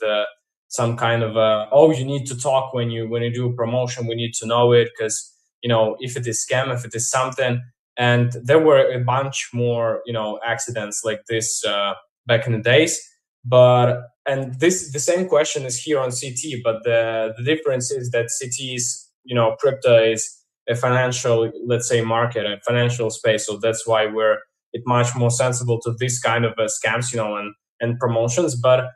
some kind of, oh, you need to talk when you do a promotion, we need to know it because, if it is scam, if it is something. And there were a bunch more accidents like this back in the days, and the same question is here on CT, but the difference is that CT's crypto is a financial, let's say, market, a financial space, so that's why we're much more sensible to this kind of scams and promotions. But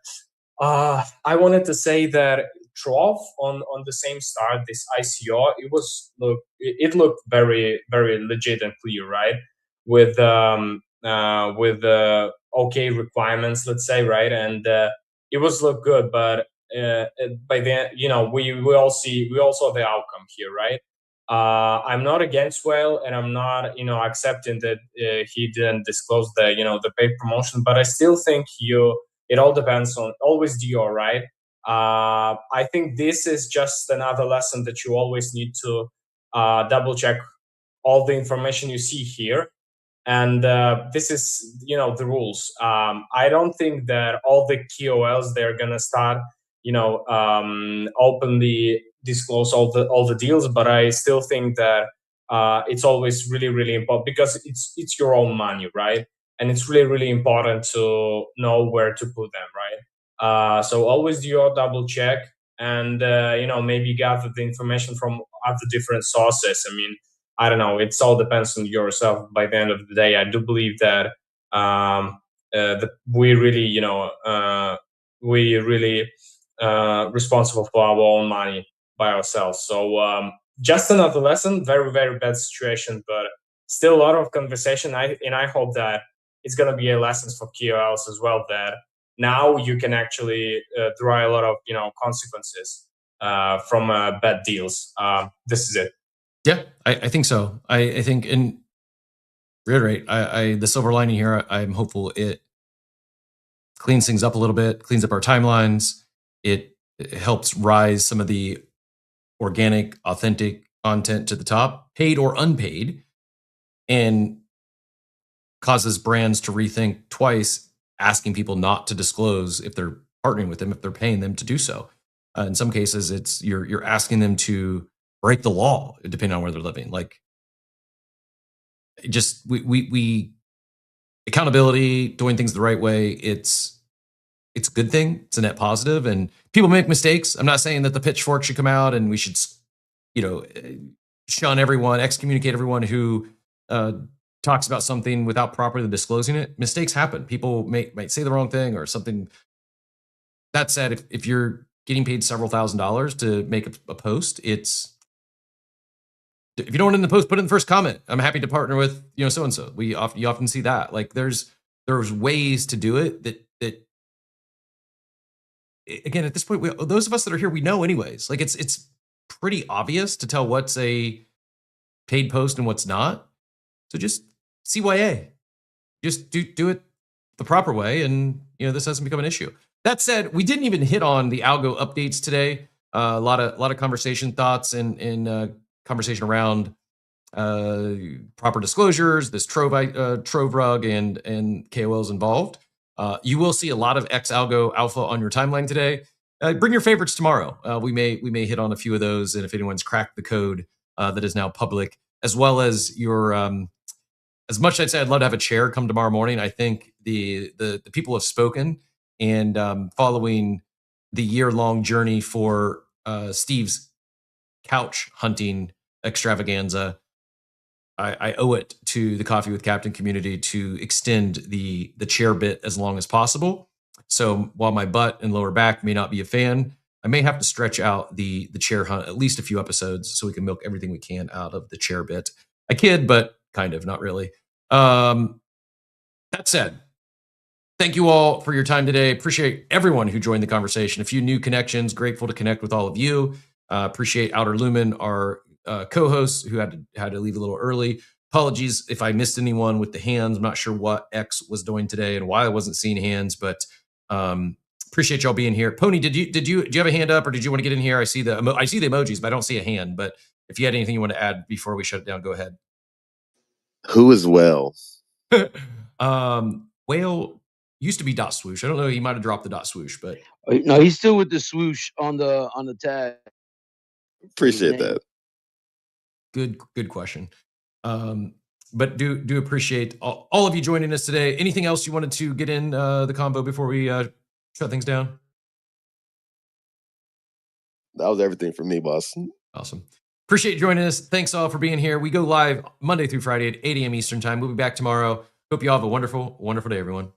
I wanted to say that Trove on the same start, this ICO, it looked very, very legit and clear, right? With okay requirements, let's say, right? And it was look good, but by then, we all saw the outcome here, right? I'm not against Whale, and I'm not, accepting that he didn't disclose the paid promotion, but I still think it all depends on always Dior, right? I think this is just another lesson that you always need to double check all the information you see here. And this is, the rules. I don't think that all the KOLs, they're going to start, openly disclose all the deals, but I still think that it's always really, really important because it's your own money, right? And it's really, really important to know where to put them, right? So always do your double check and, maybe gather the information from other different sources. I mean, I don't know. It all depends on yourself. By the end of the day, I do believe that we really, responsible for our own money by ourselves. So just another lesson. Very, very bad situation, but still a lot of conversation. I hope that it's gonna be a lesson for KOLs as well. That now you can actually draw a lot of consequences from bad deals. This is it. Yeah, I think so. I think, and reiterate, the silver lining here, I'm hopeful it cleans things up a little bit, cleans up our timelines. It helps rise some of the organic, authentic content to the top, paid or unpaid, and causes brands to rethink twice, asking people not to disclose if they're partnering with them, if they're paying them to do so. In some cases, it's you're asking them to break the law, depending on where they're living. Like, just we accountability, doing things the right way. It's a good thing. It's a net positive, and people make mistakes. I'm not saying that the pitchfork should come out and we should, shun everyone, excommunicate everyone who talks about something without properly disclosing it. Mistakes happen. People might say the wrong thing or something. That said, if you're getting paid several $1,000s to make a post, if you don't want it in the post, put it in the first comment. I'm happy to partner with so and so. You often see that. Like there's ways to do it that again, at this point, those of us that are here, we know anyways. Like it's pretty obvious to tell what's a paid post and what's not. So just CYA, just do it the proper way, and this doesn't become an issue. That said, we didn't even hit on the algo updates today. A lot of conversation thoughts and conversation around proper disclosures, this Trove rug and KOLs involved. You will see a lot of X algo alpha on your timeline today. Bring your favorites tomorrow. We may hit on a few of those, and if anyone's cracked the code that is now public, as well as your as much as I'd say I'd love to have a chair come tomorrow morning. I think the people have spoken, and following the year-long journey for Steve's couch hunting extravaganza, I owe it to the Coffee with Captain community to extend the chair bit as long as possible. So while my butt and lower back may not be a fan, I may have to stretch out the chair hunt at least a few episodes so we can milk everything we can out of the chair bit. I kid, but kind of, not really. That said, thank you all for your time today. Appreciate everyone who joined the conversation. A few new connections. Grateful to connect with all of you. Appreciate Outer Lumen, our co-host, who had to leave a little early. Apologies if I missed anyone with the hands. I'm not sure what X was doing today and why I wasn't seeing hands, but appreciate y'all being here. Pony, do you have a hand up, or did you want to get in here? I see the emojis, but I don't see a hand. But if you had anything you want to add before we shut it down, go ahead. Who is Whale? Whale used to be dot swoosh. I don't know. He might have dropped the dot swoosh, but No, he's still with the swoosh on the tag. Appreciate that. Good question. But do appreciate all of you joining us today. Anything else you wanted to get in the combo before we shut things down? That was everything for me, boss. Awesome. Appreciate you joining us. Thanks all for being here. We go live Monday through Friday at 8 a.m. Eastern time. We'll be back tomorrow. Hope you all have a wonderful, wonderful day, everyone.